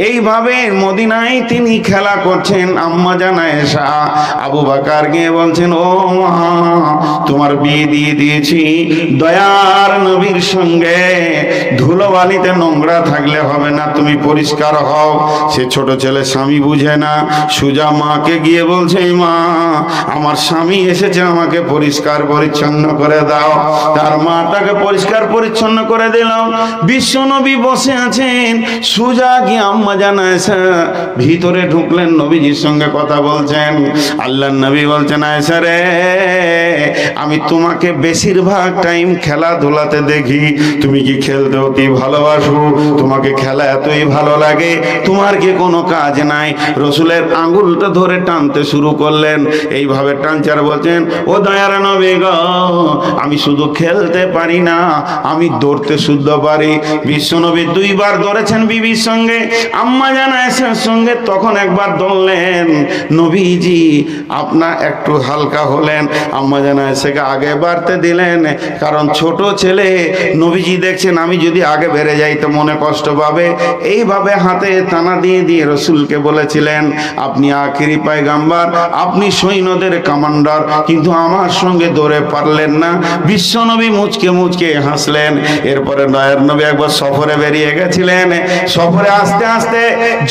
এইভাবে মদিনায় তিনি খেলা করছেন। আম্মা জান আয়েশা আবু বকর গিয়ে বলছেন, ও মা, তোমার বিয়ে দিয়ে দিয়েছি দয়ার নবীর সঙ্গে, ধুলোবালিতে নোংরা থাকলে হবে না, তুমি পরিষ্কার হও। সে ছোট ছেলে স্বামী বুঝে না, সুজা মাকে গিয়ে বলছে, মা, আমার স্বামী এসেছে, আমাকে পরিষ্কার পরিচ্ছন্ন করে দাও। তার মা তাকে পরিষ্কার পরিচ্ছন্ন করে দিল। বিশ্বনবী বসে আছেন, সুজা গিয়ে আম্মা জান আয়েশা ভিতরে ঢুকলেন, নবীজির সঙ্গে কথা বলছেন। আল্লাহর নবী বলছেন, আয়েশা রে, আমি তোমাকে বেশিরভাগ টাইম খেলাধুলাতে দেখি, তুমি কি খেলতে অতি ভালোবাসো? তোমাকে খেলা এতই ভালো লাগে, তোমার কি কোনো কাজ নাই? রসুলের আঙ্গুলটা ধরে টানতে শুরু করলেন। এইভাবে টানচার বলছেন, ও দয়ার নবী গো, আমি শুধু খেলতে পারি না, আমি দৌড়তে শুদ্ধ পারি। বিশ্বনবী 2 বার দৌড়েছেন বিবির সঙ্গে, আম্মা জান আয়েশার সঙ্গে। তখন একবার দৌড়লেন, নবীজি আপনার একটু হালকা হলেন, আম্মা জান আয়েশাকে আগে বাড়তে দিলেন, কারণ ছোট ছেলে। নবীজি দেখছেন আমি যদি আগে বেড়ে যাই তো মনে কষ্ট পাবে। এইভাবে হাতে টানা দিয়ে দিয়ে রসুলকে বলেছিলেন, আপনি আখিরি পয়গাম্বার, আপনি সৈন্যদের কমান্ডার, কিন্তু আমার সঙ্গে দৌড়ে পারলেন না। বিশ্বনবী মুচকে মুচকে হাসলেন। এরপরে দয়ার নবী একবার সফরে বেরিয়ে গেছিলেন। সফরে আস্তে আস্তে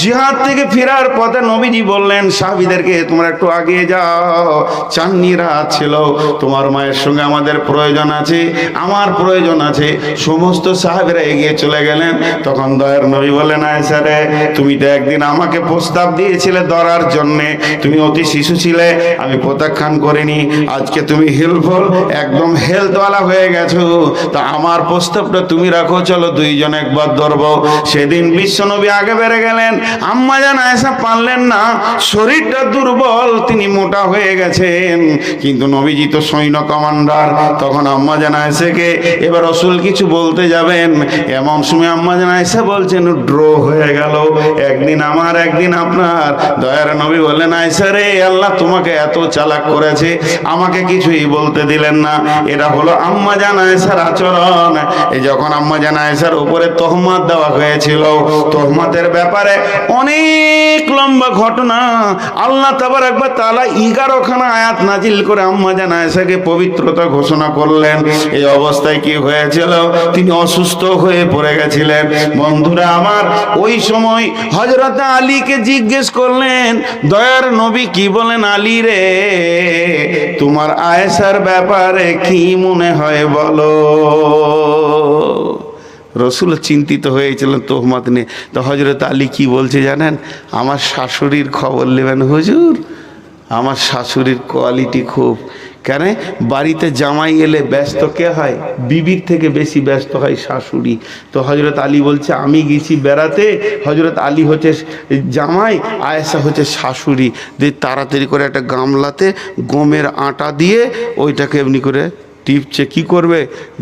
জিহাদ থেকে ফেরার পথে নবীজি বললেন সাহাবীদেরকে, তোমরা একটু আগিয়ে যাও, চাঁদনি রাত ছিল, তোমার মায়ের সঙ্গে আমাদের প্রয়োজন আছে, আমার প্রয়োজন আছে। সমস্ত সাহাবীরা এগিয়ে চলে গেলেন। তখন দয়ার নবী বললেন, আয়েশা রে, তুমি তো একদিন আমাকে প্রস্তাব দিয়েছিলে ধরার জন্যে, তুমি অতি শিশু ছিলে, আমি প্রত্যাখ্যান করিনি। আজকে তুমি হেল্পফুল, একদম হেলথওয়ালা হয়ে গেছো, তা আমার প্রস্তাবটা তুমি রাখো, চলো 2 জন একবার ধরবো। সেদিন বিশ্বনবী আগে বেড়ে গেলেন। আম্মা জান আয়েশা পারলেন না, শরীরটা দুর্বল, তিনি মোটা হয়ে গেছেন, কিন্তু নবীজি তো সৈন্য কমান্ডার। তখন আম্মা জান আয়েশাকে এবার রসুল কিছু বলতে যাবেন, এমন সময় আম্মা জান আয়েশা বলছেন, ড্র হয়ে গেল, একদিন আমার একদিন আপনার। দয়ার নবী বললেন, আয়েশা রে, আল্লাহ তোমাকে এত চালাক করেছে, আমাকে কিছুই বলতে দিলেন না। এটা হলো আম্মা জান আয়েশার আচরণ। এই যখন আম্মা জান আয়েশার উপরে তহমত দেওয়া হয়েছিল, তহমতের ব্যাপারে অনেক লম্বা ঘটনা, আল্লাহ তাবারাক ওয়া তাআলা 11খানা আয়াত নাজিল করে আম্মা জান আয়েশাকে পবিত্রতা ঘোষণা করলেন। এই অবস্থায় কি হয়েছিল? তিনি অসুস্থ হয়ে পড়ে গেছিলেন। বন্ধুরা আমার, ওই সময় হযরত আলীকে জিজ্ঞেস করলেন, দয়ার নবী কি বলেন, আলী রে, তোমার আয়েশার ব্যাপারে কি মনে হয় বলো। রসুল চিন্তিত হয়েছিলেন তোহমত নিয়ে। তো হযরত আলী কি বলছে জানেন? আমার শাশুড়ির খবর নেবেন হুজুর, আমার শাশুড়ির কোয়ালিটি খুব। কেন? বাড়িতে জামাই এলে ব্যস্ত কে হয়? বিবির থেকে বেশি ব্যস্ত হয় শাশুড়ি। তো হযরত আলী বলছে, আমি গেছি বেড়াতে, হযরত আলী হচ্ছে জামাই, আয়েশা হচ্ছে শাশুড়ি। দিয়ে তাড়াতাড়ি করে একটা গামলাতে গমের আটা দিয়ে ওইটাকে এমনি করে টিপছে। কি করবে?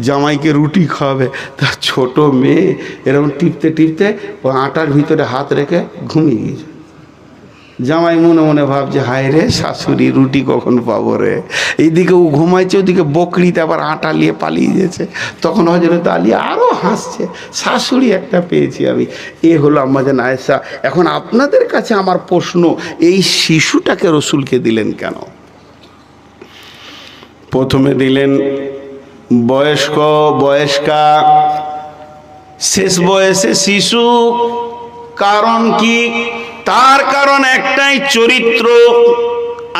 জামাইকে রুটি খাওয়াবে। তার ছোট মেয়ে এরকম টিপতে টিপতে ও আটার ভিতরে হাত রেখে ঘুমিয়ে গিয়েছে। জামাই মনে মনে ভাবছে, হায় রে, শাশুড়ি রুটি কখন পাবো রে। এইদিকে ও ঘুমাইছে, ওদিকে বকরিতে আবার আটা নিয়ে পালিয়ে গেছে। তখন হযরত আলী আরও হাসছে, শাশুড়ি একটা পেয়েছি আমি। এ হলো আম্মা জান আয়েশা। এখন আপনাদের কাছে আমার প্রশ্ন, এই শিশুটাকে রসুলকে দিলেন কেন? প্রথমে দিলেন বয়স্কা, শেষ বয়সে শিশু। কারণ কি? তার কারণ একটাই, চরিত্র।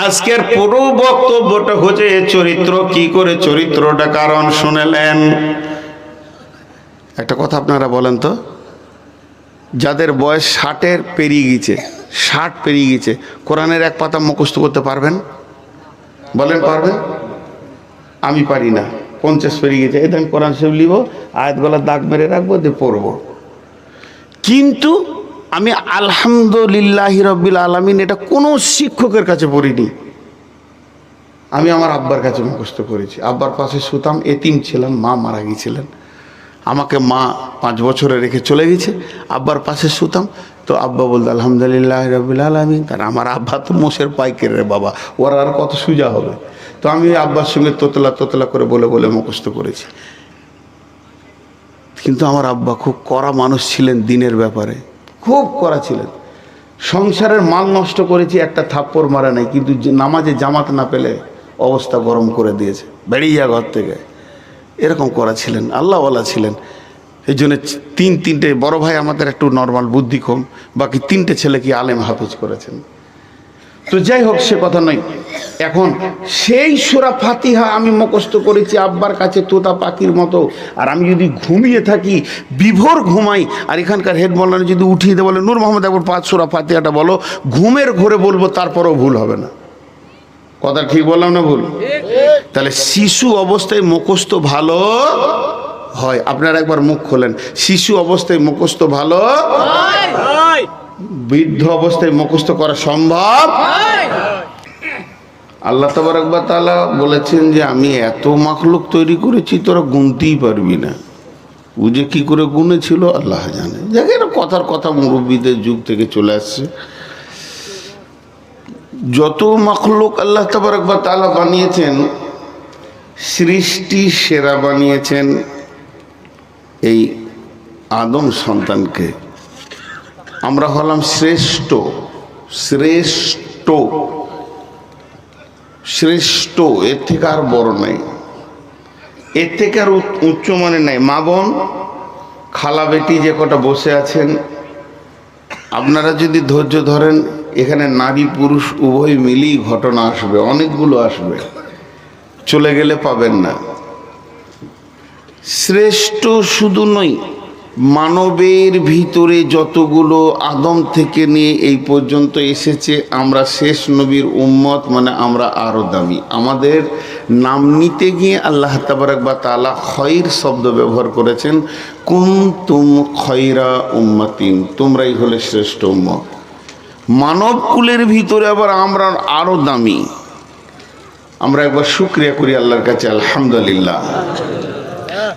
আজকের পুরো বক্তব্যটা হচ্ছে চরিত্র কি করে, চরিত্রটা কারণ শুনেলেন। একটা কথা আপনারা বলেন তো, যাদের বয়স 60-এর পেরিয়ে গেছে, 60 পেরিয়ে গেছে, কোরআনের এক পাতা মুখস্থ করতে পারবেন? বলেন পারবেন? আমি পারি না। 50 পেরিয়ে গেছে, এই ধরেন কোরআন শরীফ লিব, আয়াতগুলো দাগ মেরে রাখবো, দিয়ে পড়বো। কিন্তু আমি আলহামদুলিল্লাহি রাব্বিল আলামিন এটা কোনো শিক্ষকের কাছে পড়িনি, আমি আমার আব্বার কাছে মুখস্থ করেছি। আব্বার পাশে শুতাম, এতিম ছিলাম, মা মারা গিয়েছিলেন, আমাকে মা 5 বছরে রেখে চলে গেছে। আব্বার পাশে শুতাম, তো আব্বা বলতো আলহামদুলিল্লাহি রাব্বিল আলামিন। তার আমার আব্বা তো মোষের পাইকের রে বাবা, ওরা আর কত সোজা হবে। তো আমি আব্বার সঙ্গে তোতলা তোতলা করে বলে বলে মুখস্থ করেছি। কিন্তু আমার আব্বা খুব কড়া মানুষ ছিলেন, দিনের ব্যাপারে খুব কড়া ছিলেন। সংসারের মাল নষ্ট করেছি, একটা থাপ্পড় মারা নাই, কিন্তু নামাজে জামাত না পেলে অবস্থা গরম করে দিয়েছে, বেরিয়ে যা ঘর থেকে, এরকম করা ছিলেন, আল্লাহওয়ালা ছিলেন। এই জন্য তিনটে বড় ভাই আমাদের একটু নর্মাল বুদ্ধি কম, বাকি 3টে ছেলে কি আলেম হাফেজ করেছেন। তো যাই হোক, সে কথা নয়। এখন সেই সূরা ফাতিহা আমি মুখস্থ করেছি আব্বার কাছে তোতা পাখির মতো। আর আমি যদি ঘুমিয়ে থাকি, বিভোর ঘুমাই, আর এখানকার হেড মৌলানা যদি উঠিয়ে দেয় বলে নূর মোহাম্মদ একবার 5 সূরা ফাতিহাটা বলো, ঘুমের ঘোরে বলবো, তারপরেও ভুল হবে না। কথা ঠিক বললাম না ভুল? তাহলে শিশু অবস্থায় মুখস্থ ভালো হয়। আপনারা একবার মুখ খোলেন, শিশু অবস্থায় মুখস্থ ভালো হয়, বৃদ্ধ অবস্থায় মুখস্থ করা সম্ভব। আল্লাহ তাবারক ওয়া তাআলা বলেছেন যে আমি এত মাখলুক তৈরি করেছি, তোরা গুনতেই পারবি না। ও যে কি করে গুনেছিল আল্লাহ জানে। যাকে এটা কথার কথা, মুরব্বীদের যুগ থেকে চলে আসছে। যত মাখলুক আল্লাহ তাবারক ওয়া তাআলা বানিয়েছেন, সৃষ্টি সেরা বানিয়েছেন এই আদম সন্তানকে। আমরা হলাম শ্রেষ্ঠ, শ্রেষ্ঠ, শ্রেষ্ঠ, এর থেকে আর বড় নাই, এর থেকে আর উচ্চ মানে নাই। মা বোন, খালা বেটি যে কটা বসে আছেন, আপনারা যদি ধৈর্য ধরেন, এখানে নারী পুরুষ উভয় মিলেই ঘটনা আসবে, অনেকগুলো আসবে, চলে গেলে পাবেন না। শ্রেষ্ঠ শুধু নয়, মানবের ভিতরে যতগুলো আদম থেকে নিয়ে এই পর্যন্ত এসেছে, আমরা শেষ নবীর উম্মত, মানে আমরা আরো দামি। আমাদের নাম নিতে গিয়ে আল্লাহ তাবারক ওয়া তাআলা খৈর শব্দ ব্যবহার করেছেন, কুনতুম খৈরা উম্মাতিন, তোমরাই হলে শ্রেষ্ঠ উম্মত। মানব কুলের ভিতরে আবার আমরা আরো দামি। আমরা একবার শুকরিয়া করি আল্লাহর কাছে, আলহামদুলিল্লাহ,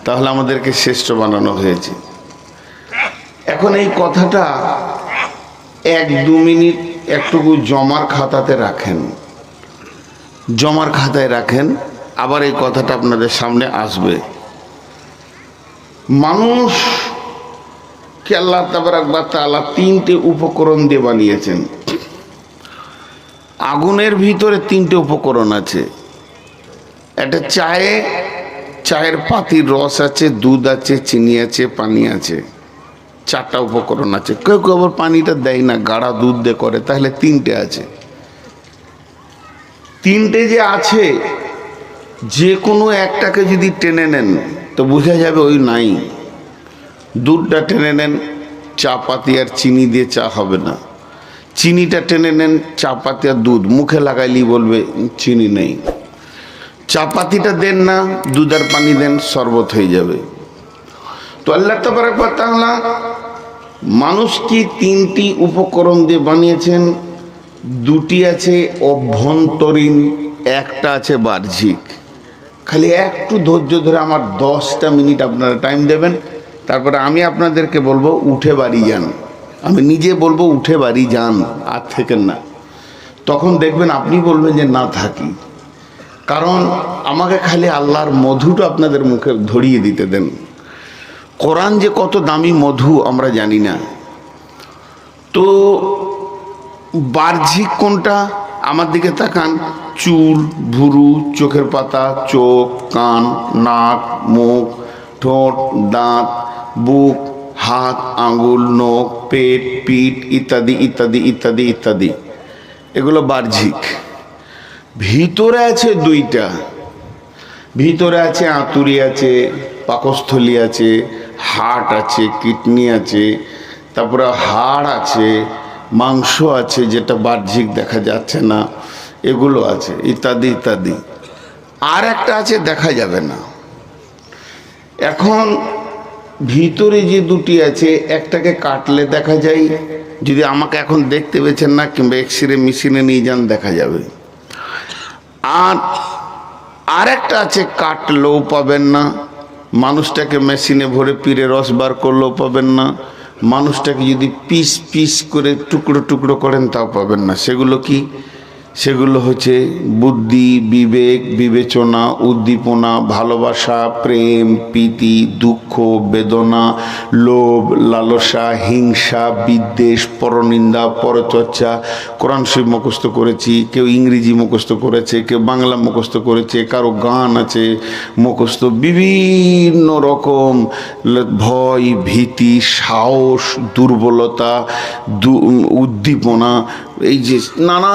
তাহলে আমাদেরকে শ্রেষ্ঠ বানানো হয়েছে। এখন এই কথাটা 1-2 মিনিট একটুকু জমার খাতাতে রাখেন, জমার খাতায় রাখেন, আবার এই কথাটা আপনাদের সামনে আসবে। মানুষকে আল্লাহ তাবারক ওয়া তাআলা 3টে উপকরণ দিয়ে বানিয়েছেন। আগুনের ভিতরে 3টে উপকরণ আছে। একটা চায়ের পাতির রস আছে, দুধ আছে, চিনি আছে, পানি আছে, 4টা উপকরণ আছে। কেউ কেউ আবার পানিটা দেয় না, গাঢ়া দুধ দিয়ে করে, তাহলে 3টে আছে। 3টে যে আছে, যে কোনো একটাকে যদি টেনে নেন তো বোঝা যাবে ওই নাই। দুধটা টেনে নেন, চা পাতি আর চিনি দিয়ে চা হবে না। চিনিটা টেনে নেন, চা পাতি আর দুধ, মুখে লাগাইলেই বলবে চিনি নেই। চা পাতিটা দেন না, দুধ আর পানি দেন, শরবত হয়ে যাবে। তো আল্লাহ তাবারক ওয়া তাআলা মানুষকে 3টি উপকরণ দিয়ে বানিয়েছেন। 2টি আছে অভ্যন্তরীণ, একটা আছে বাহ্যিক। খালি একটু ধৈর্য ধরে আমার 10টা মিনিট আপনারা টাইম দেবেন, তারপরে আমি আপনাদেরকে বলবো উঠে বাড়ি যান। আমি নিজে বলবো উঠে বাড়ি যান, আর থেকে না। তখন দেখবেন আপনি বলবেন যে না থাকি, কারণ আমাকে খালি আল্লাহর মধুটা আপনাদের মুখে ধরিয়ে দিতে দেন। কোরআন যে কত দামি মধু আমরা জানি না। তো বাহ্যিক কোনটা? আমার দিকে তাকান, চুল, ভুরু, চোখের পাতা, চোখ, কান, নাক, মুখ, ঠোঁট, দাঁত, বুক, হাত, আঙ্গুল, নখ, পেট, পিঠ ইত্যাদি ইত্যাদি ইত্যাদি ইত্যাদি, এগুলো বাহ্যিক। ভিতরে আছে দুইটা, ভিতরে আছে আঁতুড়ি আছে, পাকস্থলী আছে, হার্ট আছে, কিডনি আছে, তারপরে হাড় আছে, মাংস আছে যেটা বাহ্যিক দেখা যাচ্ছে না, এগুলো আছে ইত্যাদি ইত্যাদি। আর একটা আছে দেখা যাবে না। এখন ভিতরে যে দুটি আছে, একটাকে কাটলে দেখা যায়, যদি আমাকে এখন দেখতে পেয়েছেন না কিংবা এক্সরে মেশিনে নিয়ে যান দেখা যাবে। আর একটা আছে কাটলেও পাবেন না, মানুষটাকে মেশিনে ভরে পিরে রস বার করলেও পাবেন না, মানুষটাকে যদি পিস পিস করে টুকরো টুকরো করেন তাও পাবেন না। সেগুলো কি? সেগুলো হচ্ছে বুদ্ধি, বিবেক, বিবেচনা, উদ্দীপনা, ভালোবাসা, প্রেম, প্রীতি, দুঃখ, বেদনা, লোভ, লালসা, হিংসা, বিদ্বেষ, পরনিন্দা, পরচর্চা। কোরআন শরীফ মুখস্থ করেছি, কেউ ইংরেজি মুখস্থ করেছে, কেউ বাংলা মুখস্থ করেছে, কারো গান আছে মুখস্থ, বিভিন্ন রকম ভয়, ভীতি, সাহস, দুর্বলতা, উদ্দীপনা, এই যে নানা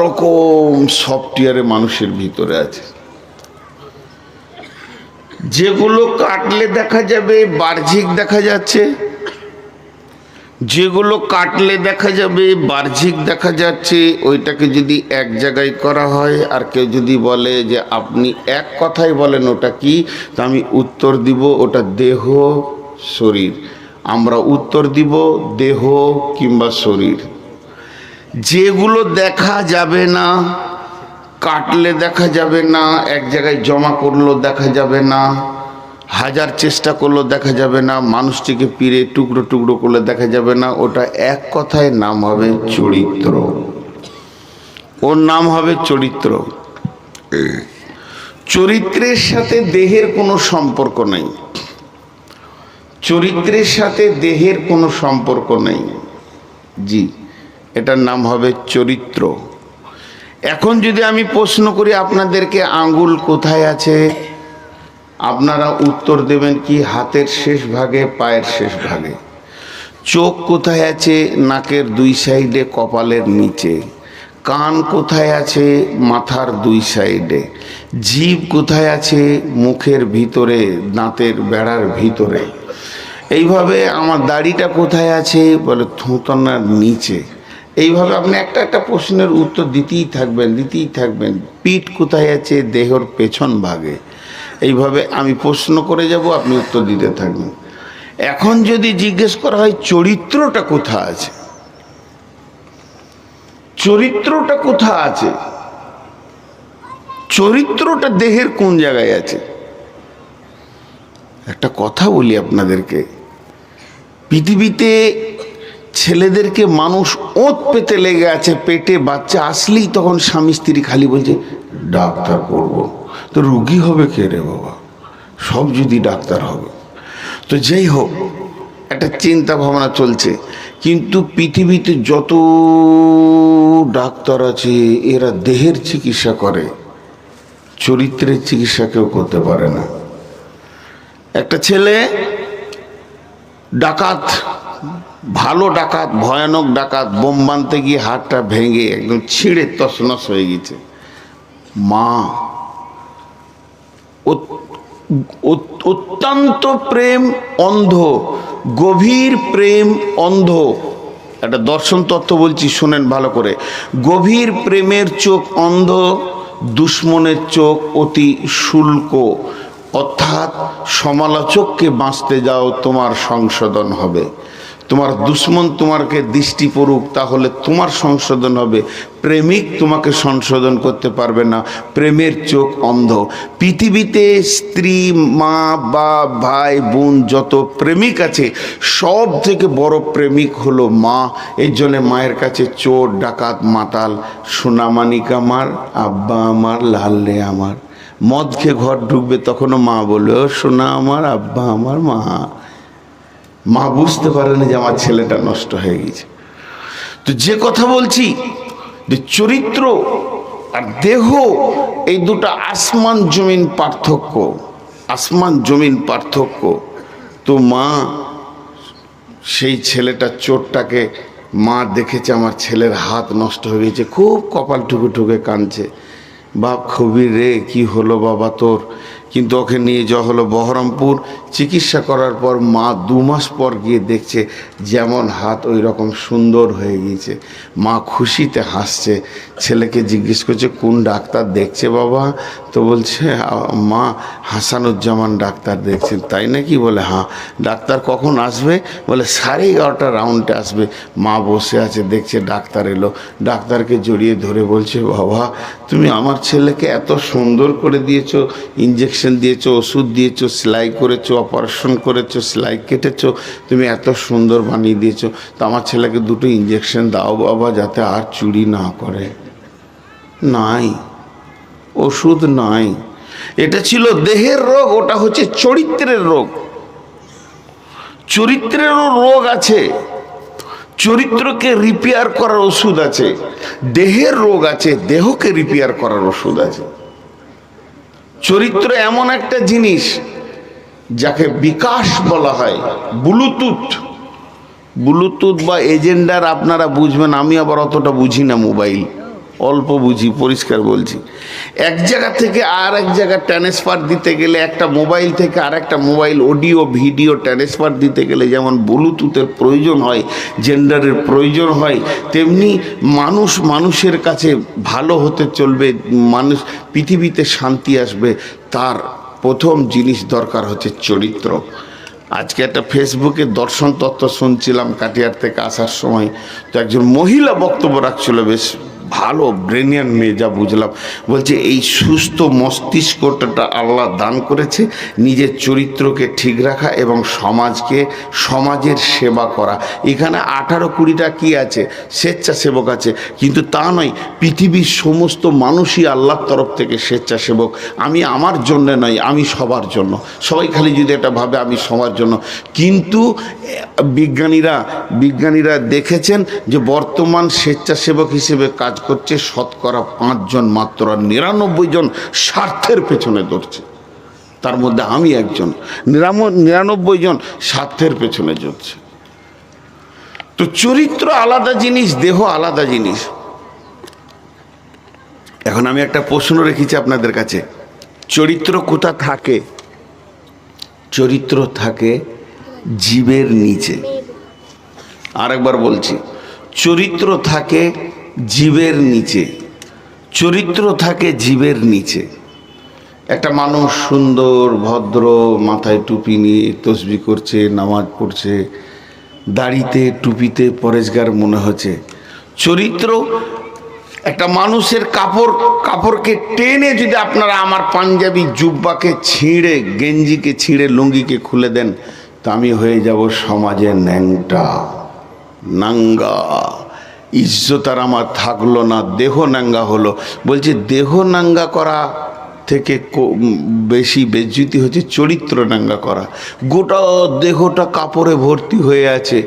রকম সফটওয়্যারে মানুষের ভিতরে আছে। যেগুলো কাটলে দেখা যাবে বাহ্যিক দেখা যাচ্ছে, যেগুলো কাটলে দেখা যাবে বাহ্যিক দেখা যাচ্ছে, ওইটাকে যদি এক জায়গায় করা হয় আর কেউ যদি বলে যে আপনি এক কথায় বলেন ওটা কি, তা আমি উত্তর দিব ওটা দেহ, শরীর। আমরা উত্তর দিব দেহ কিংবা শরীর। যেগুলো দেখা যাবে না, কাটলে দেখা যাবে না, এক জায়গায় জমা করলেও দেখা যাবে না, হাজার চেষ্টা করলেও দেখা যাবে না, মানুষটিকে পিড়ে টুকরো টুকরো করলে দেখা যাবে না, ওটা এক কথায় নাম হবে চরিত্র। ওর নাম হবে চরিত্র। চরিত্রের সাথে দেহের কোনো সম্পর্ক নেই, চরিত্রের সাথে দেহের কোনো সম্পর্ক নেই। জি, এটার নাম হবে চরিত্র। এখন যদি আমি প্রশ্ন করি আপনাদেরকে, আঙ্গুল কোথায় আছে, আপনারা উত্তর দেবেন কি হাতের শেষ ভাগে, পায়ের শেষ ভাগে। চোখ কোথায় আছে, নাকের দুই সাইডে, কপালের নিচে। কান কোথায় আছে, মাথার দুই সাইডে। জিভ কোথায় আছে, মুখের ভিতরে, দাঁতের বেড়ার ভিতরে। এইভাবে আমার দাড়িটা কোথায় আছে, বলে থুতনার নিচে। এইভাবে আপনি একটা একটা প্রশ্নের উত্তর দিতেই থাকবেন, দিতেই থাকবেন। পিঠ কোথায় আছে, দেহর পেছন ভাগে। এইভাবে আমি প্রশ্ন করে যাব, আপনি উত্তর দিতে থাকবেন। এখন যদি জিজ্ঞেস করা হয় চরিত্রটা কোথায় আছে, চরিত্রটা কোথায় আছে, চরিত্রটা দেহের কোন জায়গায় আছে? একটা কথা বলি আপনাদেরকে, পৃথিবীতে ছেলেদেরকে মানুষ ওঁত পেতে লেগে আছে, পেটে বাচ্চা আসলেই তখন স্বামী স্ত্রী খালি বলছে ডাক্তার করব। তো রুগী হবে কে রে বাবা, সব যদি ডাক্তার হবে। তো যাই হোক, একটা চিন্তা ভাবনা চলছে। কিন্তু পৃথিবীতে যত ডাক্তার আছে এরা দেহের চিকিৎসা করে, চরিত্রের চিকিৎসা কেউ করতে পারে না। একটা ছেলে ডাকাত, ভালো ডাকাত, ভয়ানক ডাকাত, বোম বানতে গিয়ে হাতটা ভেঙে একদম ছিঁড়ে তছনছ হয়ে গেছে। মা অত্যন্ত প্রেম অন্ধ, গভীর প্রেম অন্ধ। একটা দর্শন তত্ত্ব বলছি, শোনেন ভালো করে। গভীর প্রেমের চোখ অন্ধ, দুশ্মনের চোখ অতি শুল্ক। অর্থাৎ সমালোচককে বাঁচতে যাও, তোমার সংশোধন হবে। তোমার দুশ্মন তোমাকে দৃষ্টি পড়ুক, তাহলে তোমার সংশোধন হবে। প্রেমিক তোমাকে সংশোধন করতে পারবে না, প্রেমের চোখ অন্ধ। পৃথিবীতে স্ত্রী, মা, বাপ, ভাই, বোন যত প্রেমিক আছে, সব থেকে বড় প্রেমিক হলো মা। এই জন্যে মায়ের কাছে চোর, ডাকাত, মাতাল, সোনামানিক আমার, আব্বা আমার, লাল্লে আমার। মদ খেয়ে ঘর ঢুকবে তখনও মা বলবে ও সোনা আমার, আব্বা আমার, মা। মা বুঝতে পারে না যে আমার ছেলেটা নষ্ট হয়ে গেছে। তো যে কথা বলছি, যে চরিত্র আর দেহ, এই দুটো আসমান জমিন পার্থক্য, আসমান জমিন পার্থক্য। তো মা সেই ছেলেটা, চোরটাকে মা দেখেছে আমার ছেলের হাত নষ্ট হয়ে গেছে, খুব কপাল ঠুকে ঠুকে কাঁদছে। বাপ খবির রে কি হলো বাবা তোর? কিন্তু ওকে নিয়ে যাওয়া হলো বহরমপুর। চিকিৎসা করার পর মা 2 মাস পর গিয়ে দেখছে যেমন হাত ওই রকম সুন্দর হয়ে গিয়েছে। মা খুশিতে হাসছে। ছেলেকে জিজ্ঞেস করছে কোন ডাক্তার দেখছে বাবা? তো বলছে মা হাসানুজ্জামান ডাক্তার দেখছেন। তাই নাকি? বলে হ্যাঁ। ডাক্তার কখন আসবে? বলে 11:30 রাউন্ডে আসবে। মা বসে আছে, দেখছে ডাক্তার এলো। ডাক্তারকে জড়িয়ে ধরে বলছে বাবা তুমি আমার ছেলেকে এত সুন্দর করে দিয়েছো, ইঞ্জেকশন দিয়েছো, ওষুধ দিয়েছো, সেলাই করেছো, অপারেশন করেছো, সেলাই কেটেছো, তুমি এত সুন্দর বানিয়ে দিয়েছো। তো আমার ছেলেকে 2টো ইঞ্জেকশন দাও বাবা যাতে আর চুরি না করে। নাই, ওষুধ নাই। এটা ছিল দেহের রোগ, ওটা হচ্ছে চরিত্রের রোগ। চরিত্রেরও রোগ আছে, চরিত্রকে রিপেয়ার করার ওষুধ আছে। দেহের রোগ আছে, দেহকে রিপেয়ার করার ওষুধ আছে। চরিত্র এমন একটা জিনিস যাকে বিকাশ বলা হয়। ব্লুটুথ বা এজেন্ডার আপনারা বুঝবেন, আমি আবার অতটা বুঝি না, মোবাইল অল্প বুঝি, পরিষ্কার বলছি। এক জায়গা থেকে আর এক জায়গা ট্রান্সফার দিতে গেলে, একটা মোবাইল থেকে আর একটা মোবাইল অডিও ভিডিও ট্রান্সফার দিতে গেলে যেমন ব্লুটুথের প্রয়োজন হয়, জেন্ডারের প্রয়োজন হয়, তেমনি মানুষের কাছে ভালো হতে চলবে, মানুষ পৃথিবীতে শান্তি আসবে, তার প্রথম জিনিস দরকার হচ্ছে চরিত্র। আজকে একটা ফেসবুকে দর্শন তত্ত্ব শুনছিলাম কাটিয়ার থেকে আসার সময়। তো একজন মহিলা বক্তব্য রাখছিল, বেশ ভালো ব্রেনিয়ান মেয়ে, যা বুঝলাম। বলছে এই সুস্থ মস্তিষ্কটা আল্লাহ দান করেছে নিজের চরিত্রকে ঠিক রাখা এবং সমাজের সেবা করা। এখানে 18-20টা কি আছে, স্বেচ্ছাসেবক আছে, কিন্তু তা নয়, পৃথিবীর সমস্ত মানুষই আল্লাহর তরফ থেকে স্বেচ্ছাসেবক। আমি আমার জন্য নয়, আমি সবার জন্য। সবাই খালি যদি এটা ভাবে আমি সবার জন্য। কিন্তু বিজ্ঞানীরা দেখেছেন যে বর্তমান স্বেচ্ছাসেবক হিসেবে কাজ করছে 5% মাত্র, আর 99 জন স্বার্থের পেছনে দৌড়ছে। তার মধ্যে আমি একজন। 99 জন স্বার্থের পেছনে দৌড়ছে। তো চরিত্র আলাদা জিনিস, দেহ আলাদা জিনিস। এখন আমি একটা প্রশ্ন রেখেছি আপনাদের কাছে, চরিত্র কোথা থাকে? চরিত্র থাকে জীবের নিচে। আরেকবার বলছি, চরিত্র থাকে জীবের নিচে। চরিত্র থাকে জীবের নিচে। একটা মানুষ সুন্দর ভদ্র, মাথায় টুপি নিয়ে তসবিহ করছে, নামাজ পড়ছে, দাড়িতে টুপিতে পরেশগার মনে হচ্ছে। চরিত্র একটা মানুষের কাপড়কে টেনে যদি আপনারা আমার পাঞ্জাবি জুব্বাকে ছিঁড়ে, গেঞ্জিকে ছিঁড়ে, লুঙ্গিকে খুলে দেন, তা আমি হয়ে যাব সমাজের নাঙ্গা। ইজ্জত আর আমার থাকলো না, দেহ নাঙ্গা হলো। বলছে দেহ নাঙ্গা করা থেকে বেশি বেজ্জতি হচ্ছে চরিত্র নাঙ্গা করা। গোটা দেহটা কাপড়ে ভর্তি হয়ে আছে,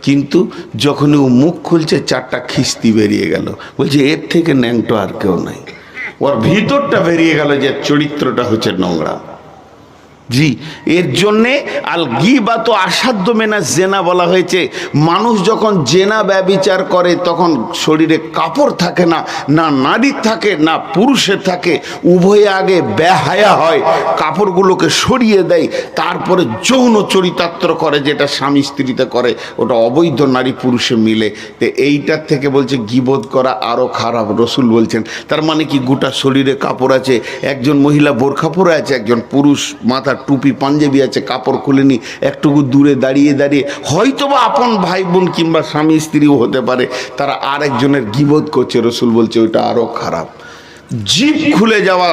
কিন্তু যখন ও মুখ খুলছে 4টা খিস্তি বেরিয়ে গেল। বলছে এর থেকে ন্যাংটো আর কেউ নাই। ওর ভিতরটা বেরিয়ে গেল যে চরিত্রটা হচ্ছে নোংরা। জি, এর জন্যে আল গীবাত আসাধ্য মেনা জেনা বলা হয়েছে। মানুষ যখন জেনা ব্যভিচার করে তখন শরীরে কাপড় থাকে না, না নারীর থাকে না পুরুষের থাকে, উভয়ে আগে বেহায়া হয়, কাপড়গুলোকে সরিয়ে দেয়, তারপরে যৌন চরিতার্থ করে, যেটা স্বামী স্ত্রীতে করে, ওটা অবৈধ নারী পুরুষে মিলে। তো এইটার থেকে বলছে গীবত করা আরও খারাপ। রসুল বলছেন তার মানে কি, গোটা শরীরে কাপড় আছে, একজন মহিলা বোরখা পরে আছে, একজন পুরুষ মাথা টুপি পাঞ্জাবি আছে, কাপড় খুলেনি, একটুকু দূরে দাঁড়িয়ে হয়তোবা আপন ভাই বোন কিংবা স্বামী স্ত্রীও হতে পারে, তারা আরেকজনের গীবত করছে। রসুল বলছে ওইটা আরো খারাপ। জিভ খুলে যাওয়া,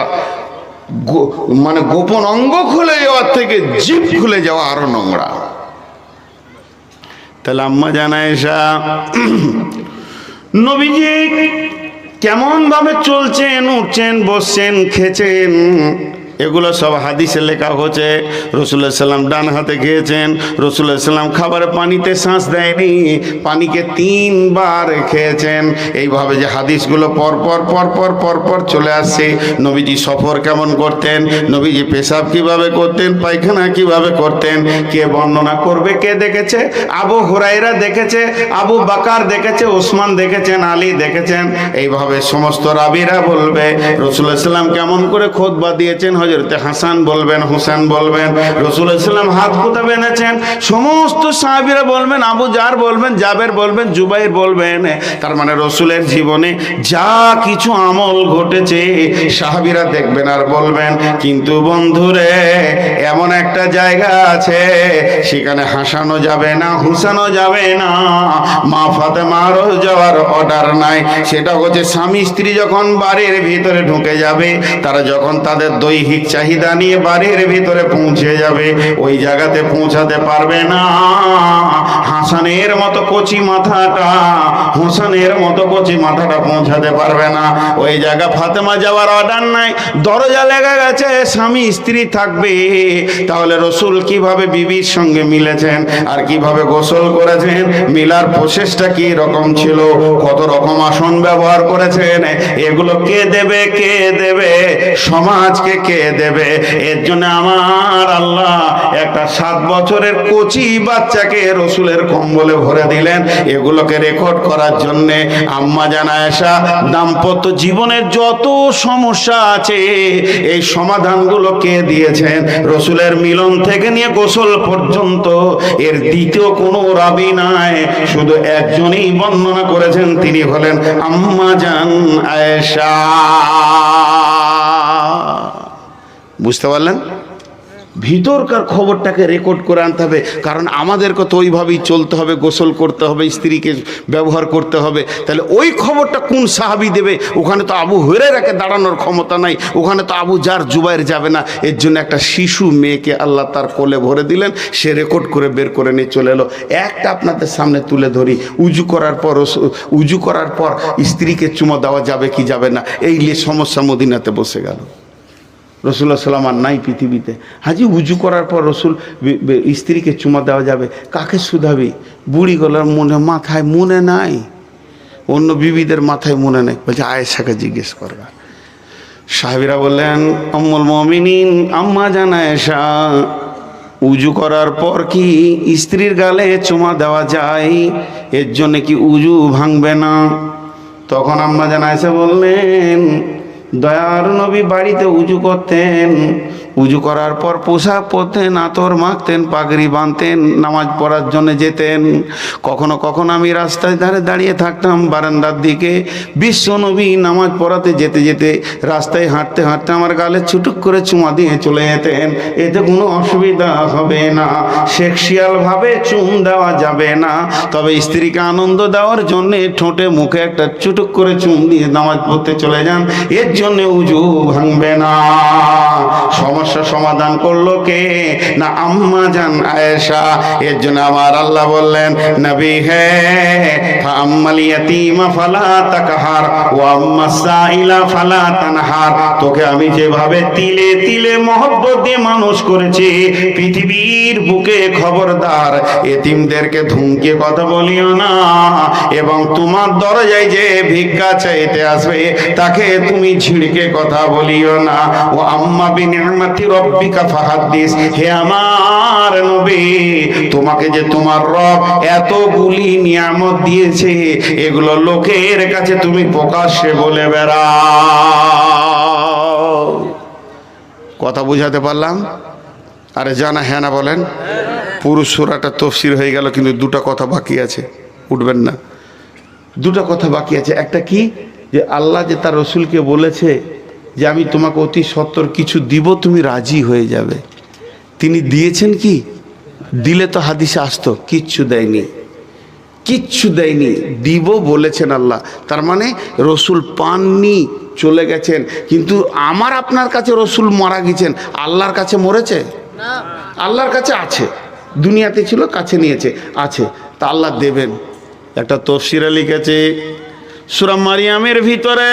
মানে গোপন অঙ্গ খুলে যাওয়ার থেকে জিভ খুলে যাওয়া আরো নোংরা। তাহলে আম্মা জানা এসা নবীজি কেমন ভাবে চলছেন, উঠছেন, বসছেন, খেছেন, এগুলো সব হাদিসে লেখা হচ্ছে। রাসূলুল্লাহ সাল্লাম ডান হাতে খেয়েছেন। রাসূলুল্লাহ সাল্লাম খাবারের পানিতে শ্বাস দেয়নি, পানিকে 3 বার খেয়েছেন। এইভাবে যে হাদিসগুলো পরপর চলে আসছে। নবীজি সফর কেমন করতেন, নবীজি পেশাব কিভাবে করতেন, পায়খানা কিভাবে করতেন, কে বর্ণনা করবে, কে দেখেছে? আবু হুরায়রা দেখেছে, আবু বকর দেখেছে, ওসমান দেখেছেন, আলী দেখেছেন। এইভাবে সমস্ত রাবীরা বলবে রাসূলুল্লাহ সাল্লাম কেমন করে খুতবা দিয়েছেন। হযরতে হাসান বলবেন, হোসেন বলবেন, রাসূলুল্লাহ সাল্লাম হাত কোথা বেঁধেছেন। সমস্ত সাহাবীরা বলবেন, আবু জার বলবেন, জাবের বলবেন, জুবাইর বলবেন। তার মানে রাসূলের জীবনে যা কিছু আমল ঘটেছে সাহাবীরা দেখবেন আর বলবেন। কিন্তু বন্ধুরে, এমন একটা জায়গা আছে সেখানে হাসানো যাবে না, হুসানো যাবে না, মা ফাতেমারও যাওয়ার অর্ডার নাই। সেটা হচ্ছে স্বামী স্ত্রী যখন বাড়ির ভিতরে ঢুকে যাবে, তারা যখন তাদের দৈহিক চাহিদা নিয়ে বাড়ির ভিতরে পৌঁছে যাবে, ওই জায়গাতে পৌঁছাতে পারবে না হাসানের মতো কচি মাথাটা, হোসেনের মতো কচি মাথাটা পৌঁছাতে পারবে না। ওই জায়গা ফাতেমা যাওয়ার অর্ডার নাই, দরজা লেগে গেছে, স্বামী স্ত্রী থাকবে। তাহলে রসুল কিভাবে বিবির সঙ্গে মিলেছেন আর কিভাবে গোসল করেছেন, মিলার প্রসেসটা কি রকম ছিল, কত রকম আসন ব্যবহার করেছেন, এগুলো কে দেবে, কে দেবে, সমাজকে কে দেবে? এর জন্য আমার আল্লাহ একটা 7 বছরের কচি বাচ্চাকে রসুলের কম্বলে ভরে দিলেন এগুলোকে রেকর্ড করার জন্য। আম্মা জান আয়েশা দাম্পত্য জীবনের যত সমস্যা আছে এই সমাধানগুলো কে দিয়েছেন? রসুলের মিলন থেকে নিয়ে গোসল পর্যন্ত এর দ্বিতীয় কোনো রাবী নাই, শুধু একজনই বর্ণনা করেছেন, তিনি হলেন আম্মা জান আয়েশা। বুঝতে পারলেন? ভিতরকার খবরটাকে রেকর্ড করে আনতে হবে, কারণ আমাদেরকে তো ওইভাবেই চলতে হবে, গোসল করতে হবে, স্ত্রীকে ব্যবহার করতে হবে। তাহলে ওই খবরটা কোন সাহাবী দেবে? ওখানে তো আবু হুরায়রাকে দাঁড়ানোর ক্ষমতা নাই, ওখানে তো আবু জার জুবাইর যাবে না। এর জন্য একটা শিশু মেয়েকে আল্লাহ তার কোলে ভরে দিলেন, সে রেকর্ড করে বের করে নিয়ে চলে এলো। একটা আপনাদের সামনে তুলে ধরি, উজু করার পর স্ত্রীকে চুমা দেওয়া যাবে কি যাবে না, এই নিয়ে সমস্যা মদিনাতে বসে গেল। রসুল্লাহ সাল্লাম আর নাই পৃথিবীতে। হাজি উজু করার পর রসুল স্ত্রীকে চুমা দেওয়া যাবে, কাকে শুধাবি? বুড়ি গলার মাথায় মনে নাই, অন্য বিবিদের মাথায় মনে নেই, বলছে আয়েশাকে জিজ্ঞেস করবা। সাহাবীরা বললেন, উম্মুল মুমিনিন আম্মা জান আয়েশা, উজু করার পর কি স্ত্রীর গালে চুমা দেওয়া যায়? এর জন্য কি উজু ভাঙবে না? তখন আম্মা জান আয়েশা বললেন, দয়ার নবী বাড়িতে উজু করতেন, উজু করার পর পোশাক পরতেন, আতর মাখতেন, পাগড়ি বাঁধতেন, নামাজ পড়ার জন্য যেতেন। কখনো কখনো আমি রাস্তায় ধারে দাঁড়িয়ে থাকতাম বারান্দার দিকে, বিশ্ব নবী নামাজ পড়াতে যেতে যেতে রাস্তায় হাঁটতে হাঁটতে আমার গালে ছুটুক করে চুমা দিয়ে চলে যেতেন। এতে কোনো অসুবিধা হবে না, সেক্সুয়াল ভাবে চুম দেওয়া যাবে না, তবে স্ত্রীকে আনন্দ দেওয়ার জন্য ঠোঁটে মুখে একটা চুটুক করে চুম দিয়ে নামাজ পড়তে চলে যান, এর জন্য উজু ভাঙবে না। সমস্যা সমাধান করলো কে? না আম্মা জান আয়েশা। এর জন্য আমার আল্লাহ বললেন, নবী হে আম্মাল ইয়াতীমা ফালা তাকহার ওয়া আম্মাস সাইলা ফালা তানহার। তোকে আমি যেভাবে তিলে তিলে মহব্বত দিয়ে মানুষ করেছি, পৃথিবীর বুকে খবরদার এতিমদেরকে ধুমকে কথা বলিও না, এবং তোমার দরজায় যে ভিক্ষা চাইতে আসবে তাকে তুমি ঝিড়কে কথা বলিও না। ও আম্মা বিনিআমাতি রব্বিকা ফাহাদ্দিস। হে আমার নবী, তোমাকে যে তোমার রব এতগুলি নিয়ামত দিয়েছে, এগুলো লোকের কাছে তুমি প্রকাশ্যে বলে বেড়াও। কথা বুঝাতে পারলাম? আরে জানা হ্যাঁ না বলেন? পুরো সূরাটা তাফসীর হয়ে গেল, কিন্তু দুটো কথা বাকি আছে, উঠবেন না। দুটো কথা বাকি আছে। একটা কি, যে আল্লাহ যে তার রসুলকে বলেছে যে আমি তোমাকে অতি সত্বর কিছু দিব, তুমি রাজি হয়ে যাবে। তিনি দিয়েছেন কি? দিলে তো হাদিসে আসতো, কিচ্ছু দেয়নি, কিচ্ছু দেয়নি। দিব বলেছেন আল্লাহ, তার মানে রসুল পাননি, চলে গেছেন। কিন্তু আমার আপনার কাছে রসুল মারা গেছেন, আল্লাহর কাছে মরেছে না, আল্লাহর কাছে আছে, দুনিয়াতে ছিল, কাছে নিয়েছে, আছে, তা আল্লাহ দেবেন। একটা তাফসীরে লিখেছে, সূরা মারিয়ামের ভিতরে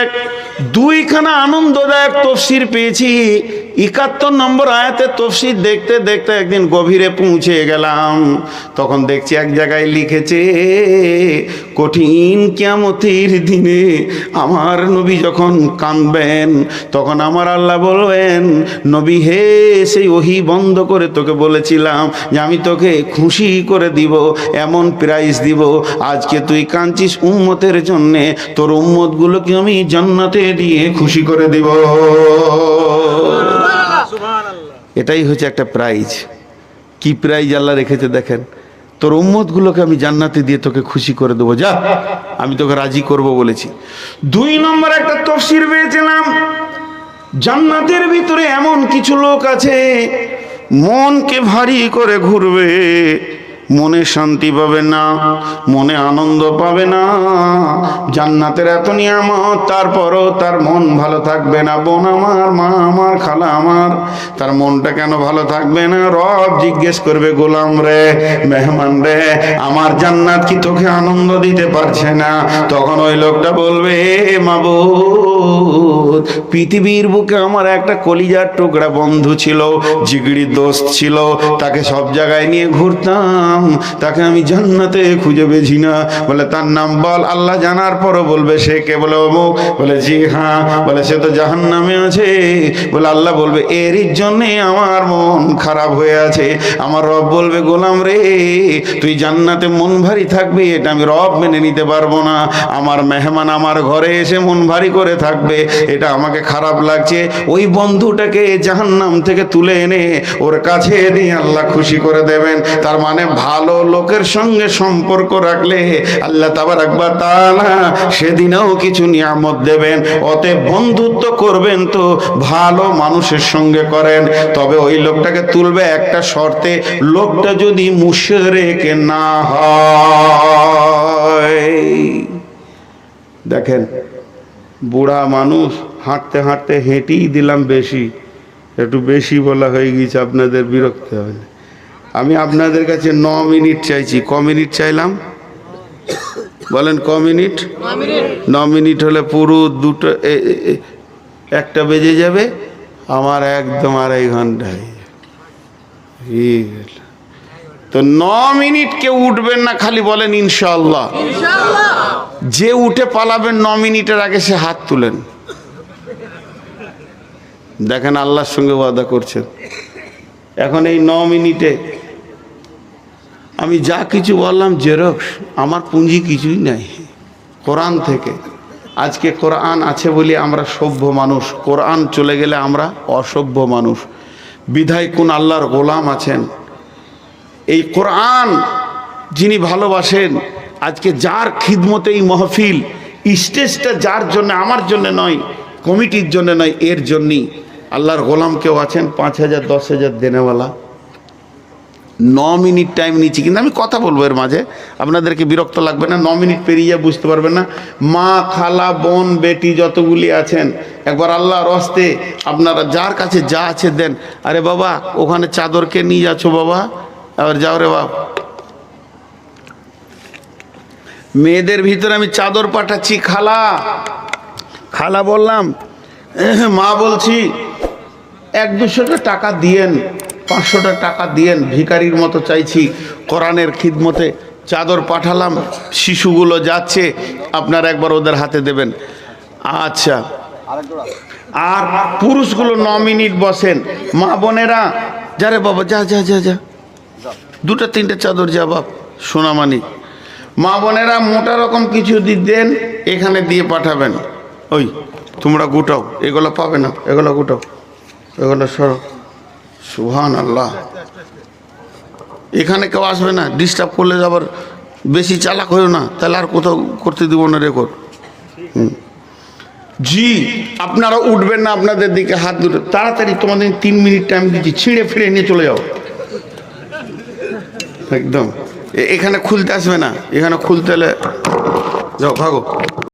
2খানা আনন্দদায়ক তাফসীর পেয়েছি। 71 নম্বর আয়াতের তাফসীর দেখতে দেখতে একদিন গভীরে পৌঁছে গেলাম। তখন দেখছি এক জায়গায় লিখেছে, কঠিন কিয়ামতের দিনে আমার নবী যখন কাঁদবেন তখন আমার আল্লাহ বলবেন, নবী হে, সেই ওহী বন্ধ করে তোকে বলেছিলাম যে আমি তোকে খুশি করে দিব, এমন প্রাইজ দিব, আজকে তুই কাঁদছিস উম্মতের জন্যে, তোর উম্মতগুলোকে আমি জান্নাতে দিয়ে খুশি করে দিব। এটাই হচ্ছে একটা প্রাইজ। কি প্রাইজ আল্লাহ রেখেছে দেখেন, তোর উম্মতগুলোকে আমি জান্নাতে দিয়ে তোকে খুশি করে দেবো, যা আমি তোকে রাজি করব বলেছি। 2 নম্বর একটা তাফসীর পেয়েছিলাম, জান্নাতের ভিতরে এমন কিছু লোক আছে মনকে ভারী করে ঘুরবে, মনে শান্তি পাবে না, মনে আনন্দ পাবে না, জান্নাতের এত নিয়ামত তারপরও তার মন ভালো থাকবে না। বোন আমার, মা আমার, খালা আমার, তার মনটা কেন ভালো থাকবে না? রব জিজ্ঞেস করবে, গোলাম রে, মেহমান রে, আমার জান্নাত কি তোকে আনন্দ দিতে পারছে না? তখন ওই লোকটা বলবে, মাবুদ, পৃথিবীর বুকে আমার একটা কলিজার টুকরা বন্ধু ছিল, জিগড়ি দোস্ত ছিল, তাকে সব জায়গায় নিয়ে ঘুরতাম, তাকে আমি জান্নাতে খুঁজে পেয়েছি না। বলে তার নাম বল। আল্লাহ জানার পরও বলবে, সে কে? বলে অমুক। বলে জি হ্যাঁ। বলে সে তো জাহান্নামে আছে। বলে আল্লাহ বলবে, এরই জন্যে আমার মন খারাপ হয়ে আছে। আমার রব বলবে, গোলাম রে, তুই জান্নাতে মন ভারী থাকবে, এটা আমি রব মেনে নিতে পারবো না। আমার মেহমান আমার ঘরে এসে মন ভারী করে থাকবে, এটা আমাকে খারাপ লাগছে। ওই বন্ধুটাকে জাহান্নাম থেকে তুলে এনে ওর কাছে দিয়ে আল্লাহ খুশি করে দেবেন। তার মানে ভালো লোকের সঙ্গে সম্পর্ক রাখলে আল্লাহ তাবারক ওয়া তাআলা সেদিনও কিছু নিয়ামত দেবেন। অতএব বন্ধুত্ব করবেন তো ভালো মানুষের সঙ্গে করেন, তবে ওই লোকটাকে তুলবে একটা শর্তে, লোকটা যদি মুশরিক না হয়। দেখেন, বুড়া মানুষ হাঁটতে হাঁটতে হেঁটেই দিলাম বেশি, একটু বেশি বলা হয়ে গেছে, আপনাদের বিরক্ত হবে। আমি আপনাদের কাছে 9 মিনিট চাইছি। ক মিনিট চাইলাম বলেন? ক মিনিট? 9 মিনিট হলে পুরো দুটো 1টা বেজে যাবে, আমার একদম 2.5 ঘন্টায়। তো 9 মিনিট কেউ উঠবেন না, খালি বলেন ইনশাআল্লাহ। যে উঠে পালাবেন 9 মিনিটের আগে সে হাত তুলেন। দেখেন আল্লাহর সঙ্গে ওয়াদা করছেন। এখন এই 9 মিনিটে আমি যা কিছু বললাম জেরক্স, আমার পুঁজি কিছুই নাই কোরআন থেকে। আজকে কোরআন আছে বলে আমরা সভ্য মানুষ, কোরআন চলে গেলে আমরা অসভ্য মানুষ। বিধায় কোন আল্লাহর গোলাম আছেন, এই কোরআন যিনি ভালোবাসেন, আজকে যার খিদমতে এই মহফিল, স্টেজটা যার জন্য, আমার জন্য নয়, কমিটির জন্য নয়, এর জন্যই আল্লাহর গোলাম কেউ আছেন 5,000 10,000 দেনেওয়ালা। 9 মিনিট টাইম নিচ্ছি, কিন্তু আমি কথা বলবো এর মাঝে, আপনাদেরকে বিরক্ত লাগবে না। 9 মিনিট পেরিয়ে বুঝতে পারবেন না। মা, খালা, বোন, বেটি যতগুলি আছেন, একবার আল্লাহর হস্তে আপনারা যার কাছে যা আছে দেন। আরে বাবা, ওখানে চাদরকে নিয়ে যাচ্ছ বাবা, আবার যাও রে বাবা। মেয়েদের ভিতরে আমি চাদর পাঠাচ্ছি, খালা খালা বললাম, মা বলছি 100-200 টাকা দিয়েন, 500 টাকা দিয়েন, ভিখারির মতো চাইছি কোরআনের খিদমতে। চাদর পাঠালাম, শিশুগুলো যাচ্ছে, আপনারা একবার ওদের হাতে দেবেন। আচ্ছা, আর পুরুষগুলো 9 মিনিট বসেন। মা বোনেরা, যারে বাবা, যা যা যা যা, 2-3টে চাদর যা বাপ, সোনামানি। মা বোনেরা মোটা রকম কিছু দেন, এখানে দিয়ে পাঠাবেন। ওই তোমরা গুটাও, এগুলো পাবে না, এগুলো গুটাও, এগুলো সরো। সুবহানাল্লাহ। এখানে কেউ আসবে না, ডিস্টার্ব করলে আবার বেশি চালাক হয়েও না, তাহলে আর কোথাও করতে দিব না রেকর্ড। জি, আপনারা উঠবেন না, আপনাদের দিকে হাত দুটো তাড়াতাড়ি, তোমাদের 3 মিনিট টাইম দিচ্ছি, ছিঁড়ে ফিরে নিয়ে চলে যাও একদম। এখানে খুলতে আসবে না, এখানে খুলতে হলে যাও, ভাগো।